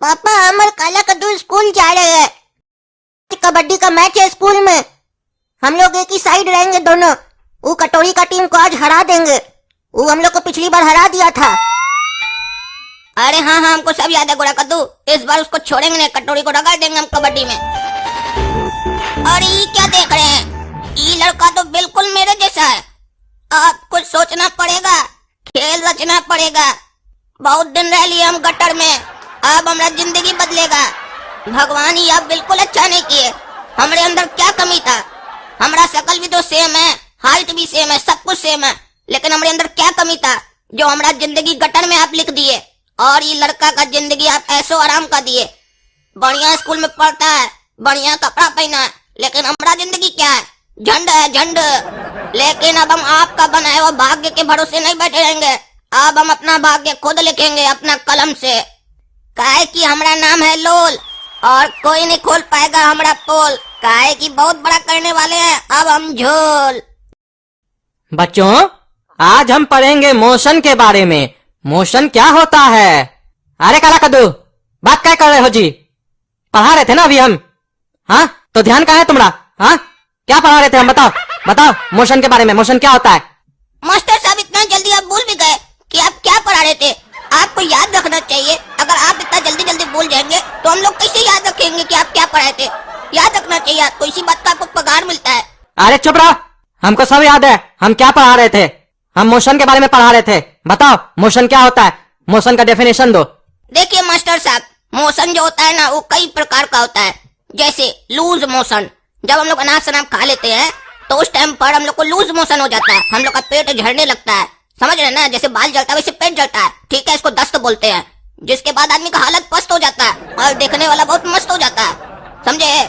पापा अमर काला कद्दू स्कूल जा रहे हैं। कबड्डी का मैच है स्कूल में, हम लोग एक ही साइड रहेंगे दोनों। वो कटोरी का टीम को आज हरा देंगे, वो हम लोग को पिछली बार हरा दिया था। अरे हाँ हाँ, हमको सब याद है गोरा कद्दू। इस बार उसको छोड़ेंगे नहीं, कटोरी को रगड़ देंगे हम कबड्डी में। और ये क्या देख रहे हैं, ये लड़का तो बिल्कुल मेरे जैसा है। अब कुछ सोचना पड़ेगा, खेल रचना पड़ेगा। बहुत दिन रह लिए हम गटर में, अब हमारा जिंदगी बदलेगा। भगवान ही अब बिल्कुल अच्छा नहीं किए। हमारे अंदर क्या कमी था? हमारा शकल भी तो सेम है, हाइट भी सेम है, सब कुछ सेम है, लेकिन हमारे अंदर क्या कमी था जो हमारा जिंदगी गटर में आप लिख दिए। और ये लड़का का जिंदगी आप ऐसो आराम का दिए। बढ़िया स्कूल में पढ़ता है, बढ़िया कपड़ा पहना है, लेकिन हमारा जिंदगी क्या है? झंड है, झंड। लेकिन अब हम आपका बनाए हुआ भाग्य के भरोसे नहीं बैठे रहेंगे। अब हम अपना भाग्य खुद लिखेंगे अपना कलम से। काहे कि हमारा नाम है लोल और कोई नहीं खोल पाएगा हमारा पोल। काहे कि बहुत बड़ा करने वाले हैं अब हम झोल। बच्चों, आज हम पढ़ेंगे मोशन के बारे में। मोशन क्या होता है? अरे काला कद्दू, बात क्या कर रहे हो जी? पढ़ा रहे थे ना अभी हम। हाँ तो ध्यान कहाँ है तुम्हारा? हाँ क्या पढ़ा रहे थे हम? बताओ बताओ मोशन के बारे में। मोशन क्या होता है? मास्टर साहब इतना जल्दी आप भूल भी गए कि आप क्या पढ़ा रहे थे। आपको याद रखना चाहिए। अगर आप इतना जल्दी जल्दी भूल जाएंगे तो हम लोग कैसे याद रखेंगे कि आप क्या पढ़ाए थे? याद रखना चाहिए आपको, इसी बात का आपको पगार मिलता है। अरे चुप रहो, हमको सब याद है हम क्या पढ़ा रहे थे। हम मोशन के बारे में पढ़ा रहे थे। बताओ मोशन क्या होता है, मोशन का डेफिनेशन दो। देखिए मास्टर साहब, मोशन जो होता है ना वो कई प्रकार का होता है। जैसे लूज मोशन, जब हम लोग अनाज शनाब खा लेते हैं तो उस टाइम पर हम लोग को लूज मोशन हो जाता है, हम लोग का पेट झड़ने लगता है। समझ रहे ना, जैसे बाल जलता है वैसे पेट जलता है, ठीक है, इसको दस्त बोलते हैं। जिसके बाद आदमी का हालत पस्त हो जाता है और देखने वाला बहुत मस्त हो जाता है, समझे।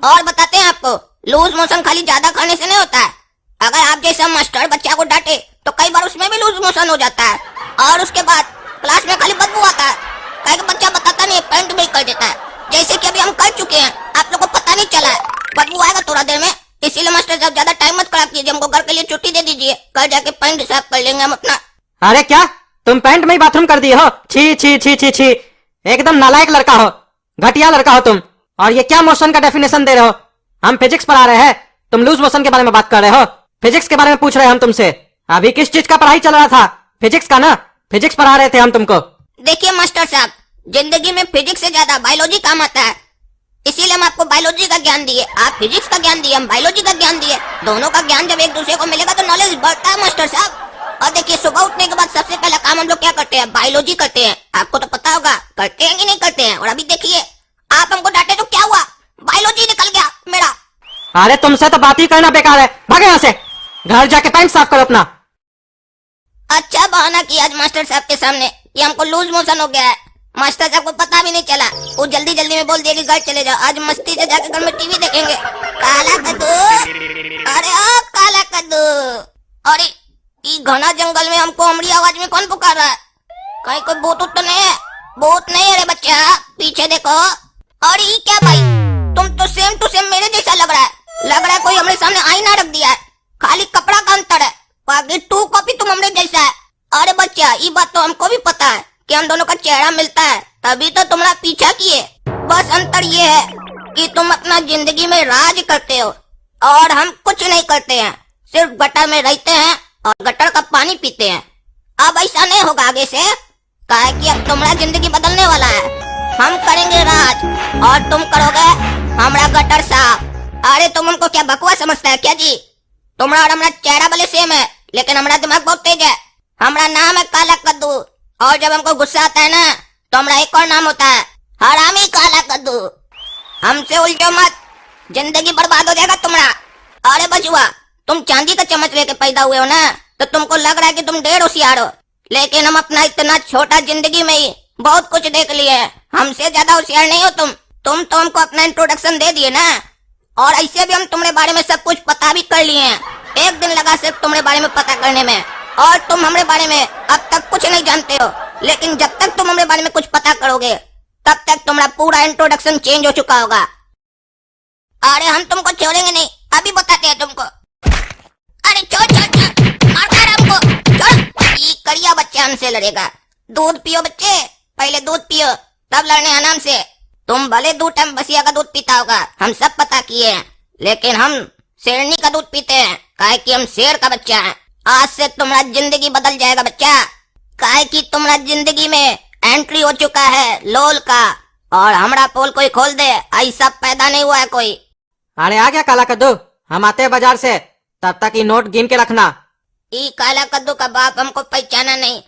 और बताते हैं आपको, लूज मोशन खाली ज्यादा खाने से नहीं होता है। अगर आप जैसा मास्टर बच्चा को डांटे तो कई बार उसमें भी लूज मोशन हो जाता है। और उसके बाद क्लास में खाली बदबू आता है, कई बच्चा बताता नहीं है, पैंट में कर देता है। जैसे कि अभी हम कर चुके हैं, आप लोग को पता नहीं चला है। बदबू आएगा थोड़ा देर में, इसीलिए मास्टर साहब ज्यादा टाइम मत खराब कीजिए, हमको घर के लिए छुट्टी दे दीजिए, कल जाके पैंट साफ कर लेंगे हम अपना। अरे क्या तुम पैंट में ही बाथरूम कर दिए हो? छी छी छी छी छी, एकदम नालायक लड़का हो, घटिया लड़का हो तुम। और ये क्या मोशन का डेफिनेशन दे रहे हो? हम फिजिक्स पढ़ा रहे हैं, तुम लूज मोशन के बारे में बात कर रहे हो। फिजिक्स के बारे में पूछ रहे हैं हम तुमसे। अभी किस चीज का पढ़ाई चल रहा था? फिजिक्स का ना, फिजिक्स पढ़ा रहे थे हम तुमको। देखिए मास्टर साहब, जिंदगी में फिजिक्स से ज्यादा बायोलॉजी काम आता है, इसीलिए हम आपको बायोलॉजी का ज्ञान दिए। आप फिजिक्स का ज्ञान दिए, हम बायोलॉजी का ज्ञान दिए। दोनों का ज्ञान जब एक दूसरे को मिलेगा तो नॉलेज बढ़ता है मास्टर साहब। और देखिए, सुबह उठने के बाद सबसे पहला काम हम लोग क्या करते हैं? बायोलॉजी करते हैं। आपको तो पता होगा करते हैं कि नहीं करते हैं। और अभी देखिए, आप हमको डांटे तो क्या हुआ, बायोलॉजी निकल गया मेरा। अरे तुमसे तो बात ही करना बेकार है, भागे यहाँ से, घर जाके पैंट साफ करो अपना। अच्छा बहाना किया आज मास्टर साहब के सामने कि हमको लूज मोशन हो गया है। मास्टर साहब को पता भी नहीं चला, वो जल्दी जल्दी में बोल दिया कि घर चले जाओ, आज मस्ती से जाके घर में टीवी देखेंगे। काला कद्दू, अरे ओ काला कद्दू, अरे ये घना जंगल में हमको हमरी आवाज में कौन पुकार रहा है? कहीं कोई भूत तो नहीं है? भूत नहीं है रे बच्चा, पीछे देखो। अरे ये क्या भाई, तुम तो सेम टू सेम मेरे जैसा लग रहा है। लग रहा है कोई हमारे सामने आईना रख दिया है, खाली कपड़ा का अंतर है, बाकी टू कॉपी तुम हमरे जैसा है। अरे बच्चा, ये बात तो हमको भी पता है कि हम दोनों का चेहरा मिलता है, तभी तो तुम्हारा पीछा किए। बस अंतर ये है कि तुम अपना जिंदगी में राज करते हो और हम कुछ नहीं करते हैं, सिर्फ गटर में रहते हैं और गटर का पानी पीते हैं। अब ऐसा नहीं होगा आगे से, काहे कि अब तुम्हारा जिंदगी बदलने वाला है। हम करेंगे राज और तुम करोगे हमारा गटर साफ। अरे तुम हमको क्या बकवास समझता है क्या जी? तुम्हारा और हमारा चेहरा भले सेम है, लेकिन हमारा दिमाग बहुत तेज है। हमारा नाम है काला कद्दू, और जब हमको गुस्सा आता है ना तो हमारा एक और नाम होता है, हरामी काला कद्दू। हमसे उलझो मत, जिंदगी बर्बाद हो जाएगा तुम्हारा। अरे बचुआ, तुम चांदी का चम्मच लेके पैदा हुए हो ना, तो तुमको लग रहा है कि तुम ढेर होशियार हो, लेकिन हम अपना इतना छोटा जिंदगी में ही बहुत कुछ देख लिए हैं। हमसे ज्यादा होशियार नहीं हो तुम तो हमको अपना इंट्रोडक्शन दे दिए ना, और ऐसे भी हम तुम्हारे बारे में सब कुछ पता भी कर लिए हैं। एक दिन लगा सिर्फ तुम्हारे बारे में पता करने में, और तुम हमारे बारे में अब तक कुछ नहीं जानते हो। लेकिन जब तक तुम हमारे बारे में कुछ पता करोगे तब तक तुम्हारा पूरा इंट्रोडक्शन चेंज हो चुका होगा। अरे हम तुमको छोड़ेंगे नहीं, अभी बताते हैं तुमको। अरे छोड़ छोड़ छोड़, मारता है हमको, छोड़। ये करिया बच्चा हमसे लड़ेगा। दूध पियो बच्चे, पहले दूध पियो, तब लड़ने आराम से। तुम भले 2 टाइम बसिया का दूध पीता होगा, हम सब पता किए हैं, लेकिन हम शेरनी का दूध पीते हैं, काहे कि हम शेर का बच्चा है। आज से तुम्हारा जिंदगी बदल जाएगा बच्चा, काहे कि तुम्हारा जिंदगी में एंट्री हो चुका है लोल का, और हमरा पोल कोई खोल दे, ऐसा पैदा नहीं हुआ है कोई। अरे आ गया काला कद्दू, हम आते हैं बाजार से, तब तक ये नोट गिन के रखना। ई काला कद्दू का बाप हमको पहचाना नहीं,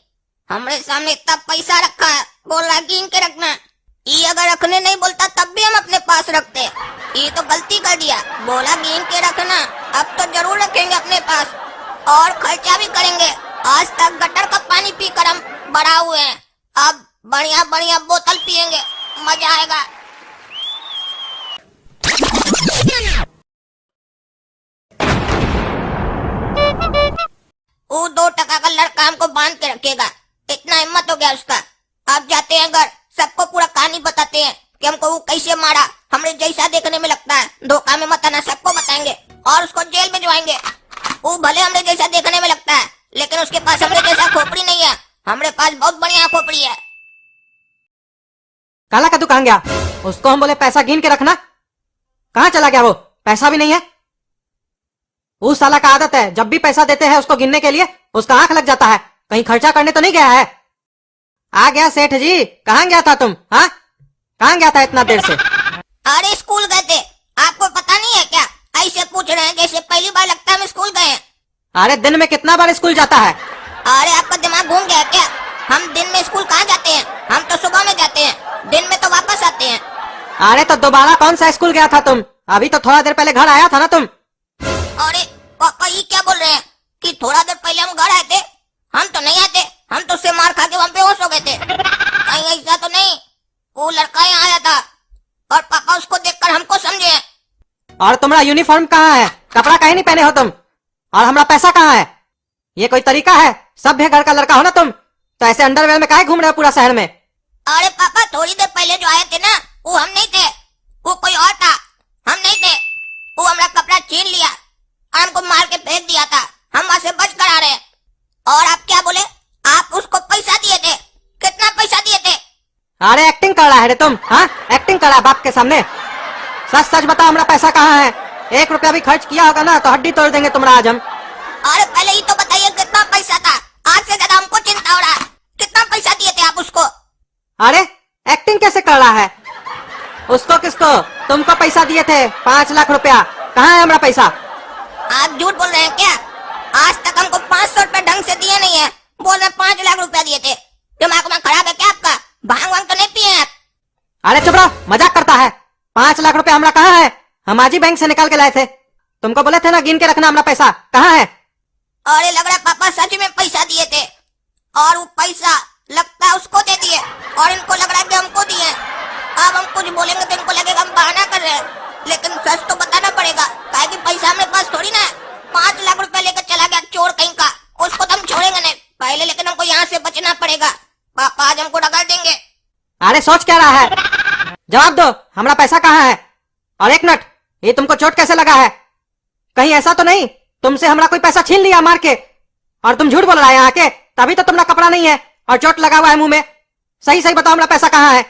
हमरे सामने इतना पैसा रखा है, बोल रहा गिन के रखना। ई अगर रखने नहीं बोलता तब भी हम अपने पास रखते, ये तो गलती कर दिया, बोला गिन के रखना, अब तो जरूर रखेंगे अपने पास और खर्चा भी करेंगे। आज तक गटर का पानी पीकर हम बड़ा हुए हैं, अब बढ़िया बढ़िया बोतल पियेंगे, मजा आएगा। वो 2 टका का लड़का हमको बांध के रखेगा, इतना हिम्मत हो गया उसका। अब जाते हैं घर, सबको पूरा कहानी बताते हैं कि हमको वो कैसे मारा, हमरे जैसा देखने में लगता है, धोखा में मत आना, सबको बताएंगे और उसको जेल भिजवाएंगे। वो भले हमरे जैसा देखने में लगता है, लेकिन उसके पास हमरे जैसा खोपड़ी नहीं है, हमरे पास बहुत बढ़िया खोपड़ी है। काला कद्दू कहाँ गया? उसको हम बोले पैसा गिन के रखना, कहाँ चला गया वो? पैसा भी नहीं है। उस साला का आदत है, जब भी पैसा देते हैं उसको गिनने के लिए उसका आंख लग जाता है, कहीं खर्चा करने तो नहीं गया है। आ गया सेठ जी, कहाँ गया था तुम? हाँ, कहाँ गया था इतना देर से? अरे स्कूल गए थे, आपको पता नहीं है क्या? ऐसे पूछ रहे हैं जैसे पहली बार लगता है हम स्कूल गए हैं। अरे दिन में कितना बार स्कूल जाता है? अरे आपका दिमाग घूम गया क्या? हम दिन में स्कूल कहाँ जाते हैं, हम तो सुबह में जाते हैं, दिन में तो वापस आते हैं। अरे तो दोबारा कौन सा स्कूल गया था तुम? अभी तो थोड़ा देर पहले घर आया था ना तुम। अरे पापा ये क्या बोल रहे हैं कि थोड़ा देर पहले हम घर आए थे? हम तो नहीं आते, हम तो उससे मार खा के वहाँ पे होश हो गए थे। कहीं ऐसा तो नहीं, वो लड़का यहाँ आया था और पापा उसको देखकर हमको समझे। और तुम्हारा यूनिफॉर्म कहाँ है? कपड़ा कहीं नहीं पहने हो तुम, और हमारा पैसा कहाँ है? ये कोई तरीका है? सभ्य घर का लड़का हो ना तुम, तो ऐसे अंडरवेयर में काहे घूम रहे हो पूरा शहर में? अरे पापा थोड़ी देर पहले जो आए थे ना, वो हम नहीं थे, वो कोई और था, हम नहीं थे। वो हमारा कपड़ा छीन लिया और हमको मार के फेंक दिया था, हम वहां से बच कर आ रहे हैं। और आप क्या बोले? आप उसको पैसा दिए थे? कितना पैसा दिए थे? अरे एक्टिंग कर रहा है रे तुम, हाँ एक्टिंग कर रहा है बाप के सामने। सच सच बताओ, हमारा पैसा कहाँ है? 1 रुपया भी खर्च किया होगा ना तो हड्डी तोड़ देंगे तुम्हारा आज हम। अरे पहले ही तो बताइए कितना पैसा था, आज से ज्यादा हमको चिंता हो रहा है। कितना पैसा दिए थे आप उसको? अरे एक्टिंग कैसे कर रहा है? उसको किसको? तुमको पैसा दिए थे 5 लाख रुपया, कहाँ है हमारा पैसा? आप झूठ बोल रहे हैं क्या? आज तक हमको 500 रुपए ढंग से दिए नहीं है, बोल रहे 5 लाख रुपया दिए थे। दिमाग में खराब है क्या आपका? भांग वांग तो नहीं पिए आप? अरे चुप रहो, मजाक करता है। 5 लाख रुपया हमारा कहाँ है? हम आज ही बैंक से निकाल के लाए थे, तुमको बोले थे ना गिन के रखना, हमारा पैसा कहाँ है? अरे लग रहा है पापा सच में पैसा दिए थे, और वो पैसा लगता है उसको दे दिए, और इनको लग रहा है कि हमको दिए। अब हम कुछ बोलेंगे तो इनको लगेगा हम बहाना कर रहे हैं, लेकिन सच तो बताना पड़ेगा, काहे कि पैसा हमारे पास थोड़ी ना है। 5 लाख रुपया लेकर चला गया चोर कहीं का, उसको तो हम छोड़ेंगे नहीं पहले, लेकिन हमको यहाँ से बचना पड़ेगा। पापा आज हमको डगा देंगे। अरे सोच क्या रहा है? जवाब दो, हमारा पैसा कहाँ है? और एक मिनट, ये तुमको चोट कैसे लगा है? कहीं ऐसा तो नहीं तुमसे हमारा कोई पैसा छीन लिया मार के, और तुम झूठ बोल रहा है यहाँ के? तभी तो तुम्हारा कपड़ा नहीं है और चोट लगा हुआ है मुंह में। सही सही बताओ, हमारा पैसा कहाँ है?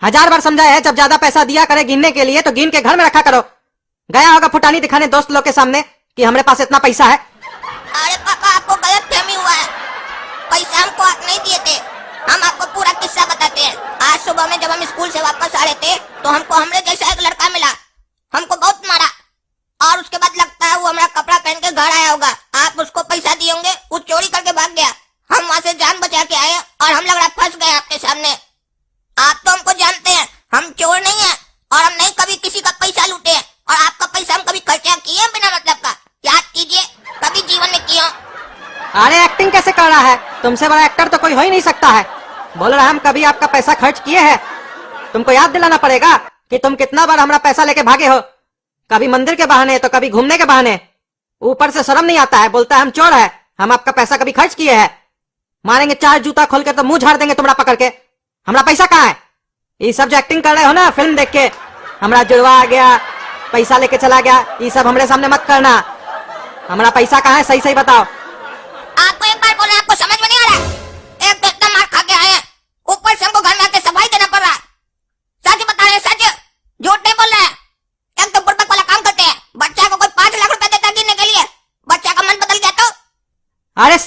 1000 बार समझाया है, जब ज्यादा पैसा दिया करे गिनने के लिए तो गिन के घर में रखा करो। गया होगा फुटानी दिखाने दोस्त लोग के सामने कि हमारे पास इतना पैसा है। अरे पापा आपको गलत फहमी हुआ है, पैसा हमको आप नहीं दिए थे। हम आपको पूरा किस्सा बताते हैं। आज सुबह में जब हम स्कूल से वापस आ रहे थे तो हमको हमरे जैसा एक लड़का मिला, हमको बहुत मारा, और उसके बाद लगता है वो हमारा कपड़ा पहन के घर आया होगा। आप उसको पैसा दिए होंगे, वो चोरी करके भाग गया। हम वहाँ से जान बचा के आए और हम लग रहा फंस गए आपके सामने। आप तो हमको जानते हैं, हम चोर नहीं है और हम नहीं कभी किसी का पैसा लूटे हैं, और आपका पैसा हम कभी खर्चा किए बिना मतलब का? याद कीजिए, कभी जीवन में किया। अरे एक्टिंग कैसे कर रहा है? तुमसे बड़ा एक्टर तो कोई हो ही नहीं सकता है। बोल रहा हम कभी आपका पैसा खर्च किए हैं? तुमको याद दिलाना पड़ेगा कि तुम कितना बार हमारा पैसा लेके भागे हो, कभी मंदिर के बहाने तो कभी घूमने के बहाने। ऊपर से शर्म नहीं आता है, बोलता है हम चोर है, हम आपका पैसा कभी खर्च किए हैं? मारेंगे 4 जूता खोल के तो मुंह झाड़ देंगे तुम्हारा पकड़ के। हमारा पैसा कहाँ है? ये सब जो एक्टिंग कर रहे हो ना फिल्म देख के, हमारा जुड़वा आ गया, पैसा लेके चला गया, ये सब हमारे सामने मत करना। हमारा पैसा कहाँ है सही सही बताओ। आपको एक बार बोला, आपको समझ में नहीं आ रहा? एक तो इतना मार खा के आए हैं, ऊपर से हमको घर में आके सफाई देना पड़ रहा है।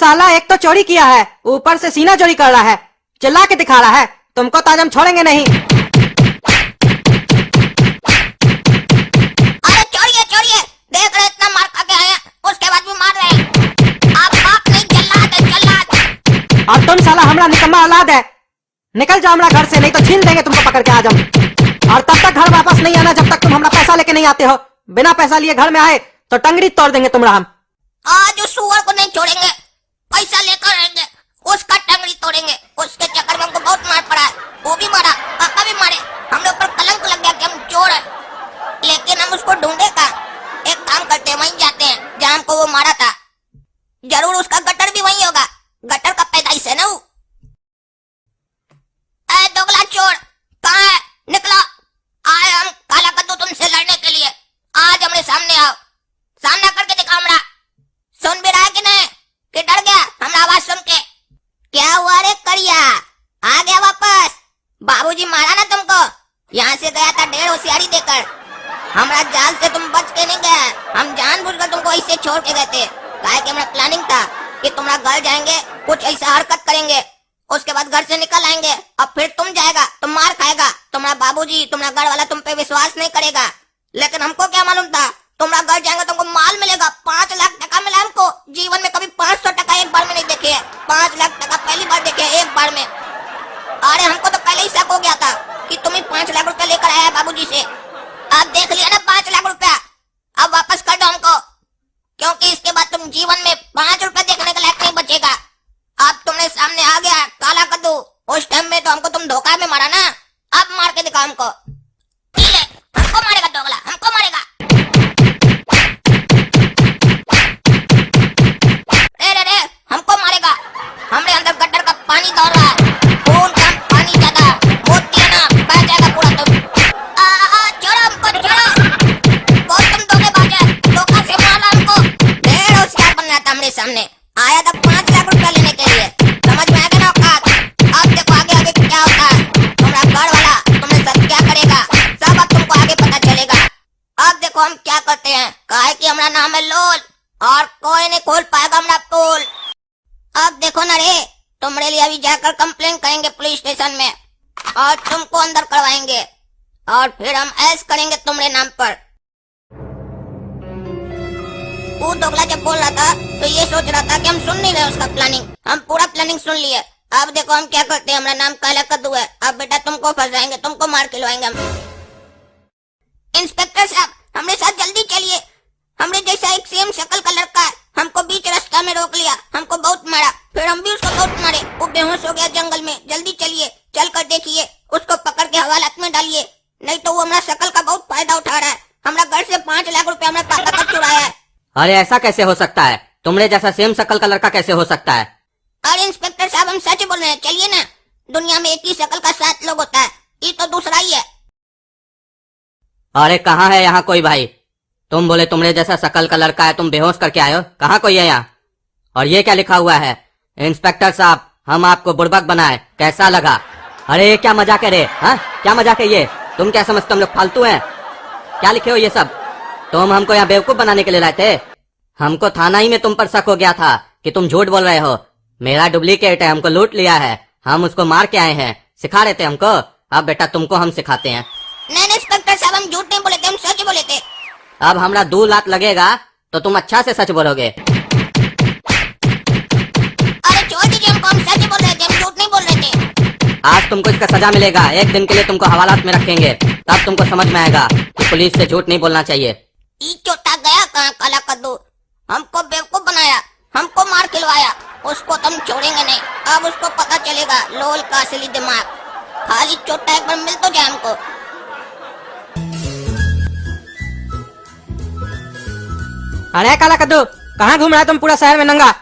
साला एक तो चोरी किया है, ऊपर से सीना चोरी कर रहा है, चिल्ला के दिखा रहा है। तुमको तो आज हम छोड़ेंगे नहीं। अरे छोड़िए छोड़िए, देख रहे इतना मार खा के आए हैं, उसके बाद भी मार रहे हैं। आप बाप नहीं, जल्लाद है जल्लाद। और तुम साला हमारा निकम्मा औलाद है। निकल जाओ हमारा घर से, नहीं तो छीन देंगे तुमको पकड़ के आज हम। और तब तक घर वापस नहीं आना जब तक तुम हमारा पैसा लेके नहीं आते हो। बिना पैसा लिए घर में आए तो टंगड़ी तोड़ देंगे तुम्हारा हम। आज उस सुअर को नहीं छोड़ेंगे, पैसा लेकर आएंगे, उसका टंगड़ी तोड़ेंगे। उसके चक्कर में हमको बहुत मार पड़ा है, वो भी मारा, पापा भी मारे, हम लोग पर कलंक लग गया कि हम चोर हैं। लेकिन हम उसको ढूंढे का, एक काम करते हैं, वहीं जाते हैं जहाँ हमको वो मारा था। जरूर उसका गटर भी वहीं होगा, गटर का पैदाइश है ना वो। ऐ दोगला चोर, कहाँ है? निकलो। आए हम काला कद्दू तुमसे लड़ने के लिए। आज हमारे सामने आओ, सामना करके दिखा हमरा। सुन भी रहा है कि नहीं, कि डर गया हमरा आवाज सुन के? क्या हुआ रे करिया, आ गया वापस? बाबूजी मारा ना तुमको? यहाँ से गया था ढेर होशियारी देकर, हमरा जाल से तुम बच के नहीं गए। हम जानबूझकर तुमको ऐसे छोड़ के गए थे, काहे कि हमारा प्लानिंग था कि तुम्हारा घर जाएंगे, कुछ ऐसा हरकत करेंगे, उसके बाद घर से निकल आएंगे और फिर तुम जाएगा, तुम मार खाएगा, तुम्हारा बाबूजी, तुम्हारा घर वाला तुम पे विश्वास नहीं करेगा। लेकिन हमको क्या मालूम था, तुम्हारा घर जाएंगे तुमको माल मिलेगा। 5 लाख टका मिला हमको। जीवन में कभी 500 टका एक बार में नहीं देखे है, 5 लाख टका पहली बार देखे है, एक बार में। अरे हमको तो पहले ही शक हो गया था कि तुम ही 5 लाख रुपया लेकर आया है बाबूजी से। अब देख लिया ना 5 लाख रुपया, अब वापस कर दो हमको, क्योंकि इसके बाद तुम जीवन में 5 रुपया देखने के लायक नहीं बचेगा। अब तुमने सामने आ गया काला कद्दू, उस टाइम में तो हमको तुम धोखा में मारा ना, अब मार के दिखा हमको। हमको मारेगा दोगला, हमको मारेगा। रे हमको मारेगा, हमरे अंदर गटर का पानी दौड़ रहा है, खून का पानी ज्यादा, मोती है ना, बह जाएगा पूरा तुम। छोड़ो हमको, छोड़ो। बहुत तुम धोखेबाज है, धोखा से मारा हमको। ढेर होशियार बन रहा था हमरे सामने, आया था 5 लाख रुपया लेने के लिए। समझ में आ गया ना औकात? अब देखो आगे आगे क्या होता है। तुम्हारा घर वाला तुम्हें सब क्या करेगा, सब अब तुमको आगे पता चलेगा। अब देखो हम क्या करते हैं, काहे कि हमारा नाम है लोल और कोई नहीं खोल पाएगा हमारा पोल। अब देखो ना रे, तुम्हारे लिए अभी जाकर कंप्लेन करेंगे पुलिस स्टेशन में और तुमको अंदर करवाएंगे और फिर हम ऐश करेंगे तुम्हारे नाम पर। वो दोगला जब बोल रहा था तो ये सोच रहा था कि हम सुन नहीं रहे उसका प्लानिंग, हम पूरा प्लानिंग सुन लिए। अब देखो हम क्या करते हैं, हमारा नाम काला कद्दू है। अब बेटा तुमको फंसाएंगे, तुमको मार खिलवाएंगे हम। इंस्पेक्टर साहब हमरे साथ जल्दी चलिए, हमरे जैसा एक सेम शक्ल का लड़का है, हमको बीच रास्ता में रोक लिया, हमको बहुत मारा, फिर हम भी उसको बहुत मारे, वो बेहोश हो गया जंगल में। जल्दी चलिए, चल कर देखिए, उसको पकड़ के हवालात में डालिए, नहीं तो वो हमारा शक्ल का बहुत फायदा उठा रहा है। हमारा घर से 5 लाख रुपया हमारे पापा का चुराया है। अरे ऐसा कैसे हो सकता है, तुमरे जैसा सेम शक्ल का लड़का कैसे हो सकता है? अरे इंस्पेक्टर साहब हम सच बोल रहे हैं, चलिए ना। दुनिया में एक ही शक्ल का 7 लोग होता है, ये तो दूसरा ही है। अरे कहाँ है यहाँ कोई भाई? तुम बोले तुमरे जैसा शक्ल का लड़का है, तुम बेहोश करके आए हो, कहाँ कोई है यहाँ? और ये क्या लिखा हुआ है? इंस्पेक्टर साहब हम आपको बुड़बक बनाए, कैसा लगा? अरे क्या मजाक है रे, हाँ क्या मजाक है ये? तुम क्या समझते हम लोग फालतू हैं? क्या लिखे हो ये सब? तुम हमको यहाँ बेवकूफ बनाने के लिए लाए थे? हमको थाना ही में तुम पर शक हो गया था कि तुम झूठ बोल रहे हो। मेरा डुप्लीकेट है, हमको लूट लिया है, हम उसको मार के आए हैं, सिखा रहे थे हमको। अब बेटा तुमको हम सिखाते हैं। नहीं इंस्पेक्टर साहब हम झूठ नहीं बोले थे, हम सच बोले थे। अब हमरा 2 लात लगेगा तो तुम अच्छा से सच बोलोगे। अरे छोड़ दीजिए हमको, हम सच बोल रहे थे, हम झूठ नहीं बोल रहे थे। आज तुमको इसका सजा मिलेगा, 1 दिन के लिए तुमको हवालात में रखेंगे, तब तुमको समझ में आएगा कि पुलिस से झूठ नहीं बोलना चाहिए। ई चोटा गया कहाँ काला कद्दू, हमको बेवकूफ बनाया, हमको मार खिलवाया, उसको तुम छोड़ेंगे नहीं। अब उसको पता चलेगा लोल का असली दिमाग। खाली चोटा एक बार मिल तो जाए हमको। अरे काला कद्दू कहाँ घूम रहा है तुम पूरा शहर में नंगा?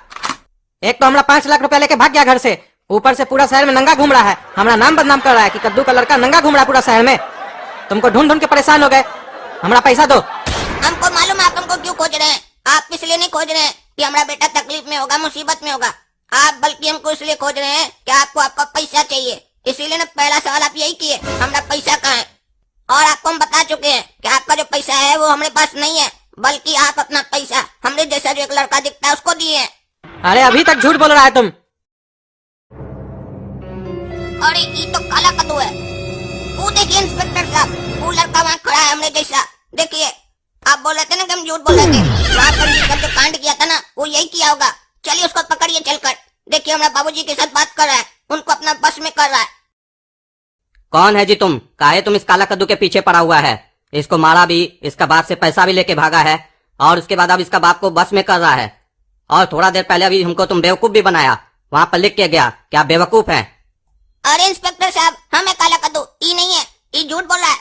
एक तो हमरा 5 लाख रुपया लेके भाग गया घर से, ऊपर से पूरा शहर में नंगा घूम रहा है, हमारा नाम बदनाम कर रहा है कि कद्दू का लड़का नंगा घूम रहा है पूरा शहर में। तुमको ढूंढ ढूंढ के परेशान हो गए, हमारा पैसा दो। हमको मालूम है आप हमको क्यों खोज रहे हैं, आप इसलिए नहीं खोज रहे हैं कि हमारा बेटा तकलीफ में होगा, मुसीबत में होगा, आप बल्कि हमको इसलिए खोज रहे हैं कि आपको आपका पैसा चाहिए। इसीलिए ना पहला सवाल आप यही किए, हमारा पैसा कहाँ है? और आपको हम बता चुके हैं कि आपका जो पैसा है वो हमारे पास नहीं है, बल्कि आप अपना पैसा हमरे जैसा जो एक लड़का दिखता है उसको दिए हैं। अरे अभी तक झूठ बोल रहा है तुम। अरे ये तो काला कद्दू है। वो देखिए इंस्पेक्टर साहब, वो लड़का वहाँ खड़ा है हमने जैसा। देखिए, आप बोल रहे थे ना कि हम झूठ बोल रहे थे। वहाँ पर ये सब जो कांड किया था ना, वो यही किया होगा। चलिए उसको पकड़िए चलकर। देखिए हमारे बाबूजी के साथ बात कर रहा है, उनको अपना बस में कर रहा है। कौन है जी तुम? काहे तुम इस काला कद्दू के पीछे पड़ा हुआ है? इसको मारा भी, इसका बाप से पैसा भी लेके भागा है, और उसके बाद अब इसका बाप को बस में कर रहा है। और थोड़ा देर पहले अभी हमको तुम बेवकूफ भी बनाया, वहाँ पर लिख के गया कि आप बेवकूफ हैं। अरे इंस्पेक्टर साहब, हमें काला कद्दू ये नहीं है, ये झूठ बोल रहा है।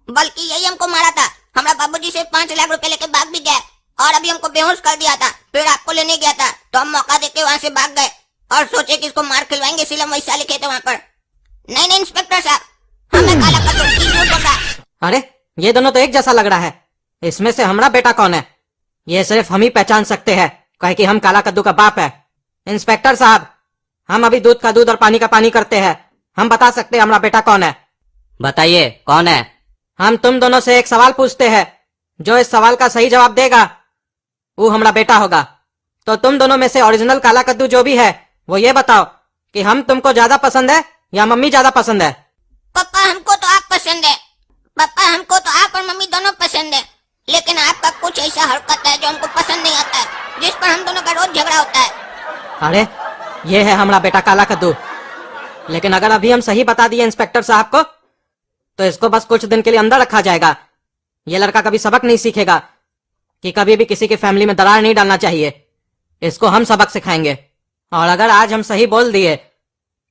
बल्कि यही हमको मारा था। हमारा बाबूजी से 5 लाख रुपए लेके भाग भी गया, और अभी हमको बेहोश कर दिया था। फिर आपको लेने गया था तो हम मौका देके वहाँ से भाग गए और सोचे कि इसको मार खिलवाएंगे, इसलिए हम वैसा लिखे थे वहाँ पर। नहीं नहीं इंस्पेक्टर साहब, हमें काला कद्दू ये झूठ बोल रहा है। अरे ये दोनों तो एक जैसा लग रहा है। इसमें से हमारा बेटा कौन है ये सिर्फ हम ही पहचान सकते हैं, कहे कि हम काला कद्दू का बाप है। इंस्पेक्टर साहब, हम अभी दूध का दूध और पानी का पानी करते हैं, हम बता सकते हैं हमारा बेटा कौन है। बताइए कौन है? हम तुम दोनों से एक सवाल पूछते हैं, जो इस सवाल का सही जवाब देगा वो हमारा बेटा होगा। तो तुम दोनों में से ओरिजिनल काला कद्दू जो भी है वो ये बताओ कि हम तुमको ज्यादा पसंद है या मम्मी ज्यादा पसंद है। पापा हमको तो आप पसंद है। पापा हमको तो आप और मम्मी दोनों पसंद है, लेकिन आपका कुछ ऐसा हरकत है जो हमको पसंद नहीं आता है, जिस पर हम दोनों का रोज झगड़ा होता है। अरे ये है हमारा बेटा काला कद्दू। लेकिन अगर अभी हम सही बता दिए इंस्पेक्टर साहब को तो इसको बस कुछ दिन के लिए अंदर रखा जाएगा। ये लड़का कभी सबक नहीं सीखेगा कि कभी भी किसी की फैमिली में दरार नहीं डालना चाहिए। इसको हम सबक सिखाएंगे, और अगर आज हम सही बोल दिए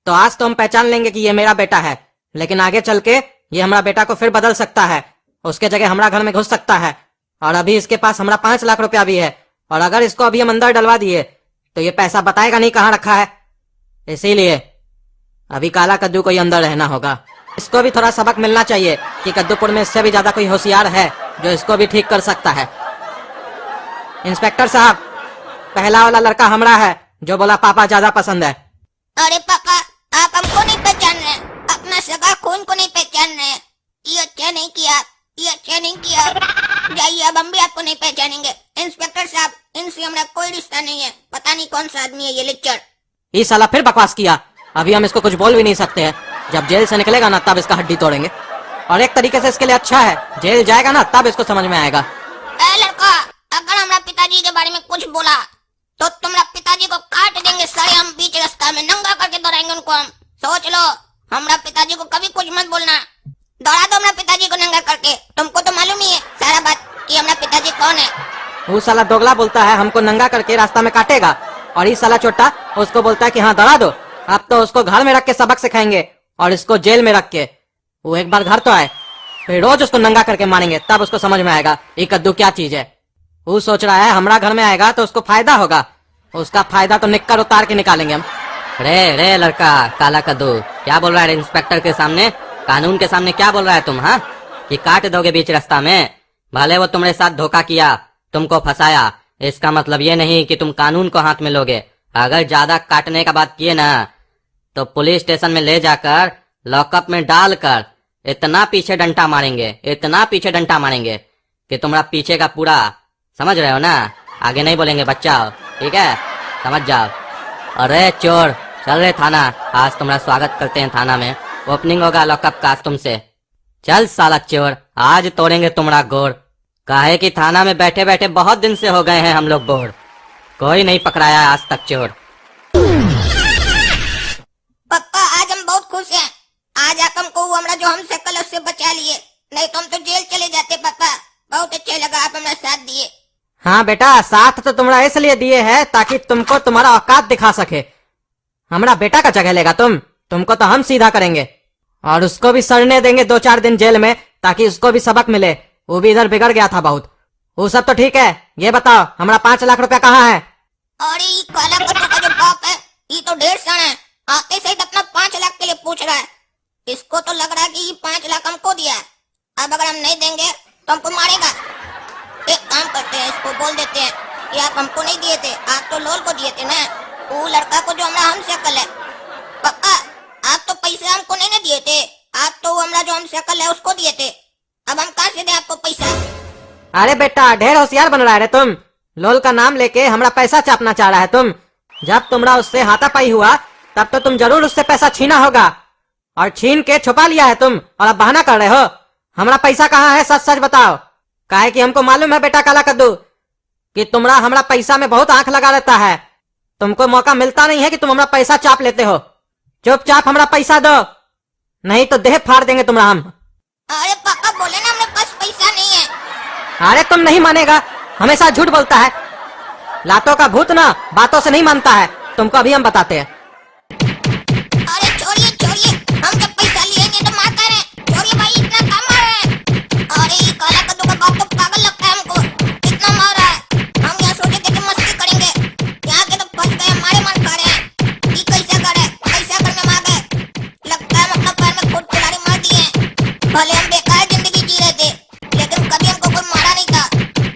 तो आज तो हम पहचान लेंगे कि ये मेरा बेटा है, लेकिन आगे चल के ये हमारा बेटा को फिर बदल सकता है, उसके जगह हमारा घर में घुस सकता है। और अभी इसके पास हमारा 5 लाख रुपया भी है, और अगर इसको अभी हम अंदर डलवा दिए तो ये पैसा बताएगा नहीं कहाँ रखा है। इसीलिए अभी काला कद्दू को ही अंदर रहना होगा। इसको भी थोड़ा सबक मिलना चाहिए कि कद्दूपुर में इससे भी ज्यादा कोई होशियार है जो इसको भी ठीक कर सकता है। इंस्पेक्टर साहब, पहला वाला लड़का हमारा है जो बोला पापा ज्यादा पसंद है। अरे पापा, आप हमको नहीं पहचान रहे, अपना सगा खून को नहीं पहचान रहे। ये अच्छा नहीं किया, ये अच्छा नहीं किया। जाइए, अब हम भी आपको नहीं पहचानेंगे। इंस्पेक्टर साहब, इनसे हमारा कोई रिश्ता नहीं है। पता नहीं कौन सा आदमी है ये लेक्चर। इस साला फिर बकवास किया। अभी हम इसको कुछ बोल भी नहीं सकते हैं। जब जेल से निकलेगा ना तब इसका हड्डी तोड़ेंगे, और एक तरीके से इसके लिए अच्छा है, जेल जाएगा ना तब इसको समझ में आएगा। ए लड़का, अगर हमारा पिताजी के बारे में कुछ बोला तो तुम्हारा पिताजी को काट देंगे सारे, हम बीच रास्ता में नंगा करके दौड़ाएंगे उनको हम। सोच लो, हमारा पिताजी को कभी कुछ मत बोलना। दौड़ा दो हमारा पिताजी को नंगा करके। तुमको तो मालूम ही है सारा बात कि हमारा पिताजी कौन है। वो साला दोगला बोलता है हमको नंगा करके रास्ता में काटेगा, और इस साला छोटा उसको बोलता है कि हाँ दौड़ा दो। अब तो उसको घर में रख के सबक सिखाएंगे और इसको जेल में रख के। वो एक बार घर तो आए, फिर रोज उसको नंगा करके मारेंगे, तब उसको समझ में आएगा ये कद्दू क्या चीज है। वो सोच रहा है हमारा घर में आएगा तो उसको फायदा होगा, उसका फायदा तो निक्कर उतार के निकालेंगे हम। रे लड़का काला कद्दू, क्या बोल रहा है इंस्पेक्टर के सामने, कानून के सामने क्या बोल रहा है तुम? हाँ, कि काट दोगे बीच रास्ता में? भले वो तुम्हारे साथ धोखा किया, तुमको फंसाया, इसका मतलब ये नहीं कि तुम कानून को हाथ में लोगे। अगर ज्यादा काटने का बात किए ना तो पुलिस स्टेशन में ले जाकर लॉकअप में डालकर इतना पीछे डंटा मारेंगे, इतना पीछे डंटा मारेंगे कि तुम्हारा पीछे का पूरा, समझ रहे हो ना? आगे नहीं बोलेंगे बच्चा, ठीक है? समझ जाओ। अरे चोर, चल रहे थाना, आज तुम्हारा स्वागत करते हैं थाना में। ओपनिंग होगा लॉकअप का आज तुमसे। चल साला चोर, आज तोड़ेंगे तुम्हारा गोड़। काहे कि थाना में बैठे बैठे बहुत दिन से हो गए हैं हम लोग बोर, कोई नहीं पकड़ाया आज तक चोर। पप्पा, आज हम बहुत खुश हैं। आज आप हमको वो हमारा जो हम सकल उससे बचा लिए, नहीं तो हम तो जेल चले जाते। पापा, बहुत अच्छा लगा आप हमारा साथ दिए। हाँ बेटा, साथ तो तुम्हारा इसलिए दिए है ताकि तुमको तुम्हारा औकात दिखा सके। हमारा बेटा का जगह लेगा तुमको तो हम सीधा करेंगे, और उसको भी सड़ने देंगे 2-4 दिन जेल में, ताकि उसको भी सबक मिले। वो भी इधर बिगड़ गया था बहुत। वो सब तो ठीक है, ये बताओ हमारा 5 लाख रुपया कहाँ है? और ये काला कद्दू का जो बाप है ये तो ढेर सारा है, आते से अपना 5 लाख के लिए पूछ रहा है। इसको तो लग रहा है कि ये 5 लाख हमको दिया है। अब अगर हम नहीं देंगे तो हमको मारेगा। एक काम करते हैं, इसको बोल देते हैं कि आप हमको नहीं दिए थे, आप तो लोल को दिए थे ना, वो लड़का को जो हमारा हम शकल है। पापा, आप तो पैसे हमको नहीं ना दिए थे, आप तो हमारा जो हम शकल है उसको दिए थे। अब हम कहाँ से दें आपको पैसा? अरे बेटा, ढेर होशियार बन रहा है रे तुम। लोल का नाम लेके हमारा पैसा चापना चाह रहा है तुम। जब तुम्हारा उससे हाथापाई हुआ तब तो तुम जरूर उससे पैसा छीना होगा और छीन के छुपा लिया है तुम और अब बहाना कर रहे हो। हमारा पैसा कहाँ है, सच सच बताओ। काहे कि हमको मालूम है बेटा काला कद्दू कि तुम्हारा हमारा पैसा में बहुत आंख लगा रहता है। तुमको मौका मिलता नहीं है कि तुम हमारा पैसा चाप लेते हो। चुपचाप हमारा पैसा दो, नहीं तो देह फाड़ देंगे तुम्हारा हम। अरे पापा बोले ना हमारे पास पैसा नहीं है। अरे तुम नहीं मानेगा, हमेशा झूठ बोलता है। लातों का भूत ना बातों से नहीं मानता है, तुमको अभी हम बताते हैं। अरे छोड़िए छोड़िए, हम जब पैसा लेंगे तो मार करें। छोड़िए भाई, इतना काम मार रहे हैं। अरे ये काला कद्दू का बाप तो पागल लगता है हमको, इतना मार रहा है। हम यहाँ सोचे थे कि मस्ती करेंगे, यहाँ के तो फंस गए, मारे मार खा रहे हैं। ये कैसे करे, कैसे करने मार गए। लगता है हम अपना पैर में खुद कुल्हाड़ी मार दिए। भले हम बेकार जिंदगी जी रहे थे, लेकिन कभी हमको कोई मारा नहीं था।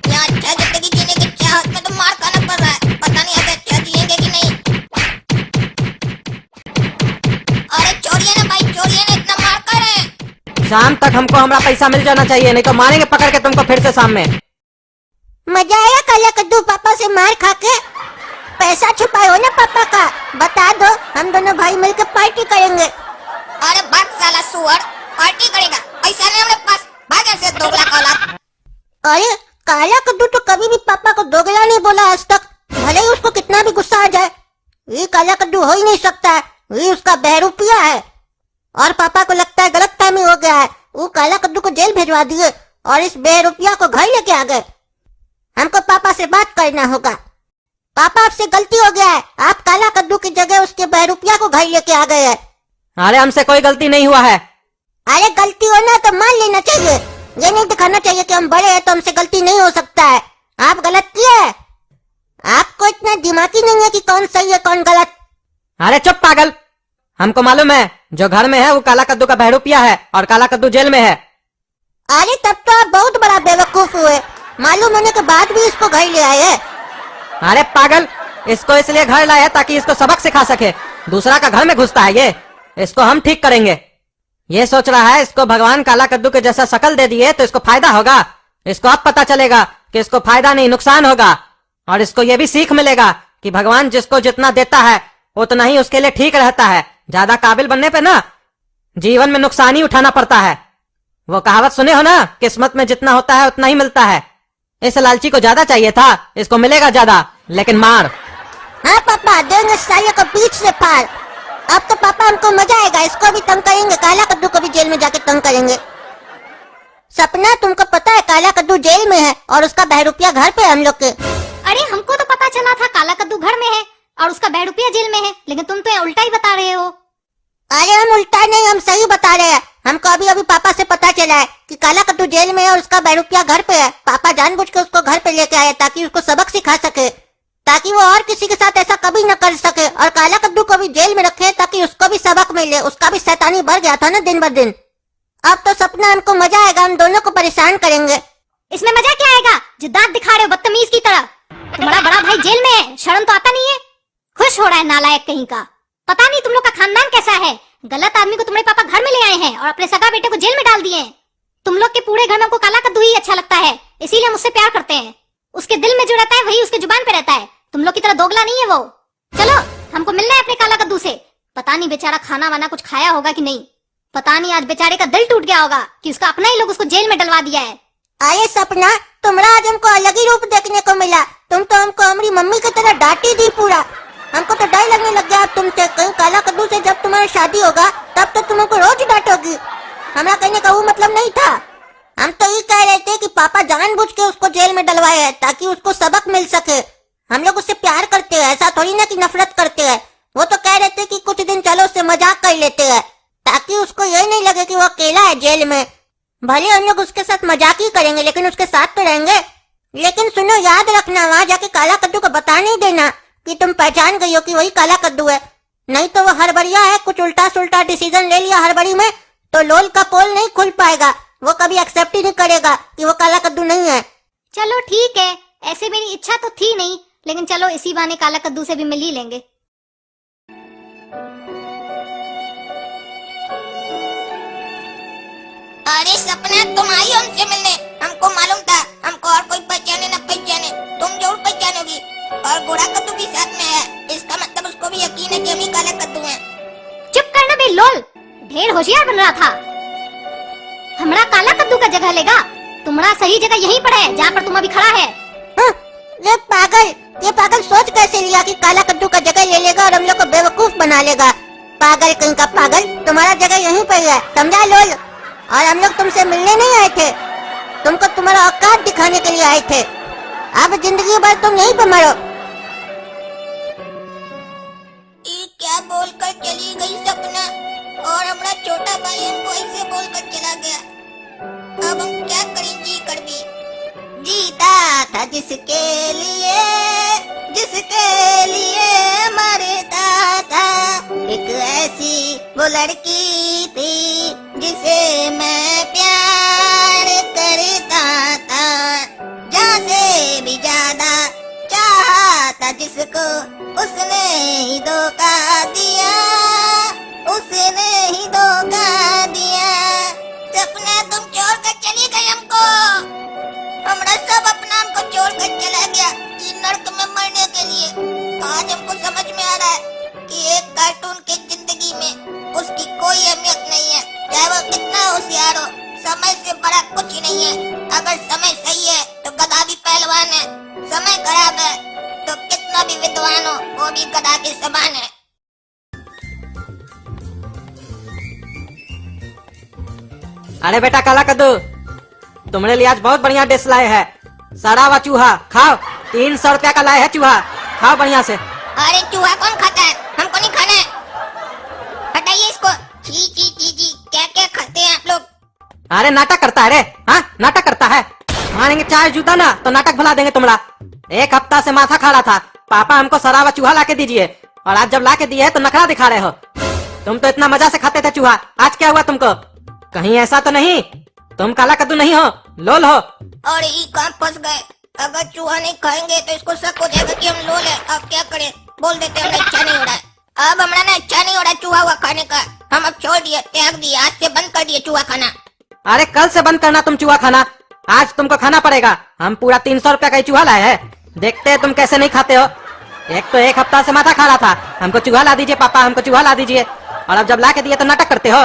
यहाँ अच्छा जिंदगी जीने की चाहत में तो मार खाना पड़ रहा है। पता नहीं अब अच्छा जिएंगे कि नहीं। अरे छोड़िए ना भाई, छोड़िए ना, इतना मार कर रहे हैं। शाम तक हमको हमारा पैसा मिल जाना चाहिए, नहीं तो मारेंगे पकड़ के तुमको फिर से शाम में। मजा आया काला कद्दू पापा से मार खा के? पैसा छुपाए हो ना पापा का, बता दो, हम दोनों भाई मिलकर पार्टी करेंगे। अरे भाग साला सुअर, पार्टी करेगा। पैसा नहीं हमारे पास, भाग ऐसे दोगला का औलाद। अरे काला कद्दू तो कभी भी पापा को दोगला नहीं बोला आज तक, भले ही उसको कितना भी गुस्सा आ जाए। ये काला कद्दू हो ही नहीं सकता है, ये उसका बहरूपिया है। और पापा को लगता है गलत फहमी हो गया है, वो काला कद्दू को जेल भेजवा दिए और इस बहरूपिया को घर लेके आ गए। हमको पापा से बात करना होगा। पापा आपसे गलती हो गया है, आप काला कद्दू की जगह उसके बहरूपिया को घर लेके आ गए हैं। अरे हमसे कोई गलती नहीं हुआ है। अरे गलती होना तो मान लेना चाहिए, ये नहीं दिखाना चाहिए कि हम बड़े हैं तो हमसे गलती नहीं हो सकता है। आप गलत किए हैं, आपको इतना दिमागी नहीं है कि कौन सही है कौन गलत। अरे चुप पागल, हमको मालूम है जो घर में है वो काला कद्दू का बहरूपिया है और काला कद्दू जेल में है। अरे तब तो आप बहुत बड़ा बेवकूफ हुए, मालूम होने के बाद भी इसको घर ले आए। अरे पागल, इसको इसलिए घर लाया ताकि इसको सबक सिखा सके। दूसरा का घर में घुसता है ये, इसको हम ठीक करेंगे। ये सोच रहा है इसको भगवान काला कद्दू के जैसा शकल दे दिए तो इसको फायदा होगा। इसको अब पता चलेगा कि इसको फायदा नहीं नुकसान होगा, और इसको ये भी सीख मिलेगा कि भगवान जिसको जितना देता है उतना ही उसके लिए ठीक रहता है। ज्यादा काबिल बनने पे ना जीवन में नुकसान ही उठाना पड़ता है। वो कहावत सुने हो ना, किस्मत में जितना होता है उतना ही मिलता है। इस लालची को ज्यादा चाहिए था, इसको मिलेगा ज्यादा, लेकिन मार। हाँ पापा, देंगे साले को बीच से फाड़। अब तो पापा हमको मजा आएगा, इसको भी तंग करेंगे, काला कद्दू को भी जेल में जाके तंग करेंगे। सपना, तुमको पता है काला कद्दू जेल में है और उसका बहरूपिया घर पे है हम लोग के। अरे हमको तो पता चला था काला कद्दू घर में है और उसका बहरूपिया जेल में है, लेकिन तुम तो उल्टा ही बता रहे हो। अरे हम उल्टा नहीं, हम सही बता रहे हैं। हमको अभी अभी पापा से पता चला है कि काला कद्दू जेल में है और उसका बहरूपिया घर पे है। पापा जानबूझ के उसको घर पे लेके आए ताकि उसको सबक सिखा सके, ताकि वो और किसी के साथ ऐसा कभी न कर सके, और काला कद्दू को भी जेल में रखे ताकि उसको भी सबक मिले। उसका भी शैतानी बढ़ गया था ना दिन ब दिन। अब तो सपना हमको मजा आएगा, हम दोनों को परेशान करेंगे। इसमें मजा क्या आएगा जो दांत दिखा रहे हो बदतमीज की तरह। तुम्हारा बड़ा भाई जेल में है, शर्म तो आता नहीं है। खुश हो रहा है नालायक कहीं का। पता नहीं तुम लोग का खानदान कैसा है, गलत आदमी को तुम्हारे पापा घर में ले आए हैं और अपने सगा बेटे को जेल में डाल दिए हैं। तुम लोग के पूरे घर में हमको काला कद्दू ही अच्छा लगता है, इसीलिए हम उससे प्यार करते हैं। उसके दिल में जो रहता है वही उसके जुबान पे रहता है। तुम लोग की तरह दोगला नहीं है वो। चलो हमको मिलना है अपने काला कद्दू से। पता नहीं बेचारा खाना वाना कुछ खाया होगा कि नहीं। पता नहीं आज बेचारे का दिल टूट गया होगा कि उसका अपना ही लोग उसको जेल में डलवा दिया है। अरे सपना, तुम्हारा आज हमको अलग ही रूप देखने को मिला। तुम तो हमको हमारी मम्मी की तरह डांटी दी पूरा। हमको तो डर लगने लग गया तुमसे, कहीं काला कद्दू से जब तुम्हारी शादी होगा तब तो तुम हमको रोज डांटोगी। हमारा कहने का वो मतलब नहीं था। हम तो ये कह रहे थे कि पापा जानबूझ के उसको जेल में डलवाए हैं ताकि उसको सबक मिल सके। हम लोग उससे प्यार करते हैं, ऐसा थोड़ी ना कि नफरत करते हैं। वो तो कह रहे थे कि कुछ दिन चलो उससे मजाक कर लेते हैं ताकि उसको ये नहीं लगे कि वो अकेला है जेल में। भले हम लोग उसके साथ मजाक ही करेंगे लेकिन उसके साथ तो रहेंगे। लेकिन सुनो, याद रखना, वहाँ जाके काला कद्दू को बता नहीं देना कि तुम पहचान गई हो कि वही काला कद्दू है। नहीं तो वो हड़बड़िया है, कुछ उल्टा सुल्टा डिसीजन ले लिया हड़बड़ी में तो लोल का पोल नहीं खुल पाएगा। वो कभी एक्सेप्ट ही नहीं करेगा कि वो काला कद्दू नहीं है। चलो ठीक है, ऐसे मेरी इच्छा तो थी नहीं, लेकिन चलो इसी बहाने काला कद्दू से भी मिल ही लेंगे। अरे सपना, तुम आई हमसे मिलने। हमको मालूम था, हमको और कोई पहचाने न पहचाने तुम जरूर पहचानोगी। और बूढ़ा कद्दू भी साथ में है, इसका लोल ढेर होशियार बन रहा था। हमारा काला कद्दू का जगह लेगा। तुम्हारा सही जगह यहीं पर है जहाँ पर तुम अभी खड़ा है। हाँ, ये पागल सोच कैसे लिया कि काला कद्दू का जगह ले लेगा और हम लोग को बेवकूफ बना लेगा। पागल कहीं का पागल, तुम्हारा जगह यहीं पर है, समझा लोल। और हम लोग तुमसे मिलने नहीं आए थे, तुमको तुम्हारा औकात दिखाने के लिए आए थे। अब जिंदगी भर तुम यहीं पर मरो। ये क्या बोलकर चली गई सपना, और हमारा छोटा भाई हमको ऐसे बोलकर चला गया। अब हम क्या करें जी कर भी। जीता था जिसके लिए मरता था। एक ऐसी वो लड़की थी जिसे मैं प्यार करता था। जान से भी ज्यादा चाहा था जिसको, उसने ही धोखा दिया, उसने ही धोखा दिया। सपना तुम छोड़ कर चली गई हमको, हमारा सब अपना हमको छोड़ कर चला गया इस नर्क में मरने के लिए। आज हमको समझ में आ रहा है कि एक कार्टून की जिंदगी में उसकी कोई अहमियत नहीं है, चाहे वो कितना होशियार हो। समय से बड़ा कुछ ही नहीं है। अगर समय सही है तो गधा भी पहलवान है, समय खराब है तो कितना भी विद्वान हो वो भी गधा के समान है। अरे बेटा काला कद्दू, तुम्हारे लिए आज बहुत बढ़िया डिश लाए है। सड़ा हुआ चूहा खाओ, 300 रुपया का लाए है चूहा, खाओ बढ़िया से। अरे चूहा कौन खाता है, हमको नहीं खाना है, हटाइए इसको। जी जी जी जी, क्या क्या खाते हैं आप लोग। अरे नाटक करता है रे, हाँ नाटक करता है। मारेंगे चार जूता ना तो नाटक भुला देंगे तुम्हारा। एक हफ्ता से माथा खा रहा था, पापा हमको सड़ा हुआ चूहा ला के दीजिए, और आज जब ला के दिए तो नखरा दिखा रहे हो। तुम तो इतना मजा से खाते थे चूहा, आज क्या हुआ तुमको। कहीं ऐसा तो नहीं तुम काला कद्दू नहीं हो, लोल हो। और ये कहाँ फंस गए। अगर चूहा नहीं खाएंगे तो इसको शक हो जाएगा कि हम लोल है। अब क्या करें, बोल देते हमें अच्छा नहीं हो रहा है। अब हमारा ना अच्छा नहीं हो रहा चूहा हुआ खाने का, हम अब छोड़ दिए, त्याग दिए, आज से बंद कर दिए चूहा खाना। अरे कल से बंद करना तुम चूहा खाना, आज तुमको खाना पड़ेगा। हम पूरा 300 रुपया का चूहा लाए है, देखते हैं तुम कैसे नहीं खाते हो। एक तो एक हफ्ता से माथा खा रहा था, हमको चूहा ला दीजिए पापा, हमको चूहा ला दीजिए, और अब जब ला के दिए तो नाटक करते हो।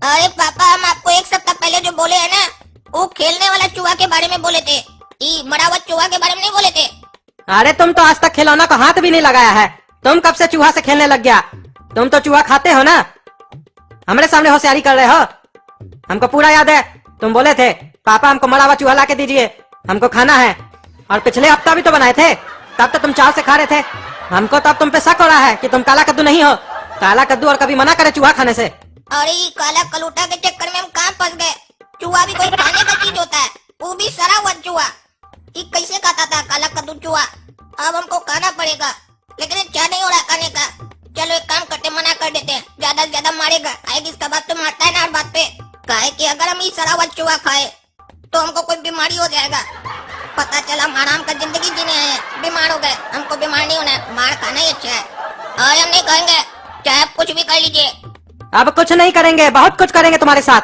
अरे पापा, हम आपको एक सप्ताह पहले जो बोले है ना, वो खेलने वाला चूहा के बारे में बोले थे, ये मरा हुआ चूहा के बारे में नहीं बोले थे। अरे तुम तो आज तक खिलौना को हाथ भी नहीं लगाया है, तुम कब से चूहा से खेलने लग गया। तुम तो चूहा खाते हो ना, हमारे सामने होशियारी कर रहे हो। हमको पूरा याद है, तुम बोले थे पापा हमको मरा हुआ चूहा ला के दीजिए, हमको खाना है। और पिछले हफ्ता भी तो बनाए थे, तब तो तुम चाव से खा रहे थे। हमको तब तुम पे शक हो रहा है कि तुम काला कद्दू नहीं हो। काला कद्दू और कभी मना करे चूहा खाने से। अरे ये काला कलूटा के चक्कर में हम कहाँ फंस गए। चूहा भी कोई खाने का चीज होता है, वो भी सड़ा हुआ चूहा। ये कैसे खाता था काला कद्दू चूहा। अब हमको खाना पड़ेगा, लेकिन अच्छा नहीं हो रहा खाने का। चलो एक काम करते, मना कर देते हैं, ज्यादा से ज्यादा मारेगा। आएगी इसका बात तो मारता है ना हर बात पे। काहे कि अगर हम ये सड़ा हुआ चूहा खाए तो हमको कोई बीमारी हो जाएगा। पता चला हम आराम का जिंदगी जीने आए हैं, बीमार हो गए। हमको बीमार नहीं होना है, मार खाना ही अच्छा है। और हम नहीं कहेंगे, चाहे आप कुछ भी कर लीजिए। अब कुछ नहीं करेंगे, बहुत कुछ करेंगे तुम्हारे साथ।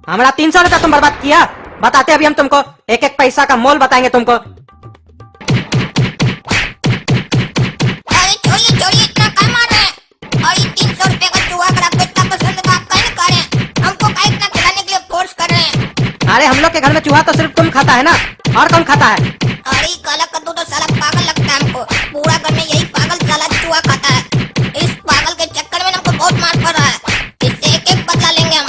हमारा 300 रुपया तुम बर्बाद किया, बताते अभी हम तुमको, एक एक पैसा का मोल बताएंगे तुमको। अरे छोड़िए छोड़िए, इतना कम मार रहे हैं। और ये 300 रुपए का चूहा अगर आपको इतना पसंद है तो आप कहीं खा रहे हैं, हमको कहीं इतना खिलाने के लिए फोर्स कर रहे हैं। अरे हम लोग के घर में चूहा तो सिर्फ तुम खाता है ना, और कौन खाता है। अरे काला कद्दू तो साला पागल लगता है हमको, पूरा घर में यही पागल साला चूहा खाता है। इस पागल के चक्कर में हमको बहुत मार पड़ रहा है, इससे एक एक बदला लेंगे हम।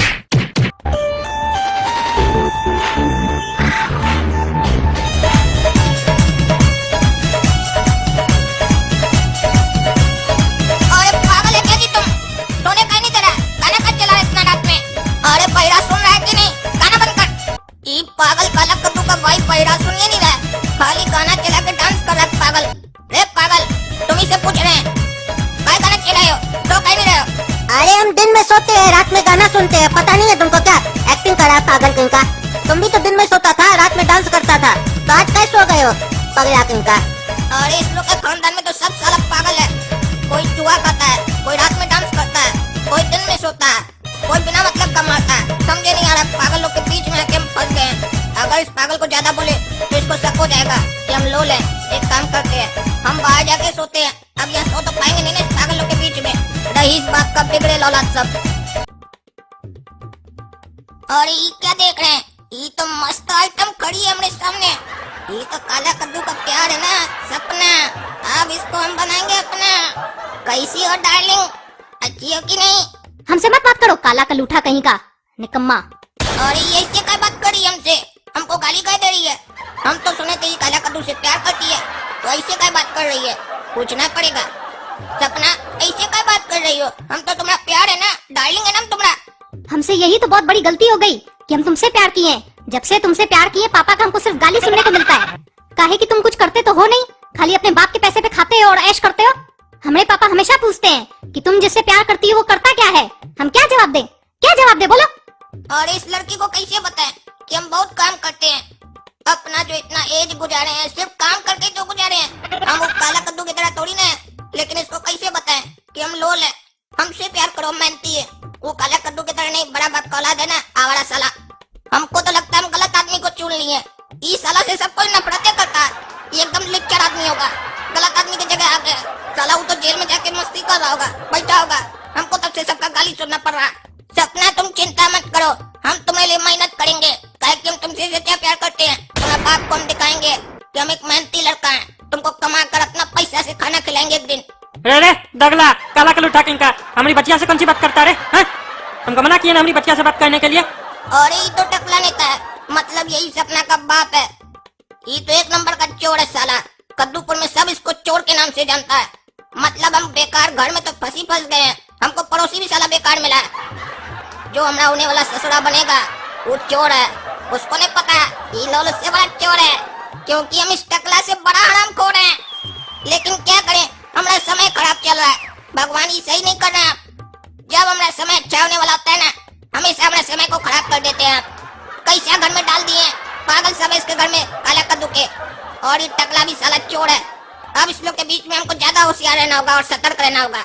अरे पागल है क्या जी तुम, सोने का नहीं दे रहा, गाना का चला रहा इतना रात में। अरे पैरा सुन रहा है कि नहीं, गाना बंद कर। ये पागल काला कद्दू का भाई पैरा सुन ही नहीं रहा है, खाली गाना चला के डांस कर रहा है पागल। रे पागल, तुम ही से पूछ रहे हैं, भाई गाना चलाए हो तो कह नहीं रहे हो। अरे हम दिन में सोते हैं, रात में गाना सुनते हैं, पता नहीं है तुमको क्या। एक्टिंग कर रहा है पागल कहीं का। तुम भी तो दिन में सोता था, रात में डांस करता था, तो आज कैसे सो गए हो पगला कहीं का। अरे इस लोग के खानदान में तो सब साला पागल है। कोई चूहा खाता है, कोई रात में डांस करता है, कोई दिन में सोता है, कोई बिना मतलब का मारता है। समझे नहीं आ रहा, पागल लोग के बीच में आके हम फंस गए हैं। अगर इस पागल को ज्यादा बोले तो इसको शक हो जाएगा कि हम लोल हैं। एक काम करते हैं, हम बाहर जाके सोते हैं। अब यहाँ सो तो पाएंगे नहीं ना इस पागल लोग के बीच में, रईस बाप का बिगड़े औलाद सब। और ये क्या देख रहे हैं? ये तो मस्त आइटम खड़ी है हमने सामने। ये तो काला कद्दू का प्यार है ना, सपना। अब इसको हम बनाएंगे अपना। कैसी हो डार्लिंग, अच्छी हो कि नहीं? हमसे मत बात करो काला कलूठा कहीं का, निकम्मा। और ये इससे क्या बात करी हमसे? हमको गाली कह दे रही है। हम तो सुने थे ये काला कद्दू से प्यार करती है, तो ऐसे क्या बात कर रही है? पूछना पड़ेगा। सपना, ऐसे क्या बात कर रही हो? हम तो तुम्हारा प्यार है ना, डार्लिंग है ना तुम्हारा। हमसे यही तो बहुत बड़ी गलती हो गई कि हम तुमसे प्यार किए। जब से तुमसे प्यार किए पापा का हमको सिर्फ गाली सुनने को मिलता है। काहे कि तुम कुछ करते तो हो नहीं, खाली अपने बाप के पैसे पे खाते हो और ऐश करते हो। हमारे पापा हमेशा पूछते हैं कि तुम जिससे प्यार करती हो वो करता क्या है। हम क्या जवाब दें? क्या जवाब दे बोलो? और इस लड़की को कैसे बताएं कि हम बहुत काम करते हैं? अपना जो इतना एज गुजारे हैं सिर्फ काम करके तो गुजारे हैं। हम वो काला कद्दू की तरह थोड़ी ना है। लेकिन इसको कैसे बताएं कि हम लोल है, हमसे प्यार करो, मेहनती है। वो काला कद्दू की तरह नहीं, बड़ा बाप का औलाद है ना, आवारा साला। हमको तो लगता है हम गलत आदमी को चुन लिए। इस साला से सब कोई नफरतें करता है। ये एकदम लिक्चर आदमी होगा, गलत आदमी की जगह आ गया। साला वो तो जेल में जाके मस्ती कर रहा होगा, बैठा होगा। हमको तब से सबका गाली सुनना पड़ रहा। सपना, तुम चिंता मत करो, हम तुम्हारे लिए मेहनत करेंगे। काहे कि हम तुमसे ज्यादा प्यार करते हैं। तुम्हारे बाप को हम दिखाएंगे कि हम एक मेहनती लड़का है। तुमको कमा कर अपना पैसा से खाना खिलाएंगे एक दिन। रे दगला काला कलूठा कहीं का, हमारी बच्चिया से कौन सी बात करता रे? हाँ? हमको मना किया ना हमारी बच्चिया से बात करने के लिए। और ये तो टकला नेता है, मतलब यही सपना का बाप है। ये तो एक नंबर का चोर है साला। कद्दूपुर में सब इसको चोर के नाम से जानता है। मतलब हम बेकार घर में तो फंस गए हैं। हमको पड़ोसी भी साला बेकार मिला है। जो हमारा होने वाला ससुरा बनेगा वो चोर है। उसको नहीं पता ये लोल से बड़ा चोर है, क्योंकि हम इस टकला से बड़ा हरामखोर हैं। लेकिन क्या करें, हमारा समय खराब चल रहा है। भगवान ही सही नहीं कर रहे हैं। जब हमारा समय अच्छा होने वाला होता है ना, हमेशा हमारे समय को खराब कर देते हैं। कैसा घर में डाल दिए पागल सब इसके घर में काला कद्दू के। और ये टकला भी साला चोर है। अब इस लोग के बीच में हमको ज्यादा होशियार रहना होगा और सतर्क रहना होगा।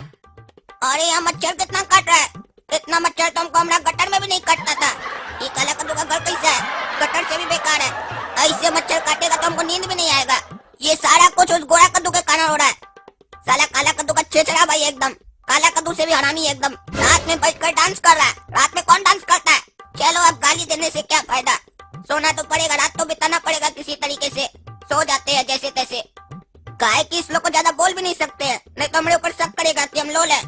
अरे यहाँ मच्छर कितना काट रहा है। इतना मच्छर तो हमको हमारा गटर में भी नहीं काटता था। ये काला कद्दू का घर कैसा है? गटर से भी बेकार है। ऐसे मच्छर काटेगा तो हमको नींद भी नहीं आएगा। ये सारा कुछ उस गोरा कद्दू के कारण हो रहा है। साला काला कद्दू का छेछड़ा भाई एकदम। काला कद्दू से भी हरामी एकदम। रात में बैठकर डांस कर रहा है। रात में कौन डांस करता है? चलो अब गाली देने से क्या फायदा। सोना तो पड़ेगा, रात तो बिताना पड़ेगा किसी तरीके से। सो जाते हैं जैसे तैसे। काहे कि इस लोग को ज्यादा बोल भी नहीं सकते हैं, नहीं तो हमारे ऊपर शक करेगा कि हम लोल है।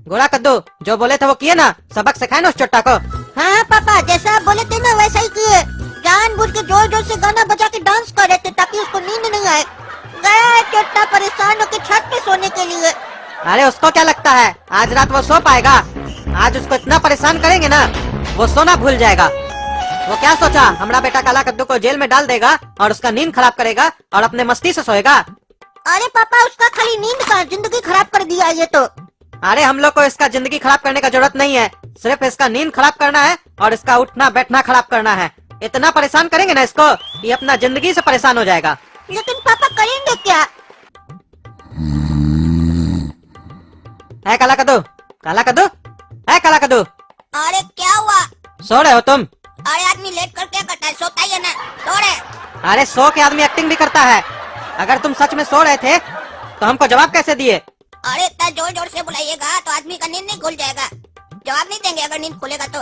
गोरा कद्दू जो बोले थे वो किए ना, सबक सिखाए ना उस चोट्टा को। हाँ पापा, जैसा आप बोले थे ना वैसा ही किए। जानबूझ के जोर जोर से गाना बजा के डांस कर रहे थे ताकि उसको नींद नहीं आए। गया है चोट्टा परेशान होकर छत पे सोने के लिए। अरे उसको क्या लगता है आज रात वो सो पाएगा? आज उसको इतना परेशान करेंगे ना वो सोना भूल जाएगा। वो क्या सोचा हमारा बेटा काला कद्दू को जेल में डाल देगा और उसका नींद खराब करेगा और अपने मस्ती से सोएगा? अरे पापा, उसका खाली नींद का जिंदगी खराब कर दिया ये तो। अरे हम लोग को इसका जिंदगी खराब करने का जरूरत नहीं है। सिर्फ इसका नींद खराब करना है और इसका उठना बैठना खराब करना है। इतना परेशान करेंगे ना इसको, ये अपना जिंदगी से परेशान हो जाएगा। लेकिन पापा करेंगे क्या? है काला कद्दू, काला कद्दू, है काला कद्दू, अरे क्या हुआ? सो रहे हो तुम? अरे आदमी लेट कर क्या करता है? सोता ही है ना, सो रहे। अरे सो के आदमी एक्टिंग भी करता है। अगर तुम सच में सो रहे थे तो हमको जवाब कैसे दिए? अरे इतना जोर जोर से बुलाइएगा तो आदमी का नींद नहीं खुल जाएगा। जवाब नहीं देंगे अगर नींद खुलेगा तो।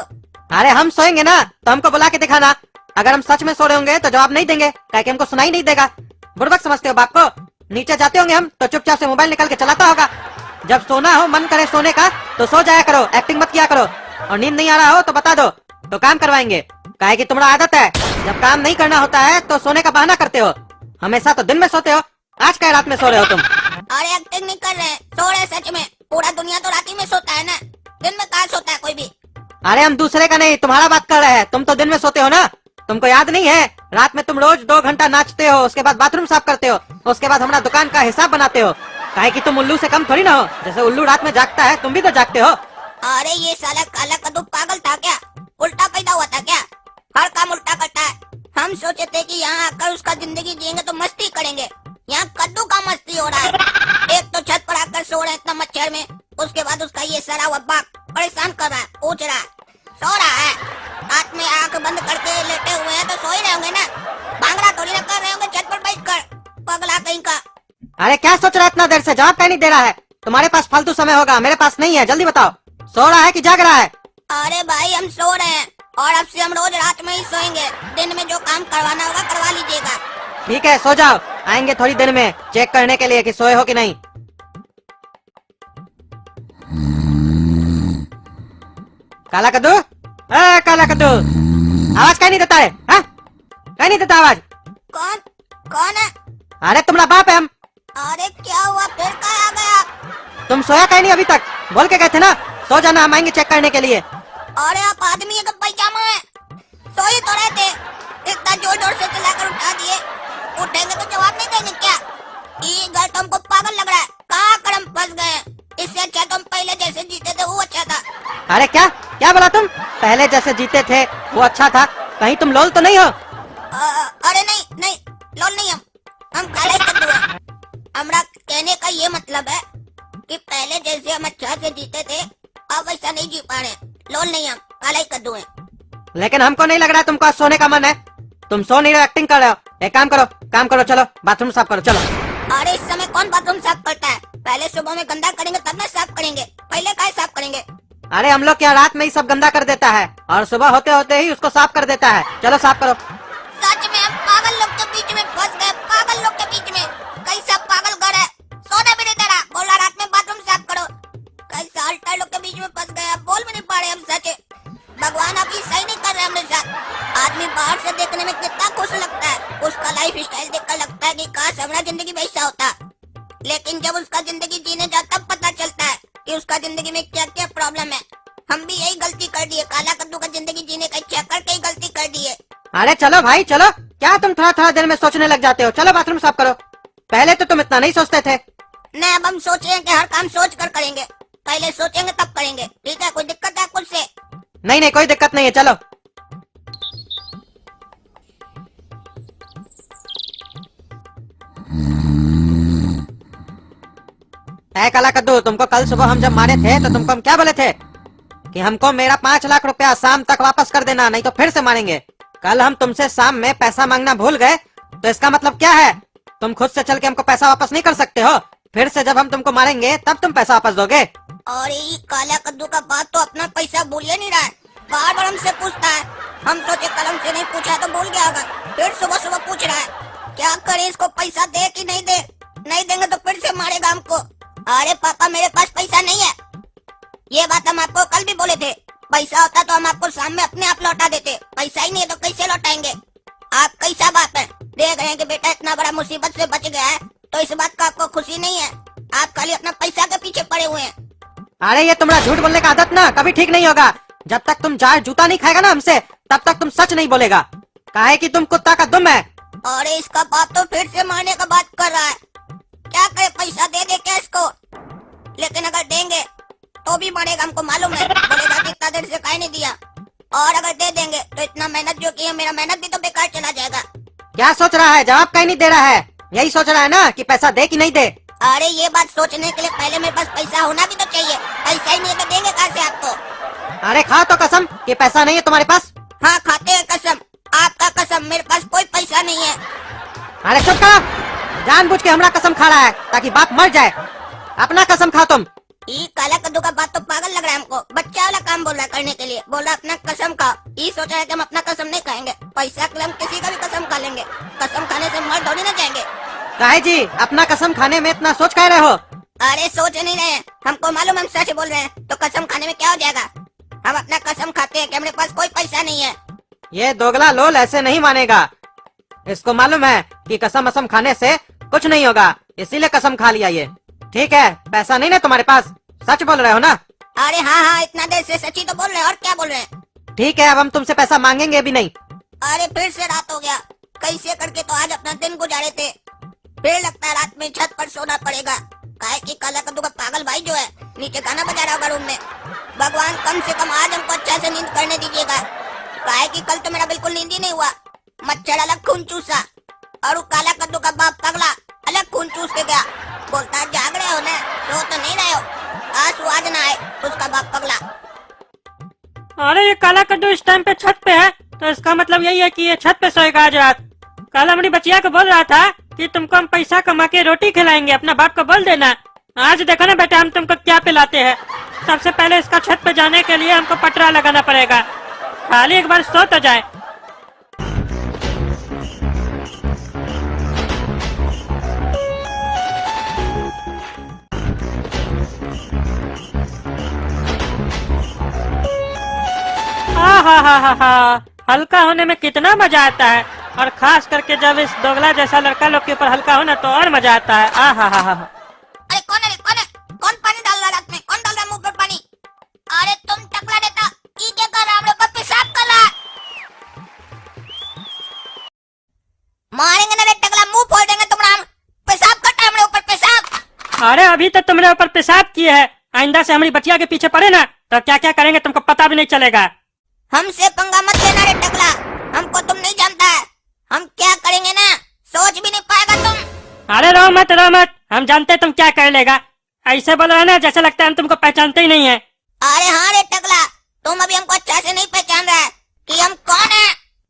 अरे हम सोएंगे ना तो हमको बुला के दिखाना। अगर हम सच में सो रहे होंगे तो जवाब नहीं देंगे, क्या कि हमको सुनाई नहीं देगा। बुड़बक समझते हो बाप को? नीचे जाते होंगे हम तो चुपचाप से मोबाइल निकाल के चलाता होगा। जब सोना हो, मन करे सोने का तो सो जाया करो, एक्टिंग मत किया करो। और नींद नहीं आ रहा हो तो बता दो तो काम करवाएंगे। काहे कि तुम्हारा आदत है जब काम नहीं करना होता है तो सोने का बहाना करते हो। हमेशा तो दिन में सोते हो, आज क्या रात में सो रहे हो तुम? अरे एक्टिंग नहीं कर रहे, सो रहे सच में। पूरा दुनिया तो रात ही में सोता है ना, दिन में कहाँ सोता है कोई भी। अरे हम दूसरे का नहीं तुम्हारा बात कर रहे हैं। तुम तो दिन में सोते हो ना, तुमको याद नहीं है? रात में तुम रोज 2 घंटा नाचते हो, उसके बाद बाथरूम साफ करते हो, उसके बाद हमारा दुकान का हिसाब बनाते हो। काहे कि तुम उल्लू से कम थोड़ी ना हो। जैसे उल्लू रात में जागता है तुम भी तो जागते हो। अरे ये साला काला कद्दू पागल था क्या? उल्टा पैदा हुआ था क्या? हर काम उल्टा करता है। हम सोचे थे कि यहाँ आकर उसका जिंदगी जिएंगे तो मस्ती करेंगे। यहाँ कद्दू का मस्ती हो रहा है। एक तो छत पर आकर सो रहा है इतना मच्छर में, उसके बाद उसका ये सरा हुआ बाप परेशान कर रहा है, पूछ रहा है, सो रहा है। हाथ में आंख बंद करके लेटे हुए हैं तो सो ही रहे होंगे ना, भांगड़ा थोड़ी ना कर रहे होंगे छत पर बैठकर, पगला कहीं का। अरे क्या सोच रहा है इतना देर से? जवाब क्या नहीं दे रहा है? तुम्हारे पास फालतू समय होगा, मेरे पास नहीं है। जल्दी बताओ, सो रहा है कि जाग रहा है? अरे भाई हम सो रहे हैं और अब से हम रोज रात में ही सोएंगे। दिन में जो काम करवाना होगा करवा लीजिएगा। ठीक है, सो जाओ। आएंगे थोड़ी देर में चेक करने के लिए कि सोए हो कि नहीं। काला कद्दू, काला कद्दू, आवाज कहीं नहीं देता है? हाँ? कहीं नहीं देता आवाज? कौन कौन है? अरे तुम्हारा बाप है हम। अरे क्या हुआ, फिर कहाँ आ गया? तुम सोया कहीं नहीं अभी तक? बोल के गए थे ना सो जाना, हम आएंगे चेक करने के लिए। अरे आप आदमी है कि पैजामा है? सो ही तो रहे थे, इतना जोर जोर से चिल्लाकर उठा दिए। उठेंगे तो जवाब नहीं देंगे क्या? ये घर तो हमको पागल लग रहा है। कहाँ कर हम फंस गए? इससे अच्छा तुम पहले जैसे जीते थे वो अच्छा था। अरे क्या क्या बोला तुम? पहले जैसे जीते थे वो अच्छा था? कहीं तुम लोल तो नहीं हो? अरे नहीं नहीं, लोल नहीं, हम काला ही कद्दू हैं। हमरा कहने का ये मतलब है कि पहले जैसे हम अच्छा से जीते थे अब वैसा नहीं जी पा रहे। लोल नहीं, हम काला ही कद्दू हैं। लेकिन हमको नहीं लग रहा है तुमको आज सोने का मन है। तुम सो नहीं रहे, एक्टिंग कर रहे हो। एक काम करो, चलो बाथरूम साफ करो, चलो। अरे इस समय कौन बाथरूम साफ करता है? पहले सुबह में गंदा करेंगे तब ना साफ करेंगे, पहले काय साफ करेंगे? अरे हम लोग क्या रात में ही सब गंदा कर देता है और सुबह होते होते ही उसको साफ कर देता है। चलो साफ करो। सच में हम पागल लोग के बीच में फंस गए, पागल लोग के बीच में। कैसा पागल घर है, सोने भी नहीं दे रहा, बोला रात में बाथरूम साफ करो। कैसा अल्टर लोग के बीच में फंस गए, बोल भी नहीं पा रहे हम। सच भगवान अभी सही नहीं कर रहे हमारे साथ। आदमी बाहर से देखने में कितना खुश लगता है, उसका लाइफ स्टाइल देखकर लगता है कि काश हमारा जिंदगी वैसा होता। लेकिन जब उसका जिंदगी जीने जाता तब पता चलता है कि उसका जिंदगी में क्या क्या प्रॉब्लम है। हम भी यही गलती कर दी है, काला कद्दू का जिंदगी जीने का इच्छा करके ही गलती कर दी है। अरे चलो भाई चलो, क्या तुम थोड़ा देर में सोचने लग जाते हो? चलो बाथरूम साफ करो। पहले तो तुम इतना नहीं सोचते थे। नहीं, अब हम सोच रहे हैं कि हर काम सोच कर करेंगे। पहले सोचेंगे तब करेंगे, ठीक है? कोई दिक्कत है कुछ से? नहीं कोई दिक्कत नहीं है, चलो। ऐ काला कद्दू, तुमको कल सुबह हम जब मारे थे तो तुमको हम क्या बोले थे कि हमको मेरा 5 लाख रुपया शाम तक वापस कर देना, नहीं तो फिर से मारेंगे। कल हम तुमसे शाम में पैसा मांगना भूल गए तो इसका मतलब क्या है? तुम खुद से चल के हमको पैसा वापस नहीं कर सकते हो? फिर से जब हम तुमको मारेंगे तब तुम पैसा वापस दोगे? और ये काला कद्दू का बात तो अपना पैसा भूल ही नहीं रहा है, बार बार हमसे पूछता है। हम सोचे कल हमसे नहीं पूछा तो भूल गया होगा, फिर सुबह सुबह पूछ रहा है। क्या करे, इसको पैसा दे कि नहीं दे? नहीं देंगे तो फिर से मारेगा हमको। अरे पापा मेरे पास पैसा नहीं है, ये बात हम आपको कल भी बोले थे। पैसा होता तो हम आपको शाम में अपने आप लौटा देते, पैसा ही नहीं है तो कैसे लौटाएंगे? आप कैसा बाप है, देख रहे हैं कि बेटा इतना बड़ा मुसीबत से बच गया है तो इस बात का आपको खुशी नहीं है? आप खाली अपना पैसा के पीछे पड़े हुए हैं। अरे ये तुम्हारा झूठ बोलने का आदत ना कभी ठीक नहीं होगा। जब तक तुम चार जूता नहीं खाएगा ना हमसे तब तक तुम सच नहीं बोलेगा। काहे कि तुम कुत्ता का दुम है। और इसका बाप तो फिर से मारने का बात कर रहा है। क्या करे, पैसा दे दे क्या इसको? लेकिन अगर देंगे तो भी मारेगा, हमको मालूम है। बोलेगा कि इतना देर से काहे नहीं दिया। और अगर दे देंगे तो इतना मेहनत जो की है, मेरा मेहनत भी तो बेकार चला जाएगा। क्या सोच रहा है? जवाब कहीं नहीं दे रहा है। यही सोच रहा है ना कि पैसा दे कि नहीं दे? अरे ये बात सोचने के लिए पहले मेरे पास पैसा होना भी तो चाहिए। पैसा ही नहीं है तो देंगे कहाँ से आपको? अरे खा तो कसम कि पैसा नहीं है तुम्हारे पास। हाँ खाते हैं कसम, आपका कसम, मेरे पास कोई पैसा नहीं है। अरे चुप करो, जानबूझ के हमरा कसम खा रहा है ताकि बाप मर जाए। अपना कसम खा तुम। ये काला कद्दू का बात तो पागल लग रहा है हमको। बच्चा वाला काम बोल रहा है करने के लिए, बोल रहा है अपना कसम खाओ। ये सोच रहा है कि हम अपना कसम नहीं खाएंगे, पैसा के लिए हम किसी का भी कसम खा लेंगे। कसम खाने से मर थोड़ी ना जाएंगे। काहे जी अपना कसम खाने में इतना सोच कह रहे हो? अरे सोच नहीं रहे हैं, हमको मालूम हम सच बोल रहे हैं। तो कसम खाने में क्या हो जाएगा? हम अपना कसम खाते हैं कि हमारे पास कोई पैसा नहीं है। ये दोगला लोल ऐसे नहीं मानेगा। इसको मालूम है कि कसम असम खाने से कुछ नहीं होगा, इसीलिए कसम खा लिया ये। ठीक है, पैसा नहीं ना तुम्हारे पास? सच बोल रहे हो ना? अरे हाँ, इतना देर से सच्ची तो बोल रहे हैं, और क्या बोल रहे हैं? ठीक है, अब हम तुमसे पैसा मांगेंगे भी नहीं। अरे फिर से रात हो गया, कैसे करके तो आज अपना दिन गुजारे थे। फिर लगता है रात में छत पर सोना पड़ेगा। काहे कि काला कद्दू का पागल भाई जो है नीचे गाना बजा रहा होगा रूम में। भगवान कम से कम आज हमको अच्छा से नींद करने दीजिएगा। काहे कि कल तो मेरा बिल्कुल नींद ही नहीं हुआ। मच्छर अलग खून चूसा और वो काला कद्दू का बाप पगला अलग खून चूस के गया। बोलता है जाग रहे हो ना, सो तो नहीं रहे हो, आज ना आए उसका बाप पगला। अरे ये काला कद्दू इस टाइम पे छत पे है तो इसका मतलब यही है कि ये छत पे सोएगा आज रात। कल हमारी बचिया को बोल रहा था कि तुमको हम पैसा कमा के रोटी खिलाएंगे, अपना बाप को बोल देना आज देखो ना बेटा हम तुमको क्या पिलाते हैं। सबसे पहले इसका छत पे जाने के लिए हमको पटरा लगाना पड़ेगा। खाली एक बार सो तो जाए। हा हल्का होने में कितना मजा आता है, और खास करके जब इस दोगला जैसा लड़का लोग के ऊपर हल्का होना तो और मजा आता है। अरे कौन है रे, कौन है? कौन पानी डाल रहा है रात में? कौन डाल रहा है मुंह पर पानी? अरे तुम टकला देता, ये क्या कर रहा है? हम लोग को पेशाब कर रहा है। मारेंगे ना रे टकला, मुंह फोड़ देंगे तुम्हारा। पेशाब करता है हमारे ऊपर, पेशाब। अरे अभी तक तुमने ऊपर पेशाब किए है, आइंदा से हमारी बच्चिया के पीछे पड़े ना तो क्या क्या करेंगे तुमको पता भी नहीं चलेगा। हमसे पंगा मत लेना रे टकला, हमको तुम नहीं जानता है। हम क्या करेंगे ना, सोच भी नहीं पाएगा तुम। अरे रो मत, हम जानते हैं तुम क्या कर लेगा। ऐसे बोलो है ना जैसे लगता है हम तुमको पहचानते ही नहीं है। अरे हाँ रे टकला, तुम अभी हमको अच्छा से नहीं पहचान रहा है कि हम कौन है।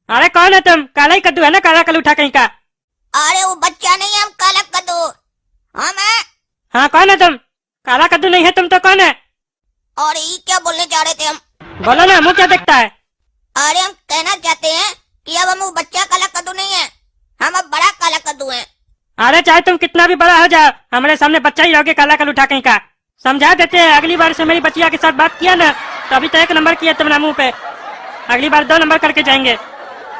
अरे कौन है तुम? काला ही कद्दू है ना, काला कलूठा कहीं का। अरे वो बच्चा नहीं है, हम काला कद्दू हम है। हाँ कौन है तुम? काला कद्दू नहीं है तुम तो कौन है? और ये क्या बोलने जा रहे थे हम? बोलो ना, मुंह क्या देखता है? अरे हम कहना चाहते हैं कि अब हम वो बच्चा काला कद्दू नहीं है, हम अब बड़ा काला कद्दू हैं। अरे चाहे तुम कितना भी बड़ा हो जाओ, हमारे सामने बच्चा ही रहोगे काला कलूठा कहीं का। समझा देते हैं, अगली बार से मेरी बच्चिया के साथ बात किया ना तो अभी तो 1 नंबर किया तुमने मुंह पे, अगली बार 2 नंबर करके जाएंगे।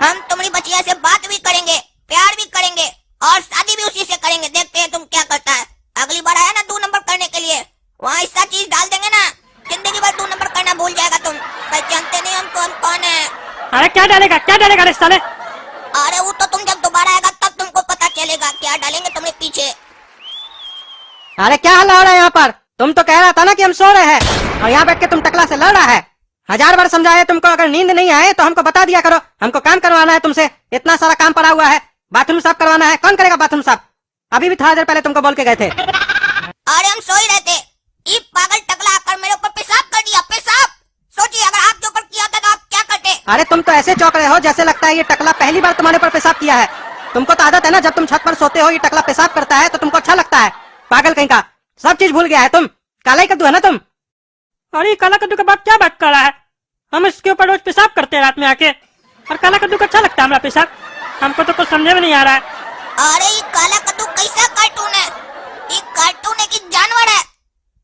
हम तुम्हारी बच्चिया से बात भी करेंगे, प्यार भी करेंगे और शादी भी उसी से करेंगे। देखते हैं तुम क्या करता है। अगली बार आया ना 2 नंबर करने के लिए, वहाँ ऐसा चीज डाल देंगे ना, जिंदगी भर 2 नंबर करना भूल जाएगा तुम। पहचानते नहीं हमको, हम कौन है। अरे क्या डालेगा रे साले? अरे वो तो तुम जब दोबारा आएगा तब तुमको पता चलेगा क्या डालेंगे तुम्हारे पीछे। अरे क्या हल्ला हो रहा है यहाँ पर? तुम तो कह रहा था ना कि हम सो रहे हैं और यहाँ बैठ के तुम टकला से लड़ रहा है। 1000 बार समझाया तुमको, अगर नींद नहीं आए तो हमको बता दिया करो, हमको काम करवाना है तुमसे। इतना सारा काम पड़ा हुआ है, बाथरूम साफ करवाना है, कौन करेगा बाथरूम साफ? अभी भी थोड़ा देर पहले तुमको बोल के गए थे। अरे हम सो ही रहे थे, ये पागल टकला आकर मेरे ऊपर पेशाब कर दिया, पेशाब। सोचिए अगर आपके ऊपर किया होता तो आप क्या करते? अरे तुम तो ऐसे चौंक रहे हो जैसे लगता है ये टकला पहली बार तुम्हारे ऊपर पेशाब किया है। तुमको तो आदत है ना, जब तुम छत पर सोते हो ये टकला पेशाब करता है तो तुमको अच्छा लगता है। पागल कहीं का, सब चीज भूल गया है तुम। काला ही कद्दू है ना तुम। अरे काला कद्दू का बाप क्या बात कर रहा है? हम इसके ऊपर रोज पेशाब करते हैं रात में आके, और काला कद्दू को अच्छा लगता है हमारा पेशाब। हमको तो कुछ समझे में नहीं आ रहा है। अरे ये काला कद्दू कैसा कार्टून है? ये कार्टून है कि जानवर है?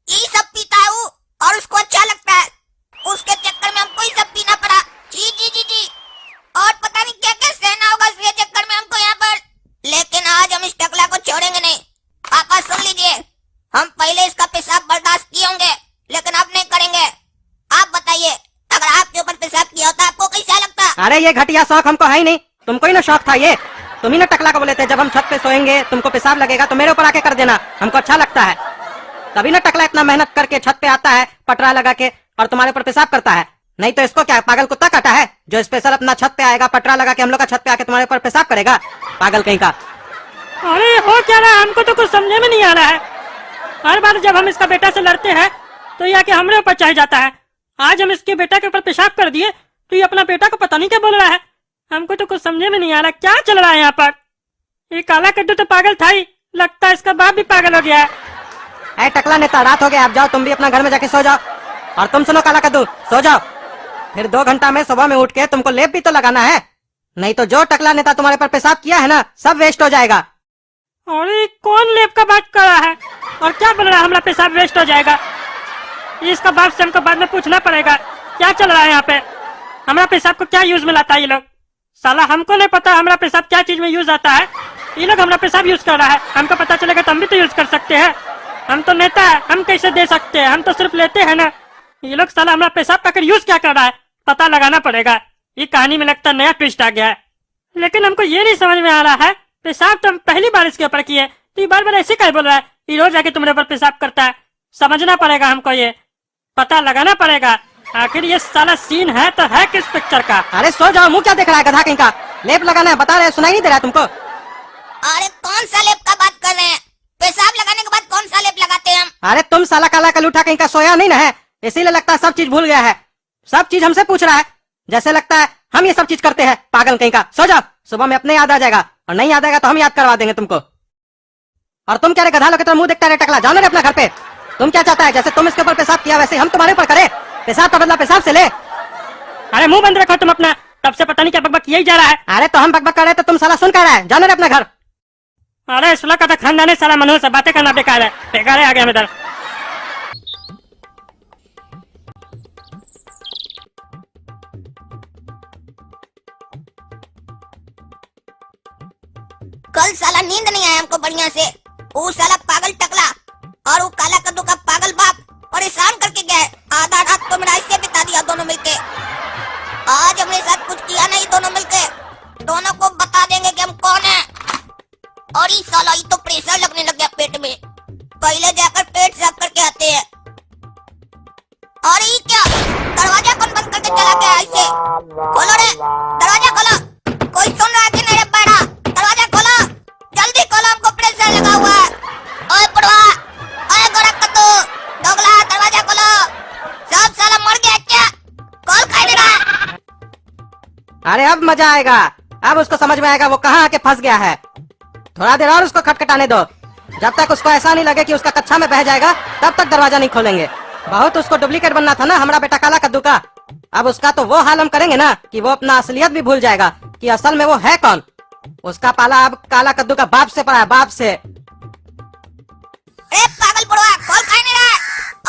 ये सब पीता है वो और उसको अच्छा लगता है, उसके चक्कर में हमको ये सब पीना पड़ा। जी जी जी जी, और पता नहीं क्या क्या सहना होगा इसके चक्कर में हमको यहाँ पर। लेकिन आज हम इस टकला को छोड़ेंगे नहीं। पापा सुन लीजिए, हम पहले इसका पेशाब बर्दाश्त किए होंगे लेकिन अब नहीं करेंगे। आप बताइए, अगर आपके ऊपर पेशाब किया होता आपको कैसा लगता? अरे ये घटिया शौक हमको है ही नहीं, तुमको ही ना शौक था ये। तुम ही ना टकला को बोले थे जब हम छत पे सोएंगे तुमको पेशाब लगेगा तो मेरे ऊपर आके कर देना, हमको अच्छा लगता है। तभी ना टकला इतना मेहनत करके छत पे आता है पटरा लगा के और तुम्हारे ऊपर पेशाब करता है। नहीं तो इसको क्या पागल कुत्ता काटा है जो स्पेशल अपना छत पे आएगा, पटरा लगा के हम लोग का छत पे आके तुम्हारे ऊपर पेशाब करेगा? पागल कहीं का। अरे हो क्या रहा है, हमको तो कुछ समझे में नहीं आ रहा है। हर बार जब हम इसका बेटा से लड़ते हैं तो ये आके हमारे ऊपर चढ़ जाता है। आज हम इसके बेटा के ऊपर पेशाब कर दिए तो ये अपना बेटा को पता नहीं क्या बोल रहा है। हमको तो कुछ समझे में नहीं आ रहा क्या चल रहा है यहाँ पर। ये काला कद्दू तो पागल था ही, लगता है इसका बाप भी पागल हो गया है। ऐ टकला नेता, रात हो गया, आप जाओ तुम भी अपना घर में जाके सो जाओ। और तुम सुनो काला कद्दू, सो जाओ, फिर 2 घंटा में सुबह में उठ के तुमको लेप भी तो लगाना है, नहीं तो जो टकला नेता तुम्हारे पर पेशाब किया है ना सब वेस्ट हो जाएगा। अरे कौन लेप का बात कर रहा है और क्या बोल रहा है हमारा पेशाब वेस्ट हो जाएगा? इसका बाप से हमको बाद में पूछना पड़ेगा क्या चल रहा है यहाँ पे। हमारा पेशाब को क्या यूज में लाता है ये लोग? साला हमको नहीं पता हमारा पेशाब क्या चीज में यूज आता है, ये लोग हमारा पेशाब यूज कर रहा है। हमको पता चलेगा तो हम भी तो यूज कर सकते हैं। हम तो नेता है, हम कैसे दे सकते हैं, हम तो सिर्फ लेते हैं ना। ये लोग साला हमारा पेशाब का यूज क्या कर रहा है, पता लगाना पड़ेगा। ये कहानी में लगता है नया ट्विस्ट आ गया है। लेकिन हमको ये नहीं समझ में आ रहा है, पेशाब तो हम पहली बार इसके ऊपर किए तो ये बार बार ऐसे क्या बोल रहा है? ये रोज आके तुम्हारे ऊपर पेशाब करता है। समझना पड़ेगा हमको, ये पता लगाना पड़ेगा आखिर ये साला सीन है तो है किस पिक्चर का। अरे सो जाओ, मुंह क्या देख रहा है गधा कहीं का? लेप लगाना है बता रहे, सुनाई नहीं दे रहा है तुमको? अरे कौन सा लेप का बात कर रहे हैं? पेशाब लगाने के बाद कौन सा लेप लगाते हैं हम? अरे तुम साला काला कलूठा कहीं का सोया नहीं ना है, इसीलिए लगता है सब चीज भूल गया है। सब चीज हमसे पूछ रहा है, जैसे लगता है हम ये सब चीज करते हैं। पागल कहीं का, सो जाओ, सुबह में अपने याद आ जाएगा और नहीं याद आएगा तो हम याद करवा देंगे तुमको। और तुम क्या रे गधा लोग की तरह मुंह देखता रहे टकला, जाओ ना रे अपना घर पे। तुम क्या चाहता है, जैसे तुम इसके ऊपर पेशाब किया वैसे हम तुम्हारे ऊपर करें? पेशाब का बदला पेशाब से ले। अरे मुंह बंद रखो तुम अपना, तब से पता नहीं क्या बकबक किया ही जा रहा है। अरे तो हम बकबक कर रहे तो तुम साला सुन कर रहा है, जाओ ना रे अपना घर। अरे सुलह का तो खानदान है सारा, मनोज से बातें करना बेकार है, बेकार है। आ गया हम इधर। कल साला नींद नहीं आया हमको बढ़िया से। वो साला पागल टकला और वो काला कद्दू का पागल बाप परेशान करके गया है। आधा रात तो मेरा इससे बिता दिया दोनों मिलके। आज हमने साथ कुछ किया नहीं दोनों मिलके। दोनों को बता देंगे कि हम कौन है। और ये साला ये तो प्रेशर लगने लग गया पेट में। पहले जाकर पेट साफ करके आते हैं। और ये क्या दरवाजा कौन बंद करके चला गया ऐसे? खोलो रे दरवाजा खोलो। कोई सुन रहा है कि नहीं रे बैठा? दरवाजा खोलो जल्दी खोलो, हमको प्रेशर लगा हुआ है। ओए पड़वा, ओए गोरा कद्दू, दोगला दरवाजा खोलो। सब साला मर गया क्या? कॉल खाई दे रहा है। अरे अब मजा आएगा, अब उसको समझ में आएगा वो कहाँ आके फंस गया है। थोड़ा देर और उसको खटखटाने दो, जब तक उसको ऐसा नहीं लगे कि उसका कच्चा में बह जाएगा तब तक दरवाजा नहीं खोलेंगे। बहुत उसको डुप्लीकेट बनना था ना हमारा बेटा काला कद्दू का। अब उसका तो वो हाल हम करेंगे ना कि वो अपना असलियत भी भूल जाएगा कि असल में वो है कौन। उसका पाला अब काला कद्दू का बाप से पड़ा है, बाप से। अरे पागल पड़वा, कॉल खाई नहीं रहा है।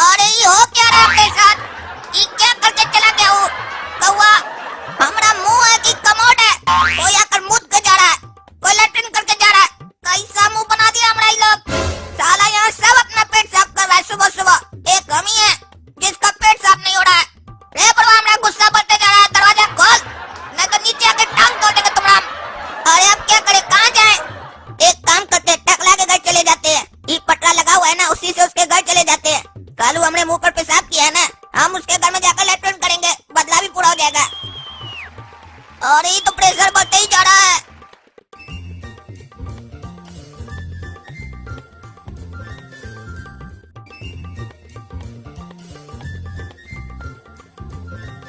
अरे ये हो क्या रहा है अपने साथ? ये क्या करके चला गया वो कौवा? हमारा मुंह है कि कमोड है? कोई आकर मुद के जा रहा है, कोई लैट्रिन करके जा रहा है। कैसा मुंह बना दिया हमारा ये लोग। साला यहाँ सब अपना पेट साफ कर रहा है सुबह सुबह। एक हम ही है जिसका पेट साफ नहीं हो रहा है। रे बड़वा हमारा गुस्सा बढ़ते जा रहा है। दरवाजा खोल नहीं तो नीचे आकर टांग तोड़ देंगे तुम्हारा। अरे अब क्या करे, कहाँ जाए? एक काम करते हैं, टकला के घर चले जाते हैं। ये पटरा लगा हुआ है ना, उसी से उसके घर चले जाते हैं। कालू हमने मुंह पर पेशाब किया है ना, हम उसके घर में जाकर लैट्रिन करेंगे, बदला भी पूरा हो जाएगा। और ये तो प्रेशर बढ़ते ही जा रहा है।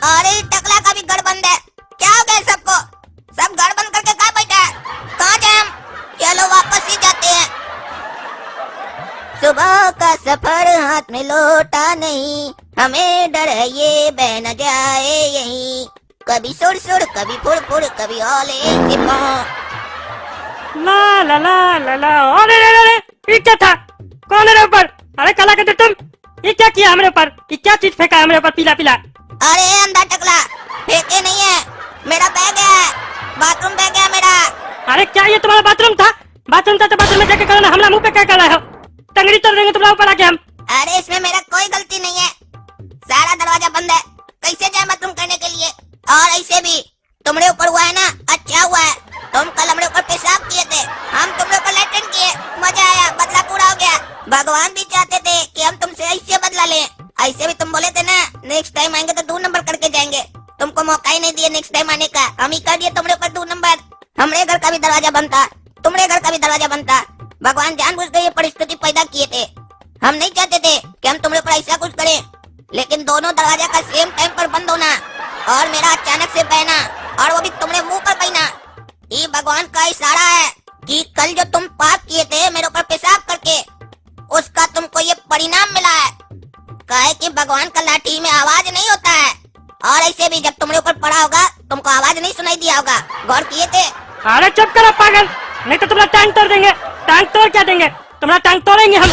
अरे टकला का भी घर बंद है। क्या हो गया सबको? सब घर बंद करके कहाँ बैठा है? कहाँ जाए हम? चलो वापस ही जाते हैं। सुबह का सफर हाथ में लौटा नहीं, हमें डर है ये बह न जाए यहीं। कभी सुड़ सुड़, कभी फुड़ फुड़, कभी ओले से पाँव। ला ला ला ला ला। अरे रे रे रे, ये क्या था? कौन है रे ऊपर? अरे काला कद्दू तुम, ये क्या किया हमारे ऊपर? ये क्या चीज फेंका है हमारे ऊपर पीला पीला? अरे अंधा टकला, फेंके नहीं है, मेरा बैग है, बाथरूम बैग है मेरा। अरे क्या ये तुम्हारा बाथरूम था? बाथरूम था तो बाथरूम में जाके करो ना, हमला मुंह पे क्या कर रहे हो? टंगड़ी तोड़ देंगे तुम्हारा ऊपर आके हम। अरे इसमें मेरा कोई गलती नहीं है, सारा दरवाजा बंद है, कैसे जाए बाथरूम करने के लिए? और ऐसे भी तुम्हारे ऊपर हुआ है ना, अच्छा हुआ है। तुम कल हमारे ऊपर पेशाब किए थे, हम तुम्हारे ऊपर लैट्रिन किए, मजा आया, बदला पूरा हो गया। भगवान भी चाहते थे कि हम तुमसे ऐसे बदला लें। ऐसे भी तुम बोले थे ना नेक्स्ट टाइम आएंगे तो 2 नंबर करके जाएंगे। तुमको मौका ही नहीं दिया नेक्स्ट टाइम आने का, हम ही कर दिए तुम्हारे ऊपर 2 नंबर। हमारे घर का भी दरवाजा बंद था, तुम्हारे घर का भी दरवाजा बंद था। भगवान जानबूझ के ये परिस्थिति पैदा किए थे। हम नहीं चाहते थे कि हम तुम्हारे ऊपर ऐसा कुछ करें, लेकिन दोनों दरवाजा का सेम टाइम पर बंद होना और मेरा अचानक से बहना, और वो भी तुम्हारे मुंह पर बहना, ये भगवान का इशारा है कि कल जो तुम पाप किए थे मेरे ऊपर पेशाब करके, उसका तुमको ये परिणाम मिला है। काहे कि भगवान का लाठी में आवाज नहीं होता है, और ऐसे भी जब तुम्हारे ऊपर पड़ा होगा तुमको आवाज नहीं सुनाई दिया होगा। गौर किए थे? अरे चुप करो पागल, नहीं तो तुम्हारा टांग तोड़ देंगे। टांग तोड़ क्या देंगे? तुम्हारा टांग तोड़ेंगे हम।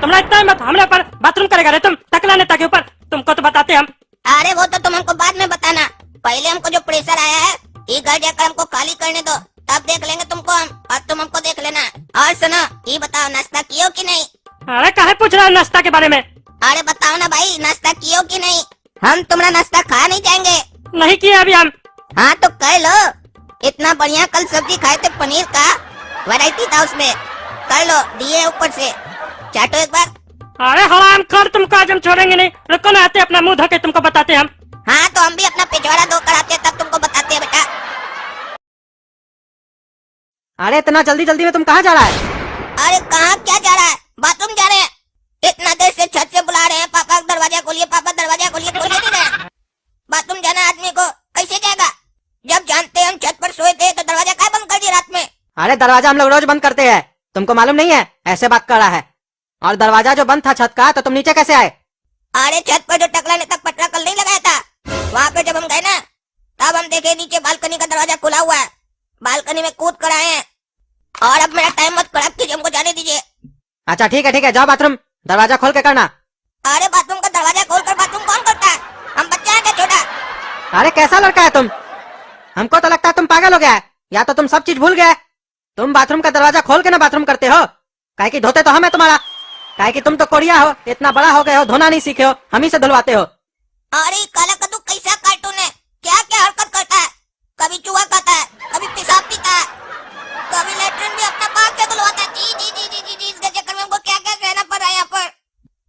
तुम्हारा इतना मत हमारे ऊपर बाथरूम करेगा रे तुम, टकला नेता के ऊपर, तुमको तो बताते हम। अरे वो तो तुम हमको बाद में बताना, पहले हमको जो प्रेशर आया है ये घर जाकर हमको खाली करने दो, तब देख लेंगे तुमको हम, और तुम हमको देख लेना। और सुनो, ये बताओ नाश्ता किए हो कि नहीं? अरे काहे पूछ रहा है नाश्ता के बारे में? अरे बताओ ना भाई, नाश्ता किए हो कि नहीं? हम तुम्हारा नाश्ता खा नहीं जाएंगे। नहीं किया अभी हम। हाँ तो कर लो, इतना बढ़िया कल सब्जी खाए थे पनीर का, वैरायटी था उसमें, कर लो, दिए ऊपर से, चाटो एक बार। अरे हराम खोर, तुमको आज हम छोड़ेंगे नहीं। रुको ना, आते अपना मुंह धो के तुमको बताते हम। हाँ तो हम भी अपना पिछवाड़ा धो कर आते हैं, तब तुमको बताते हैं बेटा। अरे इतना जल्दी जल्दी में तुम कहाँ जा रहा है? अरे कहाँ क्या जा रहा है, बाथरूम जा रहे हैं। इतना देर से छत से बुला रहे हैं, पापा दरवाजा खोलिए, पापा दरवाजा खोलिए, खोलिए नहीं रहे। बाथरूम जाना आदमी को कैसे जाएगा? जब जानते हम छत पर सोए थे तो दरवाजा क्या बंद कर दिया रात में? अरे दरवाजा हम लोग रोज बंद करते हैं, तुमको मालूम नहीं है ऐसे बात कर रहा है। और दरवाजा जो बंद था छत का, तो तुम नीचे कैसे आए? अरे छत पर जो टकला ने तक पटरा कल नहीं लगाया था, वहाँ पे जब हम गए ना, तब हम देखे नीचे बालकनी का दरवाजा खुला हुआ है। बालकनी में कूद कर आए हैं। और अब मेरा टाइम मत खराब कीजिए, हमको जाने दीजिए। अच्छा ठीक है, जाओ बाथरूम दरवाजा खोल के करना। अरे बाथरूम का दरवाजा खोलकर बाथरूम कौन करता है? हम बच्चे हैं क्या छोटा? अरे कैसा लड़का है तुम? हमको तो लगता है तुम पागल हो गया है, या तो तुम सब चीज भूल गए। तुम बाथरूम का दरवाजा खोल के ना बाथरूम करते हो। काहे कि धोते तो हम है तुम्हारा। काहे कि तुम तो कोरिया हो, इतना बड़ा हो गए हो, धोना नहीं सीखे हो, हम ही से धुलवाते हो। अरे काला कद्दू कैसा कार्टून है, क्या क्या हरकत करता है। कभी चूहा खाता है, कभी पेशाब पीता है, कभी लेटरिन भी अपना बाप से धुलवाता है। जी जी जी जी जी जी, इसके चक्कर में हमको क्या क्या कहना पड़ रहा है यहाँ पर।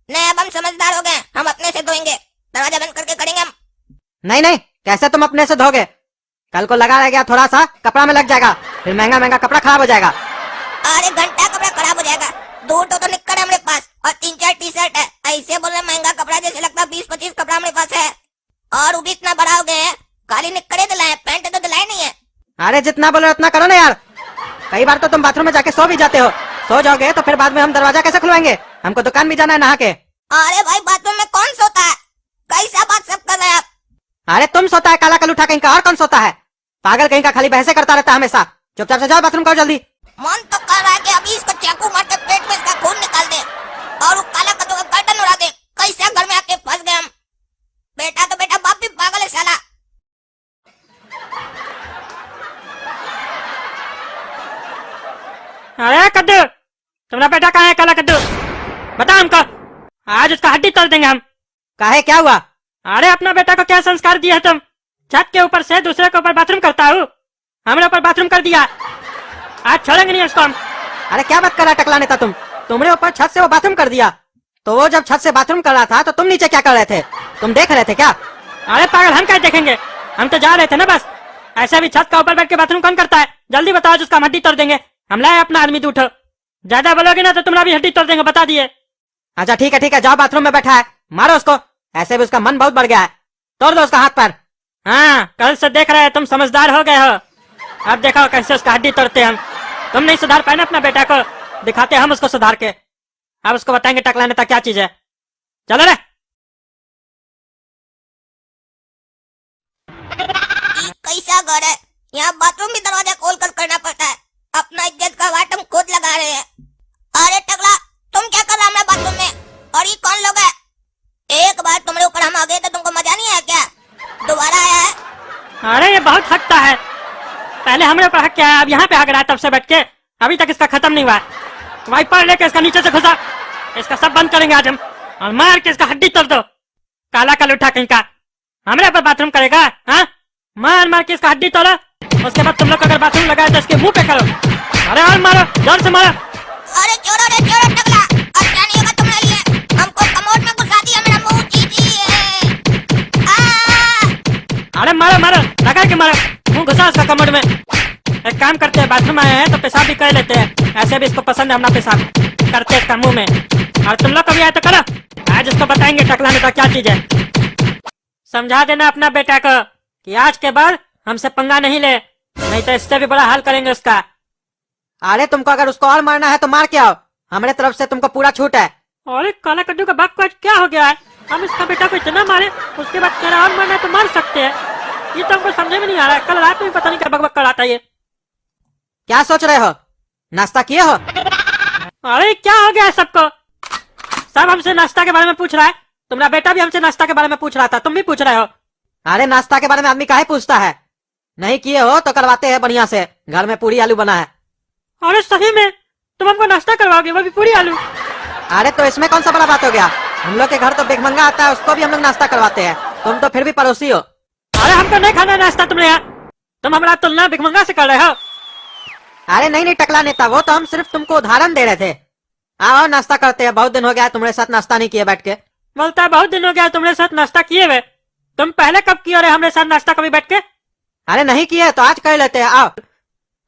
नहीं, अब हम समझदार हो गए, हम अपने से धोएंगे। दरवाजा बंद करके करेंगे हम। नहीं, कैसे तुम अपने से धोगे? कल को लगा रह गया थोड़ा सा कपड़ा में लग जाएगा, फिर महंगा महंगा कपड़ा खराब हो जाएगा। अरे घंटा कपड़ा खराब हो जाएगा। 2 तो निक्कर है हमारे पास और 3-4 टी-शर्ट है। ऐसे बोल रहे महंगा कपड़ा, जैसे लगता है 20-25 कपड़ा हमारे पास है। और वो भी इतना बड़ा हो गए हैं, खाली निक्करे दिलाए, पैंट तो दिलाए नहीं है। अरे जितना बोलो उतना करो ना यार। कई बार तो तुम बाथरूम में जाके सो भी जाते हो। सो जाओगे तो फिर बाद में हम दरवाजा कैसे खुलवाएंगे? हमको दुकान भी जाना है नहा के। अरे भाई बाथरूम में कौन सोता है? कैसा बात सब कर रहे हैं आप? अरे तुम सोता है काला कलूठा कहीं का, और कौन सोता है? पागल कहीं का, खाली बहसे करता रहता है हमेशा। चुपचाप से जाओ बाथरूम करो जल्दी। मन तो कर रहा है कि अभी इसको चाकू मार के पेट में इसका खून निकाल दे और वो काला कद्दू का गर्दन उड़ा दे। कैसे घर में आके फंस गए हम। बेटा तो बेटा, बाप भी पागल है साला। अरे कद्दू, तुम्हारा बेटा कहाँ है? काला कद्दू बता हमको, आज उसका हड्डी तोड़ देंगे हम। काहे, क्या हुआ? अरे अपना बेटा को क्या संस्कार दिया है तुम? छत के ऊपर से दूसरे के ऊपर बाथरूम करता हूँ, हमारे ऊपर बाथरूम कर दिया। आज छोड़ेंगे नहीं उसको हम। अरे क्या बात कर रहा टकला नेता तुम? तुम्हारे ऊपर छत से वो बाथरूम कर दिया, तो वो जब छत से बाथरूम कर रहा था तो तुम नीचे क्या कर रहे थे? तुम देख रहे थे क्या? अरे पागल, हम क्या देखेंगे, हम तो जा रहे थे ना बस। ऐसे भी छत का ऊपर बैठ के बाथरूम कौन करता है? जल्दी बताओ, जिसका हम हड्डी तोड़ देंगे। हम लाए अपना आदमी, उठो। ज्यादा बोलोगे ना तो तुम्हारा भी हड्डी तोड़ देंगे, बता दिए। अच्छा ठीक है, जाओ बाथरूम में बैठा है, मारो उसको। ऐसे भी उसका मन बहुत बढ़ गया है, तोड़ दो उसका हाथ पैर। हाँ, कल से देख रहे हैं तुम समझदार हो गए हो। अब देखो कैसे उसका हड्डी तोड़ते हम। तुम नहीं सुधार पाए ना अपना बेटा को, दिखाते हम उसको सुधार के। अब उसको बताएंगे टकला नेता क्या चीज है। चलो रे। ये कैसा घर है, यहाँ बाथरूम भी दरवाजा खोल कर करना पड़ता है। अपना इज्जत का वाट हम खुद लगा रहे हैं। अरे टकला, तुम क्या कर रहा है बाथरूम में? और ये कौन लोग है? एक बार तुम्हारे ऊपर हम आ गए तो तुमको मजा नहीं आया क्या? दोबारा आया है? अरे ये बहुत हकता है, पहले हमारे ऊपर हक क्या है, अब यहाँ पे हक रहा है तब से बैठ के। अभी तक इसका खत्म नहीं हुआ है। वाइपर लेके इसका नीचे से घुसा, इसका सब बंद करेंगे आज हम, और मार के इसका हड्डी तोड़ दो। काला कलूठा कहीं का, हमारे ऊपर बाथरूम करेगा? हाँ, मार मार के इसका हड्डी तोड़ो। उसके बाद तुम लोग अगर बाथरूम लगाए तो इसके मुंह पे करो। अरे और मारो, जोर से मारो। अरे छोड़ो रे, छोड़ो टकला, अब क्या नहीं होगा तुम्हारे लिए। हमको कमोड में घुसा दिया, मेरा मुंह जी अरे मारो मारो, लगा के मारो, मुंह घुसा उसका कमर में। एक काम करते हैं, बाथरूम आए हैं तो पेशाब भी कर लेते हैं। ऐसे भी इसको पसंद है अपना पेशाब, करते हैं इसका मुंह में। और तुम लोग कभी आए तो करो, आज इसको बताएंगे टकला नेता क्या चीज है। समझा देना अपना बेटा को कि आज के बाद हमसे पंगा नहीं ले, नहीं तो इससे भी बड़ा हाल करेंगे उसका। अरे तुमको अगर उसको और मारना है तो मार के आओ, हमारे तरफ से तुमको पूरा छूट है। अरे काला कद्दू का बाप को आज क्या हो गया है? हम इसका बेटा को इतना मारे, उसके बाद कह रहा और मारना है तो मार सकते हैं। ये तो हमको समझ में नहीं आ रहा है। कल रात में पता नहीं क्या बकबक कराता ये। क्या सोच रहे हो? नाश्ता किए हो? अरे क्या हो गया है सबको? सब हमसे नाश्ता के बारे में पूछ रहा है। तुम्हारा बेटा भी हमसे नाश्ता के बारे में पूछ रहा था, तुम भी पूछ रहे हो। अरे नाश्ता के बारे में आदमी काहे पूछता है? नहीं किए हो तो करवाते हैं बढ़िया से, घर में पूरी आलू बना है। अरे सही में तुम हमको नाश्ता करवाओगे, वो भी पूरी आलू? अरे तो इसमें कौन सा बड़ा बात हो गया? हम लोग के घर तो भिखमंगा आता है, उसको भी हम लोग नाश्ता करवाते हैं। तुम तो फिर भी पड़ोसी हो। अरे हमको नहीं खाना नाश्ता तुमने यहाँ, तुम हमारा तुलना भिखमंगा से कर रहे हो। अरे नहीं टकला नेता, वो तो हम सिर्फ तुमको उदाहरण दे रहे थे। आओ नाश्ता करते हैं, बहुत दिन हो गया तुम्हारे साथ नाश्ता नहीं किए बैठ के। बोलता है बहुत दिन हो गया तुम्हारे साथ नाश्ता किए हुए। तुम पहले कब किए रहे हमारे साथ नाश्ता कभी बैठ के? अरे नहीं किए तो आज कर लेते हैं, आओ।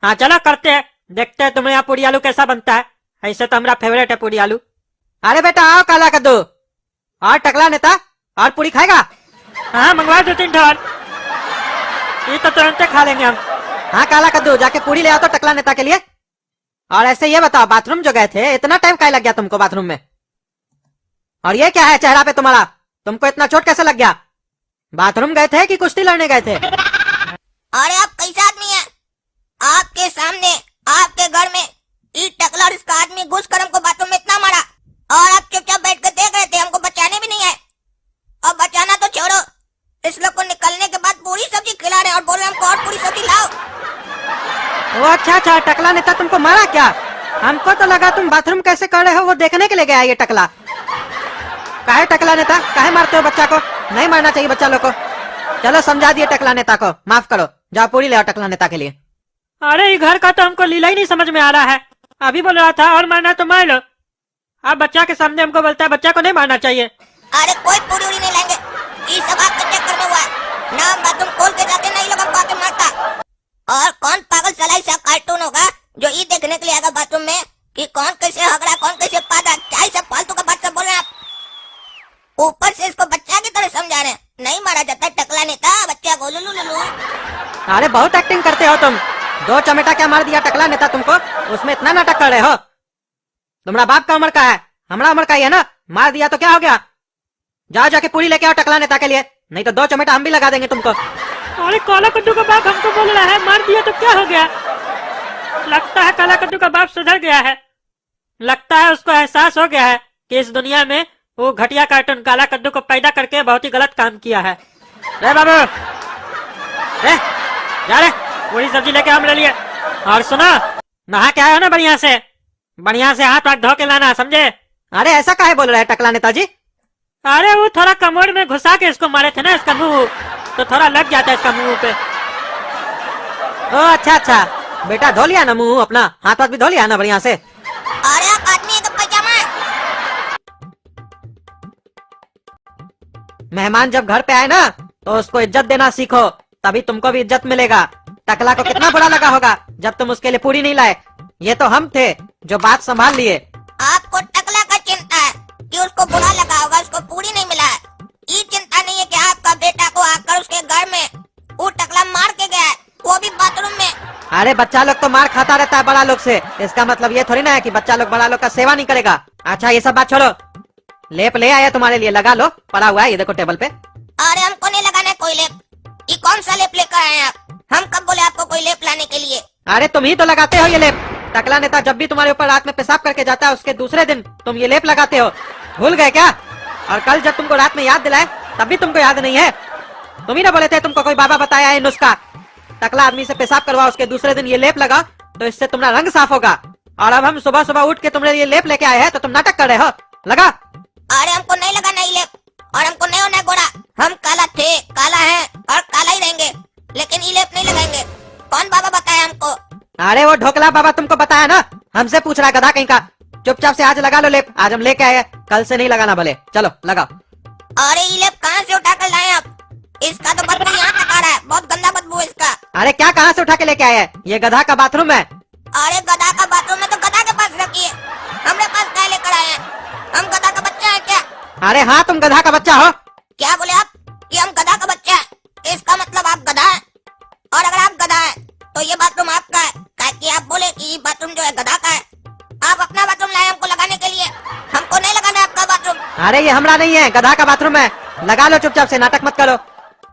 हाँ चलो करते हैं, देखते हैं तुम्हारे यहाँ पूरी आलू कैसा बनता है। ऐसे तो हमारा फेवरेट है पूरी आलू। अरे बेटा आओ काला कद्दू। और टकला नेता, और पूरी खाएगा? हाँ मंगवा 2-3 ठोर, ये तो तुरंत खा लेंगे हम। हाँ काला कद्दू, जाके पूरी ले आओ तो टकला नेता के लिए। और ऐसे ये बताओ, बाथरूम जो गए थे इतना टाइम क्या लग गया तुमको बाथरूम में? और ये क्या है चेहरा पे तुम्हारा? तुमको इतना चोट कैसे लग गया? बाथरूम गए थे कि कुश्ती लड़ने गए थे? अरे आप कैसा आदमी है? आपके सामने आपके घर में ये टकला और इसका आदमी घुस कर हमको बाथरूम में इतना मारा और आप चुपचाप बैठ कर देख रहे थे, हमको बचाने भी नहीं है। और बचाना तो छोड़ो, इस लोग को निकलने के बाद पूरी सब्जी खिला रहे हैं और बोल रहे हैं हमको और पूरी सब्जी लाओ। वो अच्छा, टकला नेता तुमको मारा क्या? हमको तो लगा तुम बाथरूम कैसे कर रहे हो वो देखने के लिए गया ये टकला। काहे टकला नेता, काहे मारते हो बच्चा को? नहीं मारना चाहिए बच्चा लोग को। चलो समझा दिए टकला नेता को, माफ करो, जाओ पूरी ले आओ टकला नेता के लिए। अरे ये घर का तो हमको लीला ही नहीं समझ में आ रहा है। अभी बोल रहा था और मारना तो मार लो, अब बच्चा के सामने हमको बोलता है बच्चा को नहीं मारना चाहिए। अरे कोई पूरी उड़ी नहीं लेंगे, ये सब आपके चक्कर में हुआ है ना। हम बाथरूम खोल के जाते नहीं, लोग हमको आके मारता। और कौन पागल सलाई सा कार्टून होगा जो ये देखने के लिए आएगा बाथरूम में कि कौन कैसे हगड़ा, कौन कैसे पादा? क्या ये सब फालतू का बात सब बोल रहे हैं आप? ऊपर से इसको बच्चा की तरह समझा रहे हैं। नहीं मारा जाता टकला नेता बच्चा को। लुलु अरे बहुत एक्टिंग करते हो तुम। 2 चमेटा क्या मार दिया टकला नेता तुमको, उसमें इतना नाटक कर रहे हो? तुम्हारा बाप का उम्र का है, हमारा उम्र का ही है ना। मार दिया तो क्या हो गया? जाओ जाके पूरी लेके आओ टकला नेता के लिए, नहीं तो 2 चमेटा हम भी लगा देंगे तुमको। अरे काला कद्दू का बाप हमको बोल रहा है मार दिया तो क्या हो गया? लगता है काला कद्दू का बाप सुधर गया है। लगता है उसको एहसास हो गया है कि इस दुनिया में वो घटिया कार्टून काला कद्दू को पैदा करके बहुत ही गलत काम किया है। रे बाबू, रे जा रे, पूरी सब्जी लेके हम ले लिए। और सुनो, नहा के आए हो ना बढ़िया से हाथ धो के लाना, समझे? अरे ऐसा काहे बोल रहे हैं टकला नेताजी? अरे वो थोड़ा कमोड में घुसा के इसको मारे थे ना, इसका मुंह तो थोड़ा लग जाता है इसका मुंह पे। ओ अच्छा, बेटा धो लिया ना मुंह अपना, हाथ भी धो लिया ना बढ़िया से? अरे आप आदमी है तो पैजामा। मेहमान जब घर पे आए ना तो उसको इज्जत देना सीखो, तभी तुमको भी इज्जत मिलेगा। टकला को कितना बुरा लगा होगा जब तुम उसके लिए पूरी नहीं लाए। ये तो हम थे जो बात संभाल लिए। आपको टकला का चिंता है कि उसको बुरा लगा होगा, उसको पूरी नहीं मिला है। ये चिंता नहीं है कि आपका बेटा को आकर उसके घर में वो टकला मार के गया है, वो भी बाथरूम में। अरे बच्चा लोग तो मार खाता रहता है बड़ा लोग से, इसका मतलब ये थोड़ी ना है कि बच्चा लोग बड़ा लोग का सेवा नहीं करेगा। अच्छा ये सब बात छोड़ो, लेप ले आया तुम्हारे लिए, लगा लो, पड़ा हुआ है ये देखो टेबल पे। अरे हमको नहीं लगाना है कोई लेप। ये कौन सा लेप लेकर आए हैं आप? हम कब बोले आपको कोई लेप लाने के लिए? अरे तुम ही तो लगाते हो ये लेप। टकला नेता जब भी तुम्हारे ऊपर रात में पेशाब करके जाता है उसके दूसरे दिन तुम ये लेप लगाते हो, भूल गए क्या? और कल जब तुमको रात में याद दिलाए तब भी तुमको याद नहीं है? तुम ही ना बोले थे तुमको कोई बाबा बताया है नुस्खा, टकला आदमी से पेशाब करवा उसके दूसरे दिन ये लेप लगा तो इससे तुम्हारा रंग साफ होगा। और अब हम सुबह सुबह उठ के तुम्हारे ये लेप लेके आए हैं तो तुम नाटक कर रहे हो। लगा। अरे हमको नहीं लगाना ये लेप, और हमको नहीं होना है गोरा। हम काला थे, काला है और काला ही रहेंगे, लेकिन ये लेप नहीं लगाएंगे। कौन बाबा बताया हमको? अरे वो ढोकला बाबा तुमको बताया ना, हमसे पूछ रहा गधा कहीं का। चुपचाप से आज लगा लो लेप, आज हम लेके आए, कल से नहीं लगाना भले। चलो लगाओ। अरे ये लेप कहाँ से उठा कर लाए आप? इसका तो बदबू यहाँ तक आ रहा है, बहुत गंदा बदबू है इसका। अरे क्या कहाँ से उठा के लेके आए हैं? ये गधा का बाथरूम है। अरे गधा का बाथरूम में तो गधा के पास रखिए, हमरे पास क्या लेकर आए हैं? हम गधा का बच्चा है क्या? अरे हाँ तुम गधा का बच्चा हो। क्या बोले आप कि हम गधा का बच्चा है? इसका मतलब आप गधा है, और अगर आप गधा है तो ये बाथरूम आपका है, ताकि आप बोले कि ये बाथरूम जो है गधा का है। आप अपना बाथरूम लाए हमको लगाने के लिए, हमको नहीं लगाना आपका बाथरूम। अरे ये हमारा नहीं है, गधा का बाथरूम है, लगा लो चुपचाप से, नाटक मत करो।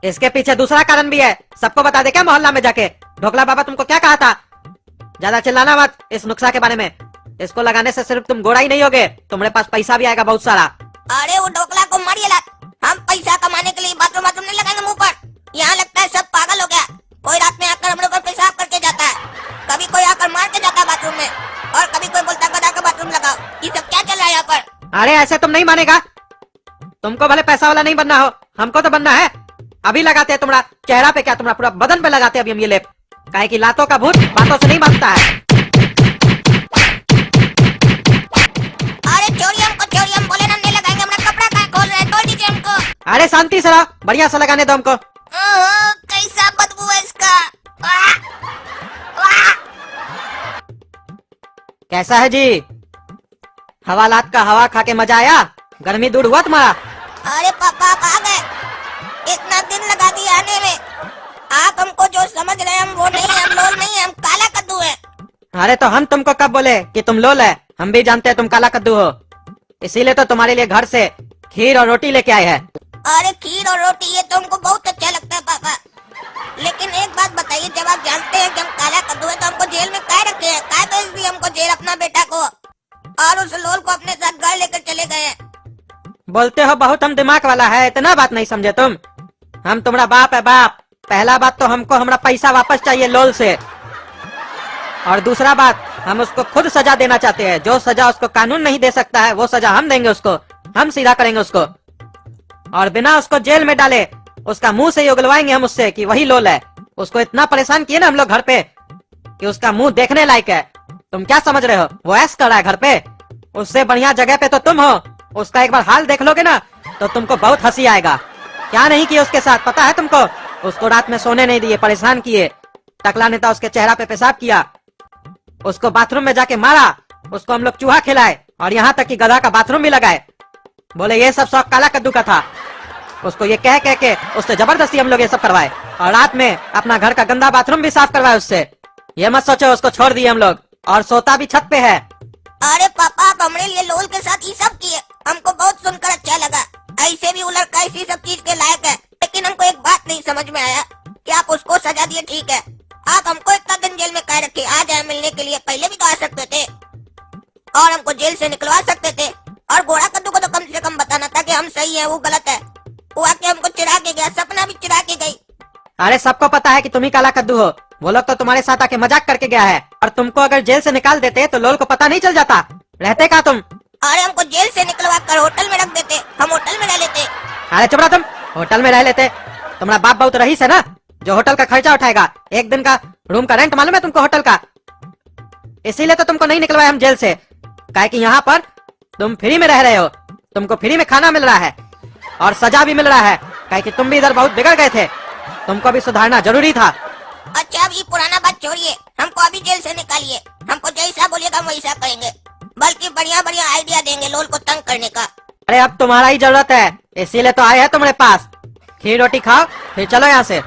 इसके पीछे दूसरा कारण भी है, सबको बता दे क्या मोहल्ला में जाके? ढोकला बाबा तुमको क्या कहा था? ज्यादा चिल्लाना मत इस नुस्खा के बारे में। इसको लगाने से सिर्फ तुम गोरा ही नहीं होगे, तुम्हारे पास पैसा भी आएगा बहुत सारा। अरे वो ढोकला को मारिए लात, हम पैसा कमाने के लिए बाथरूम बाथरूम नहीं लगाएंगे मुंह पर। यहाँ लगता है सब पागल हो गया। कोई रात में आकर हम लोग पर पेशाब करके जाता है, कभी कोई आकर मार के जाता है बाथरूम में, और कभी कोई बोलता है गधा का बाथरूम लगाओ। ये सब क्या चल रहा है यहाँ पर? अरे ऐसे तुम नहीं मानेगा, तुमको भले पैसा वाला नहीं बनना हो, हमको तो बनना है। अभी लगाते हैं तुम्हारा चेहरा पे, क्या तुम्हारा पूरा बदन पे लगाते हैं अभी हम ये लेप, काहे कि लातों का भूत बातों से नहीं मानता है। अरे छोड़िए हमको, छोड़िए, हम बोले ना नहीं लगाएंगे। हमारा कपड़ा क्या खोल रहे हैं, तोड़ दीजिए हमको। अरे शांति से रहो, बढ़िया से लगाने दो हमको। कैसा बदबू है इसका। वाह, वाह। कैसा है जी? हवालात का हवा खा के मजा आया? गर्मी दूर हुआ तुम्हारा? अरे पापा आप आ गए, इतना दिन लगा दिया आने में। आप हमको जो समझ रहे हैं हम वो नहीं है, हम लोल नहीं है, हम काला कद्दू है। अरे तो हम तुमको कब बोले कि तुम लोल है? हम भी जानते हैं तुम काला कद्दू हो, इसीलिए तो तुम्हारे लिए घर से खीर और रोटी लेके आए हैं। अरे खीर और रोटी ये तो हमको बहुत अच्छा लगता है पापा, लेकिन एक बात बताइए, जब आप जानते हैं कि हम काला कद्दू है तो हमको जेल में काहे रखे हैं? काहे भेज दिए हमको जेल अपना बेटा को, और उस लोल को अपने साथ घर लेकर चले गए हैं? बोलते हो बहुत हम दिमाग वाला है, इतना बात नहीं समझे तुम? हम तुम्हारा बाप है बाप। पहला बात तो हमको हमारा पैसा वापस चाहिए लोल से, और दूसरा बात हम उसको खुद सजा देना चाहते हैं। जो सजा उसको कानून नहीं दे सकता है वो सजा हम देंगे उसको, हम सीधा करेंगे उसको, और बिना उसको जेल में डाले उसका मुंह से ही उगलवाएंगे हम उससे कि वही लोल है। उसको इतना परेशान किए ना हम लोग घर पे कि उसका मुंह देखने लायक है। तुम क्या समझ रहे हो वो ऐश कर रहा है घर पे? उससे बढ़िया जगह पे तो तुम हो। उसका एक बार हाल देख लोगे ना तो तुमको बहुत हंसी आएगा। क्या नहीं किया उसके साथ पता है तुमको? उसको रात में सोने नहीं दिए, परेशान किए। टकला नेता उसके चेहरा पे पेशाब किया, उसको बाथरूम में जाके मारा, उसको हम लोग चूहा खिलाए, और यहाँ तक कि गधा का बाथरूम भी लगाए। बोले ये सब शौक काला कद्दू का था। उसको ये कह के उससे जबरदस्ती हम लोग ये सब करवाए, और रात में अपना घर का गंदा बाथरूम भी साफ करवाए उससे। ये मत सोचो उसको छोड़ दिए हम लोग, और सोता भी छत पे है। अरे पापा, आप हमारे लिए लोल के साथ ये सब किए, हमको बहुत सुनकर अच्छा लगा। ऐसे भी वो लड़का इसी सब चीज के लायक है, लेकिन हमको एक बात नहीं समझ में आया कि आप उसको सजा दिए, ठीक है, आप हमको इतना दिन जेल में काहे रखे? आ जाए मिलने के लिए, पहले भी तो आ सकते थे, और हमको जेल से निकलवा सकते थे। और घोड़ा कद्दू को तो कम से कम बताना था कि हम सही है वो गलत है। वो आके हमको चिढ़ा के गया, सपना भी चिढ़ा के गई। अरे सबको पता है कि तुम ही काला कद्दू हो। वो लोग तो तुम्हारे साथ आके मजाक करके गया है, और तुमको अगर जेल से निकाल देते तो लोल को पता नहीं चल जाता। रहते कहाँ तुम? अरे हमको जेल से निकलवा कर होटल में रख देते, हम होटल में रह लेते। अरे चुप रहो तुम, होटल में रह लेते? तुम्हारा बाप बहुत रईस है ना, जो होटल का खर्चा उठाएगा। एक दिन का रूम का रेंट मालूम है तुमको होटल का? इसीलिए तो तुमको नहीं निकलवाए हम जेल से, काहे कि यहाँ पर तुम फ्री में रह रहे हो, तुमको फ्री में खाना मिल रहा है और सजा भी मिल रहा है, काहे कि तुम भी इधर बहुत बिगड़ गए थे, तुमको भी सुधारना जरूरी था। अच्छा अब ये पुराना बात छोड़िए, हमको अभी जेल से निकालिए। हमको जैसा बोलिएगा हम वैसा करेंगे, बल्कि बढ़िया बढ़िया आइडिया देंगे लोल को तंग करने का। अरे अब तुम्हारा ही जरूरत है, इसीलिए तो आए हैं तुम्हारे पास। खीर रोटी खाओ फिर चलो यहाँ से,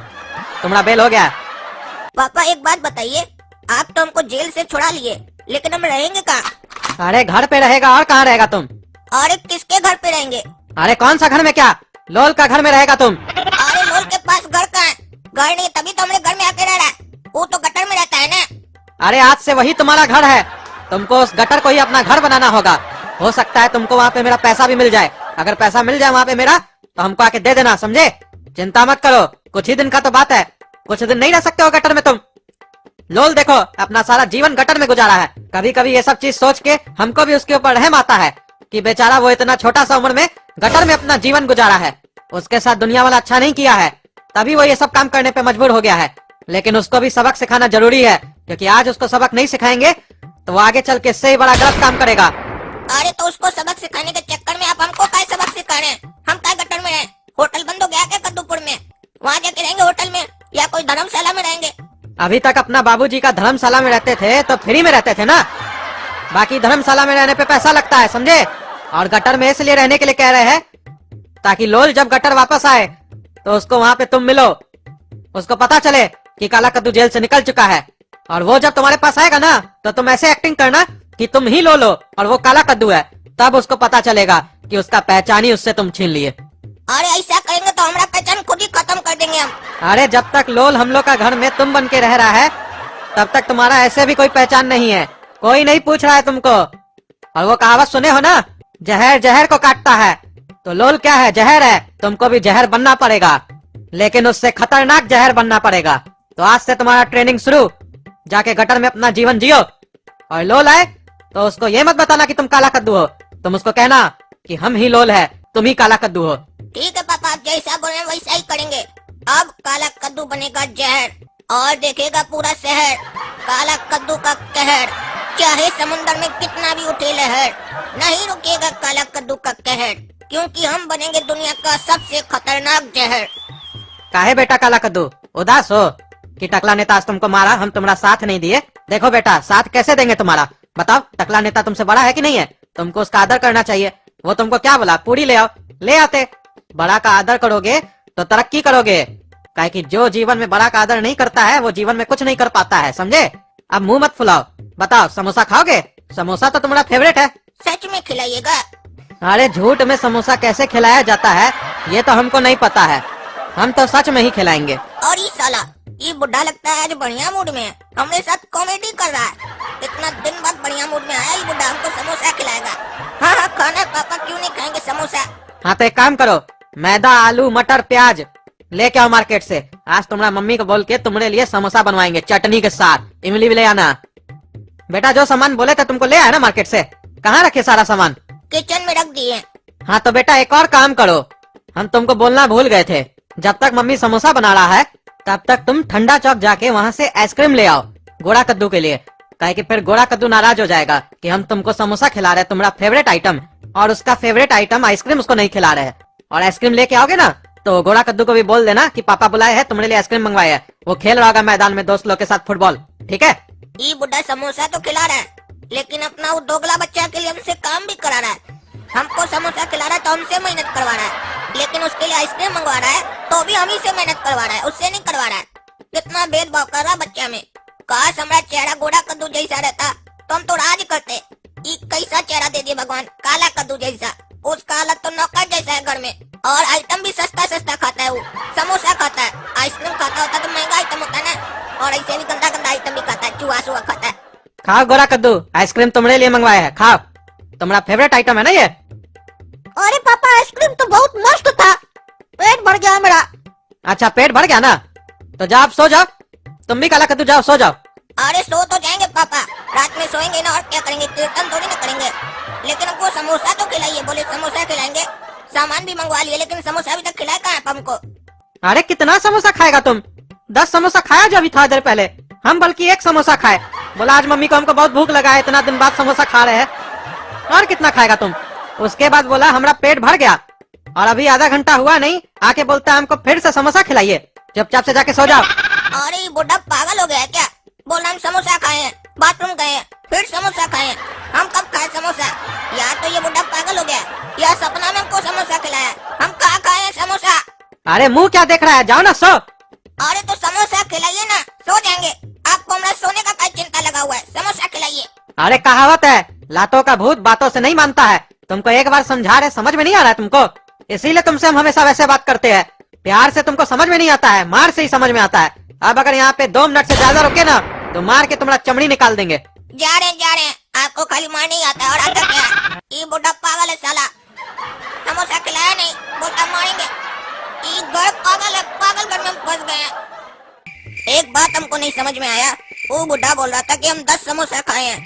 तुम्हारा बेल हो गया। पापा एक बात बताइए, आप तो हमको जेल से छुड़ा लिए, लेकिन हम रहेंगे कहाँ? अरे घर पे रहेगा, और कहाँ रहेगा तुम? अरे किसके घर पे रहेंगे? अरे कौन सा घर में, क्या लोल का घर में रहेगा तुम? अरे लोल के पास घर कहाँ है? घर नहीं, तभी तो हमारे घर में आके रह रहा है। वो तो गटर में रहता है ना। अरे आज से वही तुम्हारा घर है, तुमको उस गटर को ही अपना घर बनाना होगा। हो सकता है तुमको वहाँ पे मेरा पैसा भी मिल जाए। अगर पैसा मिल जाए वहाँ पे मेरा तो हमको आके दे देना, समझे? चिंता मत करो, कुछ ही दिन का तो बात है, कुछ दिन नहीं रह सकते हो गटर में तुम। लोल देखो अपना सारा जीवन गटर में गुजारा है। कभी कभी ये सब चीज सोच के हमको भी उसके ऊपर रहम आता है कि बेचारा वो इतना छोटा सा उम्र में गटर में अपना जीवन गुजारा है। उसके साथ दुनिया वाला अच्छा नहीं किया है, तभी वो ये सब काम करने पे मजबूर हो गया है। लेकिन उसको भी सबक सिखाना जरूरी है, क्योंकि आज उसको सबक नहीं सिखाएंगे तो वो आगे चल के इससे ही बड़ा गलत काम करेगा। अरे तो उसको सबक सिखाने के चक्कर में आप हमको क्या सबक सिखा रहे हैं? हम क्या गटर में रहें? होटल बंद हो गया क्या कद्दूपुर में? वहाँ जाके रहेंगे होटल में, या कोई धर्मशाला में रहेंगे? अभी तक अपना बाबूजी का धर्मशाला में रहते थे तो फ्री में रहते थे ना, बाकी धर्मशाला में रहने पे पैसा लगता है, समझे? और गटर में इसलिए रहने के लिए कह रहे हैं ताकि लोल जब गटर वापस आए तो उसको वहाँ पे तुम मिलो, उसको पता चले कि काला कद्दू जेल से निकल चुका है। और वो जब तुम्हारे पास आएगा ना तो तुम ऐसे एक्टिंग करना कि तुम ही लोल हो और वो काला कद्दू है, तब उसको पता चलेगा कि उसका पहचान ही उससे तुम छीन लिए। अरे ऐसा करेंगे तो हमारा पहचान खुद ही खत्म कर देंगे हम। अरे जब तक लोल हम लोग का घर में तुम बन के रह रहा है तब तक तुम्हारा ऐसे भी कोई पहचान नहीं है, कोई नहीं पूछ रहा है तुमको। और वो कहावत सुने हो ना, जहर जहर को काटता है, तो लोल क्या है? जहर है। तुमको भी जहर बनना पड़ेगा, लेकिन उससे खतरनाक जहर बनना पड़ेगा। तो आज से तुम्हारा ट्रेनिंग शुरू, जाके गटर में अपना जीवन जियो। और लोल आए तो उसको ये मत बताना कि तुम काला कद्दू हो, तुम उसको कहना कि हम ही लोल है, तुम ही काला कद्दू हो। ठीक है पापा, आप जैसा बोले वैसा ही करेंगे। अब काला कद्दू बनेगा जहर, और देखेगा पूरा शहर काला कद्दू का कहर। चाहे समुंदर में कितना भी उठे लहर, नहीं रुकेगा काला कद्दू का कहर, क्योंकि हम बनेंगे दुनिया का सबसे खतरनाक जहर। काहे बेटा काला कद्दू उदास हो कि टकला नेता आज तुमको मारा, हम तुम्हारा साथ नहीं दिए? देखो बेटा, साथ कैसे देंगे तुम्हारा? बताओ, टकला नेता तुमसे बड़ा है कि नहीं है? तुमको उसका आदर करना चाहिए। वो तुमको क्या बोला? पूरी ले आओ, ले आते। बड़ा का आदर करोगे तो तरक्की करोगे, काहे कि जो जीवन में बड़ा का आदर नहीं करता है वो जीवन में कुछ नहीं कर पाता है, समझे? अब मुंह मत फुलाओ, बताओ समोसा खाओगे? समोसा तो तुम्हारा फेवरेट है। सच में खिलाइएगा? अरे झूठ में समोसा कैसे खिलाया जाता है ये तो हमको नहीं पता है। हम तो सच में ही खिलाएंगे। और ये साला, ये बुढ़ा लगता है आज बढ़िया मूड में है, हमारे साथ कॉमेडी कर रहा है। इतना दिन बाद बढ़िया मूड में आया, ये बुढ़ा हमको समोसा खिलाएगा। हाँ हाँ खाना है पापा, क्यों नहीं खाएंगे समोसा। हाँ तो एक काम करो, मैदा, आलू, मटर, प्याज लेके आओ मार्केट से। आज तुम्हारा मम्मी को बोल के तुम्हारे लिए समोसा बनवाएंगे चटनी के साथ। इमली भी ले आना। बेटा जो सामान बोले थे तुमको ले आया ना मार्केट से? कहाँ रखे सारा सामान? किचन में रख दिए। हाँ तो बेटा एक और काम करो, हम तुमको बोलना भूल गए थे। जब तक मम्मी समोसा बना रहा है तब तक तुम ठंडा चौक जाके वहाँ से आइसक्रीम ले आओ गोड़ा कद्दू के लिए। काहे कि फिर गोड़ा कद्दू नाराज हो जाएगा कि हम तुमको समोसा खिला रहे हैं, तुम्हारा फेवरेट आइटम, और उसका फेवरेट आइटम आइसक्रीम उसको नहीं खिला रहे हैं। और आइसक्रीम लेके आओगे ना तो गोड़ा कद्दू को भी बोल देना कि पापा बुलाए हैं, तुम्हारे लिए आइसक्रीम मंगवाए है। वो खेल रहा होगा मैदान में दोस्त लोग के साथ फुटबॉल। ठीक है? ये बुढ़ा समोसा तो खिला रहा है, लेकिन अपना वो दोगला बच्चा के लिए हमसे काम भी करा रहा है। हमको समोसा खिला रहा है तो हमसे मेहनत करवा रहा है, लेकिन उसके लिए आइसक्रीम मंगवा रहा है तो भी हम ही से मेहनत करवा रहा है, उससे नहीं करवा रहा है। कितना भेदभाव कर रहा है बच्चा में। काश हमारा चेहरा गोड़ा कद्दू जैसा रहता तो हम तो राज करते। ये कैसा चेहरा दे दिए भगवान, काला कद्दू जैसा। उसका हालत तो नौकर जैसा है घर में। और आइटम भी सस्ता सस्ता खाता है वो, समोसा खाता है। आइसक्रीम खाता होता तो महंगा आइटम होता है ना, और ऐसे भी गंदा गंदा आइटम भी खाता है, चूहा सुहा खाता है। खाओ गोड़ा कद्दू, आइसक्रीम तुम्हारे लिए मंगवाया है, खाओ। तुम्हारा फेवरेट आइटम है ना ये। अरे पापा आइसक्रीम तो बहुत मस्त था, पेट भर गया मेरा। अच्छा पेट भर गया ना, तो जाओ आप सो जाओ। तुम भी काला कद्दू जाओ सो जाओ। अरे सो तो जाएंगे पापा, रात में सोएंगे ना, और क्या करेंगे, कीर्तन थोड़ी ना करेंगे। लेकिन हमको समोसा तो खिलाइए, बोले समोसा खिलाएंगे। सामान भी मंगवा लिए, लेकिन समोसा अभी तक खिलाया कहाँ है हमको। अरे कितना समोसा खाएगा तुम? 10 समोसा खाया जो अभी था देर पहले। हम बल्कि 1 समोसा खाए। बोला आज मम्मी को हमको बहुत भूख लगा है, इतना दिन बाद समोसा खा रहे हैं। और कितना खाएगा तुम? उसके बाद बोला हमारा पेट भर गया, और अभी आधा घंटा हुआ नहीं आके बोलता है हमको फिर से समोसा खिलाइए। चुपचाप से जाके सो जाओ। अरे ये बुढ़ा पागल हो गया है क्या? बोल रहा हम समोसा खाए हैं, बाथरूम गए हैं, फिर समोसा खाए हैं। हम कब खाए समोसा? या तो ये बुढ़ा पागल हो गया, या सपना में हमको समोसा खिलाया। हम कहाँ खाए हैं समोसा? अरे मुंह क्या देख रहा है, जाओ ना सो। अरे तो समोसा खिलाइए ना, सो जाएंगे। आपको हमारा सोने का क्या चिंता लगा हुआ है? समोसा खिलाइए। अरे कहावत है, लातों का भूत बातों से नहीं मानता है। तुमको एक बार समझा रहे, समझ में नहीं आ रहा है तुमको, इसीलिए तुमसे हम हमेशा वैसे बात करते हैं। प्यार से तुमको समझ में नहीं आता है, मार से ही समझ में आता है। अब अगर यहाँ पे 2 मिनट से ज्यादा रुके ना तो मार के तुम्हारा चमड़ी निकाल देंगे। जा रहे हैं। आपको खाली मार नहीं आता है, और आता क्या है? ये बुढ़ा पागल है साला, समोसा खिलाया नहीं, बोलता मारेंगे। ये घर पागल है, पागल घर में फंस गए हैं। एक बात हमको नहीं समझ में आया, वो बुढ़ा बोल रहा था कि हम 10 समोसा खाए हैं,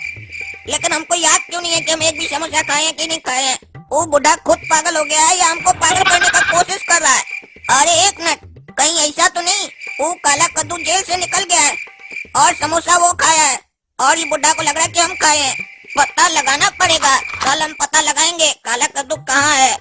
लेकिन हमको याद क्यों नहीं है कि हम एक भी समोसा खाए हैं कि नहीं खाए हैं। वो बुढ़ा खुद पागल हो गया है या हमको पागल करने का कोशिश कर रहा है? अरे एक मिनट, कहीं ऐसा तो नहीं वो काला कद्दू जेल से निकल गया है और समोसा वो खाया है, और ये बुढ़ा को लग रहा है कि हम खाए हैं। पता लगाना पड़ेगा, कल हम पता लगाएंगे काला कद्दू कहाँ है।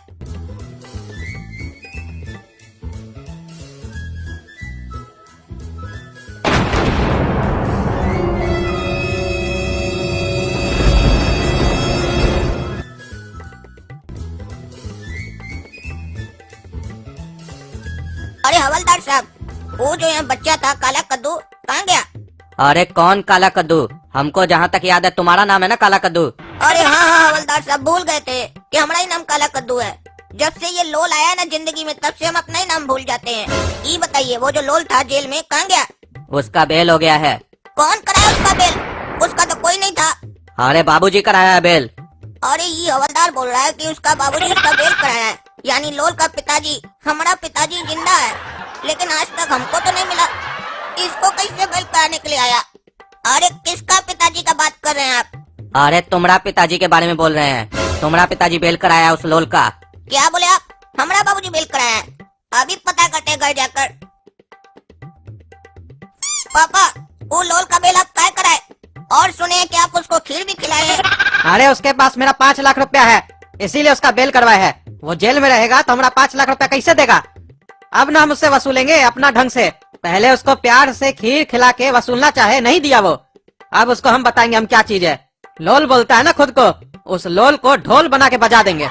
अरे हवलदार साहब, वो जो यहाँ बच्चा था काला कद्दू कहाँ गया? अरे कौन काला कद्दू? हमको जहाँ तक याद है तुम्हारा नाम है ना काला कद्दू। अरे हाँ हवलदार साहब, भूल गए थे कि हमारा ही नाम काला कद्दू है। जब से ये लोल आया ना जिंदगी में, तब से हम अपना ही नाम भूल जाते हैं। ये बताइए वो जो लोल था जेल में कहाँ गया? उसका बेल हो गया है। कौन कराया उसका बेल? उसका तो कोई नहीं था। अरे बाबूजी कराया है बेल। अरे ये हवलदार बोल रहा है कि उसका बाबूजी उसका बेल कराया है, यानी लोल का पिताजी। हमारा पिताजी जिंदा है, लेकिन आज तक हमको तो नहीं मिला। इसको कैसे बेल कराने के लिए आया? अरे किसका पिताजी का बात कर रहे हैं आप? अरे तुम्हारा पिताजी के बारे में बोल रहे हैं। तुम्हारा पिताजी बेल कराया है उस लोल का। क्या बोले आप? हमारा बाबूजी बेल कराया है? अभी पता करते घर जाकर। पापा वो लोल का बेल आप काय कराए, और सुने कि आप उसको खीर भी खिलाए हैं। अरे उसके पास मेरा 5 लाख रुपया है, इसीलिए उसका बेल करवाया है। वो जेल में रहेगा तो हमारा 5 लाख रुपया कैसे देगा? अब ना हम उससे वसूलेंगे अपना ढंग से। पहले उसको प्यार से खीर खिला के वसूलना चाहे, नहीं दिया वो। अब उसको हम बताएंगे हम क्या चीज है। लोल बोलता है ना खुद को, उस लोल को ढोल बना के बजा देंगे।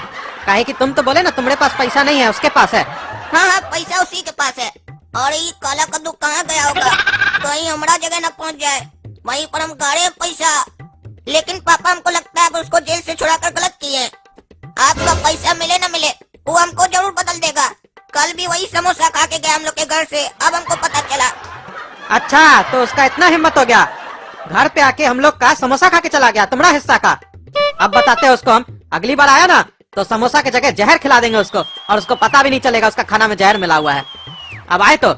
काहे कि तुम तो बोले ना तुम्हारे पास पैसा नहीं है, उसके पास है। हाँ पैसा उसी के पास है। और ये काला कद्दू कहाँ गया होगा? कहीं हमारा जगह न पहुँच जाए, वहीं पर हम गाड़े पैसा। लेकिन पापा हमको लगता है कि उसको जेल से छुड़ाकर गलत किए हैं। आपका पैसा मिले न मिले वो हमको जरूर बदल देगा। कल भी वही समोसा खा के गया हम लोग के घर से, अब हमको पता चला। अच्छा, तो उसका इतना हिम्मत हो गया, घर पे आके हम लोग का समोसा खा के चला गया, तुम्हारा हिस्सा का। अब बताते हैं उसको हम, अगली बार आया ना तो समोसा की जगह जहर खिला देंगे उसको, और उसको पता भी नहीं चलेगा उसका खाना में जहर मिला हुआ है। अब आए तो।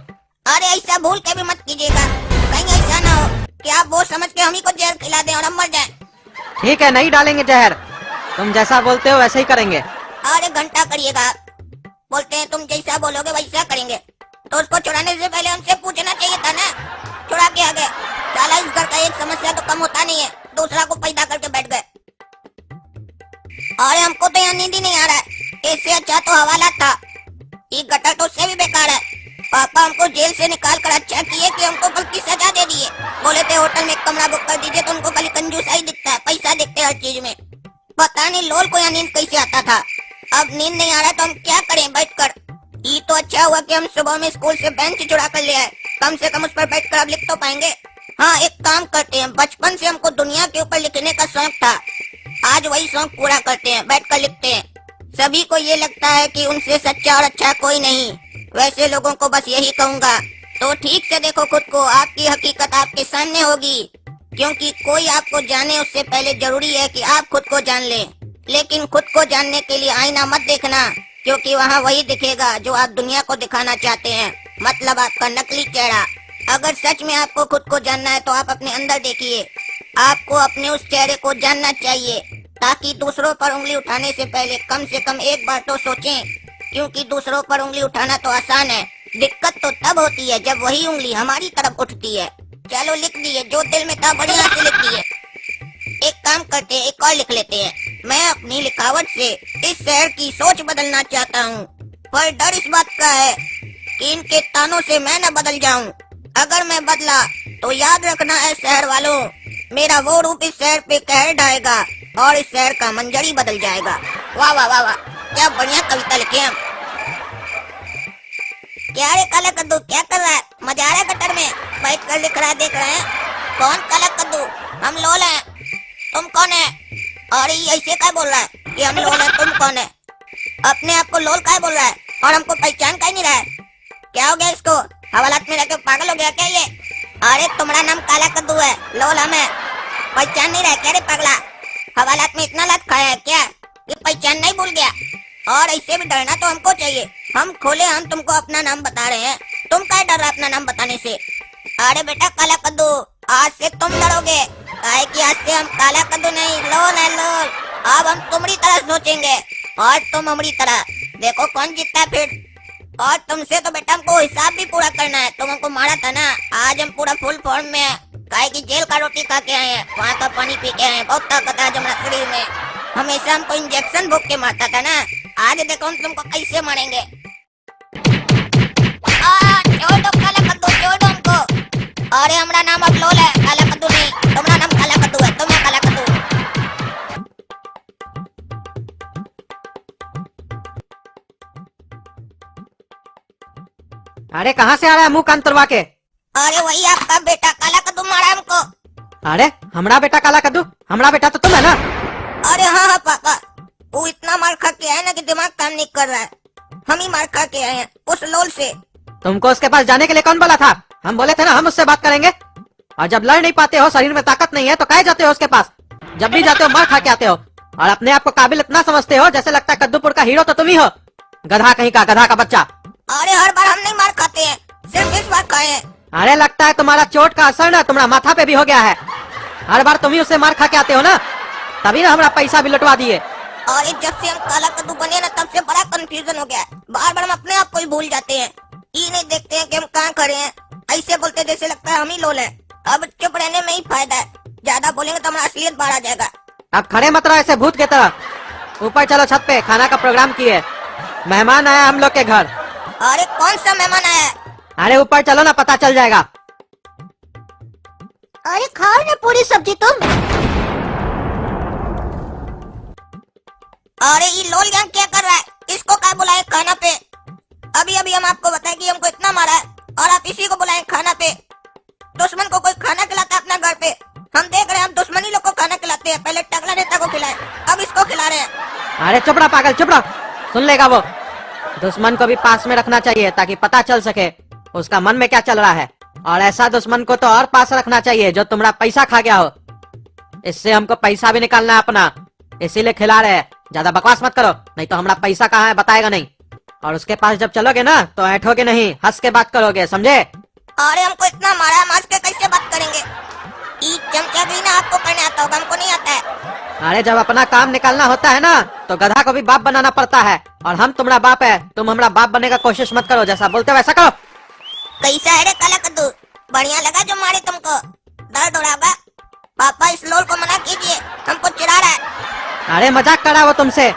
अरे ऐसा भूल के भी मत कीजिएगा, कहीं ऐसा ना हो कि आप वो समझ के हम ही को जहर खिला दें और हम मर जाएं। ठीक है, नहीं डालेंगे जहर, तुम जैसा बोलते हो वैसे ही करेंगे। अरे घंटा करिएगा, बोलते हैं तुम जैसा बोलोगे वैसा करेंगे। तो उसको छुड़ाने से पहले हमसे पूछना चाहिए था ना, छुड़ा के आ गए। साला इस घर का एक समस्या तो कम होता नहीं है, दूसरा को पैदा करके बैठ गए। अरे हमको तो यहाँ नींद ही नहीं आ रहा है, इससे अच्छा तो हवाला था। ये गटर तो उससे भी बेकार है। पापा हमको जेल से निकाल कर अच्छा किए कि हमको कल की सजा दे दिए। बोले थे होटल में कमरा बुक कर दीजिए, तो उनको खाली कंजूसा ही दिखता है, पैसा दिखते हर चीज में। पता नहीं लोल को यहाँ नींद कैसे आता था। अब नींद नहीं आ रहा तो हम क्या करें बैठकर। ये तो अच्छा हुआ कि हम सुबह में स्कूल से बेंच चुरा कर ले आए, कम से कम उस पर बैठकर अब लिख तो पाएंगे। हाँ, एक काम करते हैं, बचपन से हमको दुनिया के ऊपर लिखने का शौक था, आज वही शौक पूरा करते हैं, बैठकर लिखते हैं। सभी को ये लगता है कि उनसे सच्चा और अच्छा कोई नहीं, वैसे लोगों को बस यही कहूँगा, तो ठीक से देखो खुद को, आपकी हकीकत आपके सामने होगी। क्योंकि कोई आपको जाने उससे पहले जरूरी है कि आप खुद को जान लें। लेकिन खुद को जानने के लिए आईना मत देखना, क्योंकि वहाँ वही दिखेगा जो आप दुनिया को दिखाना चाहते हैं, मतलब आपका नकली चेहरा। अगर सच में आपको खुद को जानना है तो आप अपने अंदर देखिए। आपको अपने उस चेहरे को जानना चाहिए, ताकि दूसरों पर उंगली उठाने से कम एक बार तो सोचें, क्योंकि दूसरों पर उंगली उठाना तो आसान है, दिक्कत तो तब होती है जब वही उंगली हमारी तरफ उठती है। चलो लिख दिए, जो दिल में था बढ़िया से लिख दिए। एक काम करते हैं, एक और लिख लेते हैं। मैं अपनी लिखावट से इस शहर की सोच बदलना चाहता हूँ, पर डर इस बात का है कि इनके तानों से मैं न बदल जाऊँ। अगर मैं बदला तो याद रखना है शहर वालों, मेरा वो रूप इस शहर पे कहर ढाएगा और इस शहर का मंजर ही बदल जाएगा। वाह वाह वाह वाह, क्या बढ़िया कविता लिखे हम। क्या रे काला कद्दू, क्या कर रहा है? मजा आ रहा है गटर में बैठ कर लिख रहा है, देख रहे हैं? कौन काला कद्दू? हम लोल हैं। तुम कौन है? और ये ऐसे क्या बोल रहा है कि हम लोल हैं, तुम कौन है? अपने आप को लोल क्या बोल रहा है और हमको पहचान क्या नहीं रहा है? क्या हो गया इसको? हवालात में रहकर पागल हो गया क्या ये? अरे तुम्हारा नाम काला कद्दू है, लोल हम है, पहचान नहीं रहा क्या रे पगला? हवालात में इतना लात खाया है क्या कि पहचान नहीं भूल गया? और ऐसे भी डरना तो हमको चाहिए। हम खोले, हम तुमको अपना नाम बता रहे हैं, तुम क्या डर रहा अपना नाम बताने से? अरे बेटा काला कद्दू, आज से तुम डरोगे, काहे कि आज से हम काला कद्दू नहीं, लोल है लोल। अब हम तुम्हारी तरह सोचेंगे और तुम हमारी तरह। देखो कौन जीतता है फिर। और तुमसे तो बेटा हमको हिसाब भी पूरा करना है, तुम हमको मारा था ना, आज हम पूरा फुल फॉर्म में है, काहे कि जेल का रोटी खा के आए हैं, वहाँ का पानी पी के आए हैं, बहुत ताकत है हमारे शरीर में। हमेशा हमको इंजेक्शन भोग के मारता था ना, आज देखो हम तुमको कैसे मारेंगे। छोड़ दो काला कद्दू, छोड़ दो हमको। अरे हमारा नाम अब लोल है, काला कद्दू नहीं। तुम्हारा नाम काला कद्दू है, तुम है काला कद्दू। अरे कहाँ से आ रहा है मुंह कान तुड़वा के? अरे वही आपका बेटा काला कद्दू मारा हमको। अरे हमारा बेटा काला कद्दू? हमारा बेटा तो तुम है ना? अरे हाँ हाँ पापा, वो इतना मार खा के आए ना कि दिमाग काम नहीं कर रहा है। हम ही मार खा के आए हैं उस लोल से। तुमको उसके पास जाने के लिए कौन बोला था? हम बोले थे ना हम उससे बात करेंगे। और जब लड़ नहीं पाते हो, शरीर में ताकत नहीं है, तो काहे जाते हो उसके पास? जब भी जाते हो मार खा के आते हो, और अपने आप को काबिल इतना समझते हो जैसे लगता है कद्दूपुर का हीरो तो तुम ही हो। गधा कहीं का, गधा का बच्चा। अरे हर बार हम नहीं मार खाते हैं, सिर्फ इस बार खाए हैं। अरे लगता है तुम्हारा चोट का असर ना तुम्हारा माथा पे भी हो गया है। हर बार तुम ही उससे मार खा के आते हो ना, तभी ना हमारा पैसा भी लुटवा दिए। और जब से हम काला कद्दू बने ना, तब से बड़ा कंफ्यूजन हो गया है। बार बार हम अपने आप को ही भूल जाते हैं, ये नहीं देखते हैं कि हम कहाँ खड़े हैं। ऐसे बोलते जैसे लगता है हम ही लोल हैं। अब चुप रहने में ही फायदा है, ज्यादा बोलेंगे तो हमारा असलियत बाहर आ जाएगा। अब खड़े मत रहो ऐसे भूत के तरह। ऊपर चलो छत पे, खाना का प्रोग्राम किए, मेहमान आया हम लोग के घर। अरे कौन सा मेहमान आया है? अरे ऊपर चलो ना, पता चल जाएगा। अरे खाओ ना पूरी सब्जी तुम। अरे ये लोल यहाँ क्या कर रहा है? इसको क्या बुलाए खाना पे? अभी अभी हम आपको बताए कि हमको इतना मारा है और आप इसी को बुलाए खाना पे। दुश्मन को कोई खाना खिलाता है अपना घर पे, हम देख रहे हैं हम दुश्मनी लोग को खाना खिलाते अरे चुप रहा पागल, चुप रहा, सुन लेगा वो। दुश्मन को भी पास में रखना चाहिए ताकि पता चल सके उसका मन में क्या चल रहा है। और ऐसा दुश्मन को तो और पास रखना चाहिए जो तुम्हारा पैसा खा गया हो। इससे हमको पैसा भी निकालना है अपना, इसीलिए खिला रहे हैं। ज्यादा बकवास मत करो, नहीं तो हमारा पैसा कहाँ है बताएगा नहीं। और उसके पास जब चलोगे ना तो ऐठोगे नहीं, हंस के बात करोगे, समझे? अरे हमको इतना मारा, मार के कैसे बात करेंगे? चमचागिरी ना आपको करने आता होगा, हमको नहीं आता है। अरे जब अपना काम निकालना होता है ना तो गधा को भी बाप बनाना पड़ता है। और हम तुम्हारा बाप है, तुम हमारा बाप बनने का कोशिश मत करो, जैसा बोलते हो वैसा करो। कैसा है रे काला कद्दू? बढ़िया लगा जो मारे तुमको? दर्द हो रहा होगा? पापा इस लोल को मना कीजिए, हमको चिढ़ा रहा है। अरे मजाक कर रहा है वो तुमसे,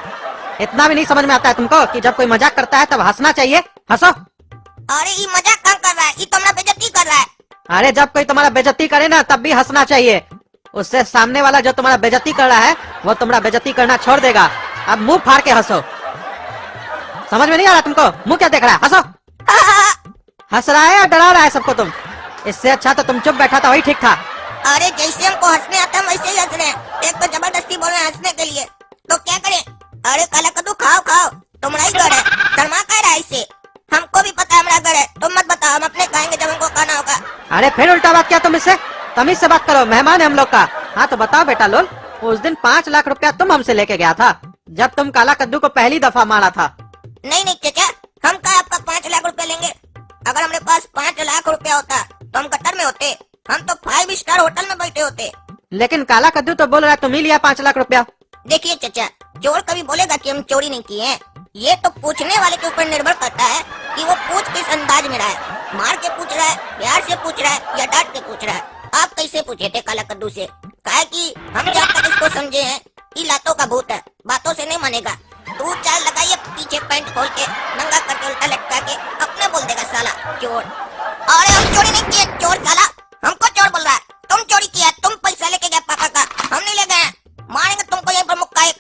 इतना भी नहीं समझ में आता है तुमको कि जब कोई मजाक करता है तब हंसना चाहिए, हंसो। अरे ये मजाक काम कर रहा है, ये तो हमारा बेइज्जती कर रहा है। अरे जब कोई तुम्हारा बेइज्जती करे ना तब भी हंसना चाहिए, उससे सामने वाला जो तुम्हारा बेइज्जती कर रहा है वो तुम्हारा बेइज्जती करना छोड़ देगा। अब मुंह फाड़ के हंसो। समझ में नहीं आ रहा तुमको? मुंह क्या देख रहा है? हंसो। हंस रहा है या डरा रहा है सबको तुम? इससे अच्छा तो तुम चुप बैठा था, वही ठीक था। अरे जैसे हमको हंसने आता है वैसे ही हंस रहे हैं। एक तो जबरदस्ती बोल रहे हैं हंसने के लिए, तो क्या करें? अरे काला कद्दू खाओ खाओ, तुम्हारा ही घर है, शर्मा कह रहा है इससे। हमको भी पता है हमारा घर है, तुम मत बताओ, हम अपने खाएंगे जब हमको खाना होगा। अरे फिर उल्टा बात किया तुम इससे? तमीज से बात करो, मेहमान है हम लोग का। हाँ तो बताओ बेटा लोल, उस दिन 5 लाख रुपया तुम हमसे लेके गया था जब तुम काला कद्दू को पहली दफा मारा था। नहीं नहीं चाचा, हम क्या आपका 5 लाख रुपया लेंगे? अगर हमारे पास 5 लाख रुपया होता तो हम गटर में होते, हम तो 5 स्टार होटल में बैठे होते। लेकिन काला कद्दू तो बोल रहा है तुम ही लिया 5 लाख रुपया। देखिए चाचा, चोर कभी बोलेगा कि हम चोरी नहीं किए हैं? ये तो पूछने वाले के ऊपर निर्भर करता है कि वो पूछ किस अंदाज में रहा है। मार के पूछ रहा है, प्यार से पूछ रहा है या डांट के पूछ रहा है। आप कैसे पूछे थे काला कद्दू से? कहा कि हम जब तक इसको समझे हैं ये लातों का भूत है, बातों से नहीं मानेगा। तू चाल लगाइए पीछे पैंट खोल के, नंगा करके उल्टा लटका के अपने बोल देगा साला चोर। अरे हम चोरी नहीं किए, चोर साला हमको चोर बोल रहा है। तुम चोरी किया, तुम पैसा लेके गए पापा का, हम नहीं ले गए। मारेंगे तुमको यही पर मुक्का एक।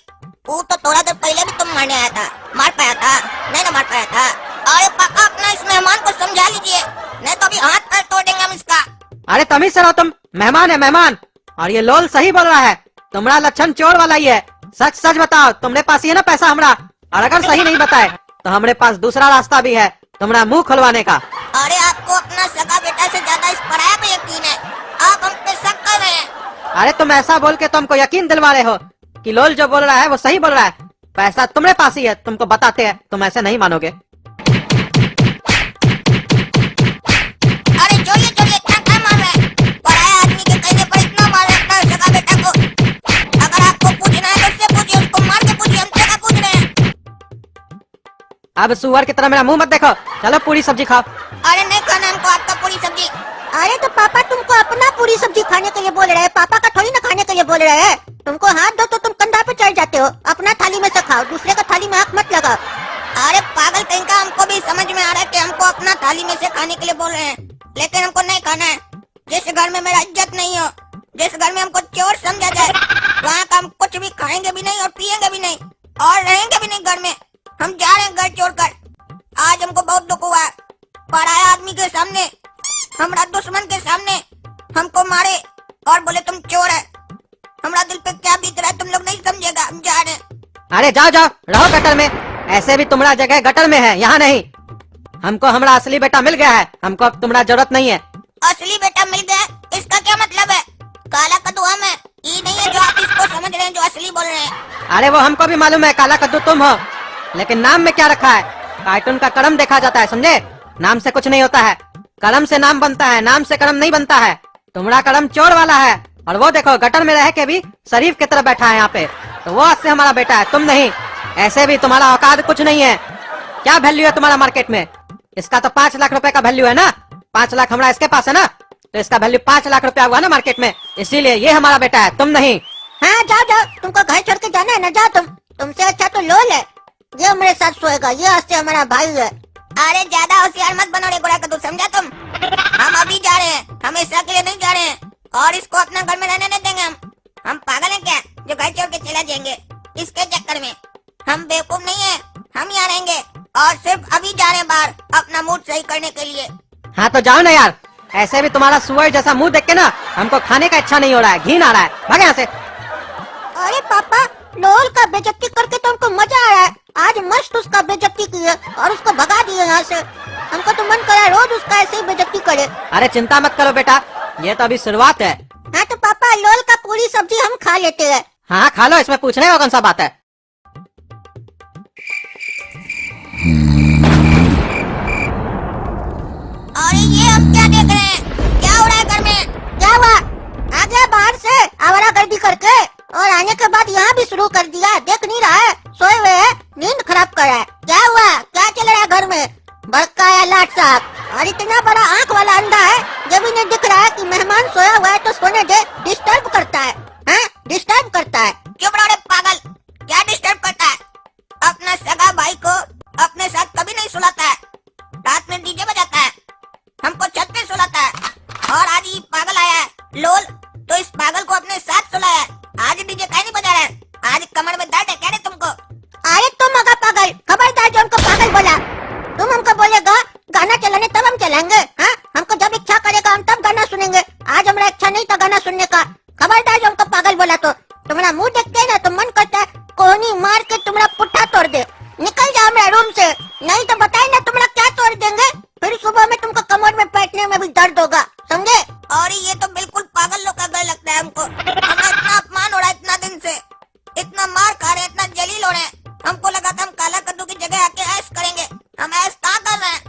वो तो थोड़ा देर पहले भी तुम मारने आया था, मार पाया था? नहीं ना मार पाया था। अरे पापा अपना इस मेहमान को समझा लीजिए, नहीं तो अभी हाथ पैर तोड़ देंगे हम इसका। अरे तमीज से रहो तुम, मेहमान है मेहमान। और ये लोल सही बोल रहा है, तुम्हारा लक्षण चोर वाला ही है। सच सच बताओ, तुम्हारे पास ही है ना पैसा हमरा? और अगर सही नहीं बताए तो हमारे पास दूसरा रास्ता भी है तुम्हारा मुंह खुलवाने का। अरे आपको अपना सगा बेटा से ज्यादा इस पराया पे यकीन है, आप हम पे शक कर रहे हैं। अरे तुम ऐसा बोल के तुमको यकीन दिलवा रहे हो कि लोल जो बोल रहा है वो सही बोल रहा है। पैसा तुम्हारे पास ही है, तुमको बताते हैं, तुम ऐसे नहीं मानोगे। अरे चोरिए चोरिए, इतना क्या मार रहे हैं? पराया आदमी के कहने पर इतना मार रहे हैं अपना सगा बेटा को। अगर आपको पूछना है तो उससे पूछिए, उसको मार के पूछिए, हमसे क्या पूछ रहे हैं? अब सुअर की तरह मेरा मुंह मत देखो, चलो पूरी सब्जी खाओ। अरे नहीं खाना हमको आपका पूरी सब्जी। अरे तो पापा तुमको अपना पूरी सब्जी खाने के लिए बोल रहे हैं, पापा का थोड़ी ना खाने के लिए बोल रहे हैं। तुमको हाथ दो तो तुम कंधा पे चढ़ जाते हो। अपना थाली में से खाओ, दूसरे का थाली में आंख मत लगाओ। अरे पागल कहीं का, हमको भी समझ में आ रहा है कि हमको अपना थाली में से खाने के लिए बोल रहे हैं, लेकिन हमको नहीं खाना है। जिस घर में मेरा इज्जत नहीं हो, जिस घर में हमको चोर समझा जाए, वहाँ का हम कुछ भी खाएंगे भी नहीं और पिएंगे भी नहीं और रहेंगे भी नहीं घर में। हम जा रहे हैं घर छोड़ कर। आज हमको बहुत दुख हुआ, पराया आदमी के सामने, हमारा दुश्मन के सामने हमको मारे और बोले तुम चोर है। हमारा दिल पे क्या बीत रहा है तुम लोग नहीं समझेगा, हम जा रहे हैं। अरे जाओ जाओ, रहो गटर में। ऐसे भी तुम्हारा जगह गटर में है, यहाँ नहीं। हमको हमारा असली बेटा मिल गया है, हमको अब तुम्हारा जरूरत नहीं है। असली बेटा मिल गया, इसका क्या मतलब है? काला कद्दू हम है, ये नहीं है जो आप इसको समझ रहे हैं, जो असली बोल रहे हैं। अरे वो हमको भी मालूम है काला कद्दू तुम हो, लेकिन नाम में क्या रखा है? कार्टून का कलम देखा जाता है, समझे? नाम से कुछ नहीं होता है, कलम से नाम बनता है, नाम से कलम नहीं बनता है। तुम्हारा कलम चोर वाला है, और वो देखो गटर में रह के भी शरीफ की तरह बैठा है यहाँ पे, तो वो आज से हमारा बेटा है, तुम नहीं। ऐसे भी तुम्हारा औकात कुछ नहीं है। क्या वैल्यू है तुम्हारा मार्केट में? इसका तो 5 लाख रुपए का वैल्यू है ना। 5 लाख हमारा इसके पास है ना, तो इसका वैल्यू 5 लाख रुपया हुआ ना मार्केट में, इसीलिए ये हमारा बेटा है, तुम नहीं। हाँ जाओ जाओ, तुमको घर छोड़ के जाना है ना, जाओ तुम। तुमसे अच्छा तो लोल है, ये हमारे साथ सोएगा, ये आज से हमारा भाई है। अरे ज्यादा होशियार मत बनो रे गोरा कद्दू, समझा तुम? हम अभी जा रहे हैं, हमेशा के लिए नहीं जा रहे हैं, और इसको अपना घर में रहने नहीं देंगे। हम पागल हैं क्या जो घर छोड़ के चला जाएंगे इसके चक्कर में? हम बेवकूफ नहीं है, हम यहाँ रहेंगे और सिर्फ अभी जा रहे हैं बाहर अपना मूड सही करने के लिए। हाँ तो जाओ ना यार, ऐसे भी तुम्हारा सुअर जैसा मुंह देख के ना हमको खाने का इच्छा नहीं हो रहा है, घिन आ रहा है, भाग यहाँ से। अरे पापा, लोल का बेइज्जती करके तो हमको मजा आया है। आज मस्त उसका बेइज्जती किए और उसको भगा दिए यहाँ से। हमको तो मन करा रोज उसका ऐसे ही बेइज्जती करे। अरे चिंता मत करो बेटा, ये तो अभी शुरुआत है। हाँ तो पापा लोल का पूरी सब्जी हम खा लेते हैं। हाँ खा लो, इसमें पूछने का कौन सा बात है। और ये हम क्या देख रहे हैं? क्या हो रहा है घर में? क्या हुआ? आ गया बाहर से आवारागर्दी करके और आने के बाद यहाँ भी शुरू कर दिया। देख नहीं रहा है, सोए हुए है, नींद खराब कर रहा है। क्या हुआ? क्या चल रहा है घर में? बड़काया लाट साहब और इतना बड़ा आंख वाला अंडा है, जब इन्हें दिख रहा है कि मेहमान सोया हुआ है तो सोने दे। डिस्टर्ब करता है, हाँ डिस्टर्ब करता है। चुप रहो रे पागल, क्या डिस्टर्ब करता है? अपना सगा भाई को अपने साथ कभी नहीं सुलाता है, रात में डीजे बजाता है, हमको छत पे सुलाता है। और आज ये पागल आया है लोल, तो इस पागल को अपने साथ सुलाया है। आज डीजे काहे नहीं बजा रहा है? आज कमर में दर्द है क्या रे तुमको? अरे तुम मगा पागल, खबरदार जो हमको पागल बोला। तुम हमको बोलेगा गाना चलाने तब हम चलाएंगे। हाँ हमको जब इच्छा करेगा हम तब गाना सुनेंगे। आज हमारा इच्छा नहीं था गाना सुनने का। खबरदार जो हमको पागल बोला तो तुम्हारा मुंह देखते है ना तो मन करता है कोहनी मार के तुम्हारा पुट्ठा तोड़ दे। निकल जाओ मेरे रूम से, नहीं तो बताए ना तुम्हारा क्या तोड़ देंगे। फिर सुबह में तुमको कमर में बैठने में भी दर्द होगा, समझे? और ये तो बिल्कुल पागल लोग का घर लगता है हमको। हमें इतना अपमान हो रहा है इतना दिन से, इतना मार खा रहे हैं, इतना जलील हो रहे हैं। हमको लगा था हम काला कद्दू की जगह आके ऐश करेंगे। हम ऐश कहाँ कर रहे हैं?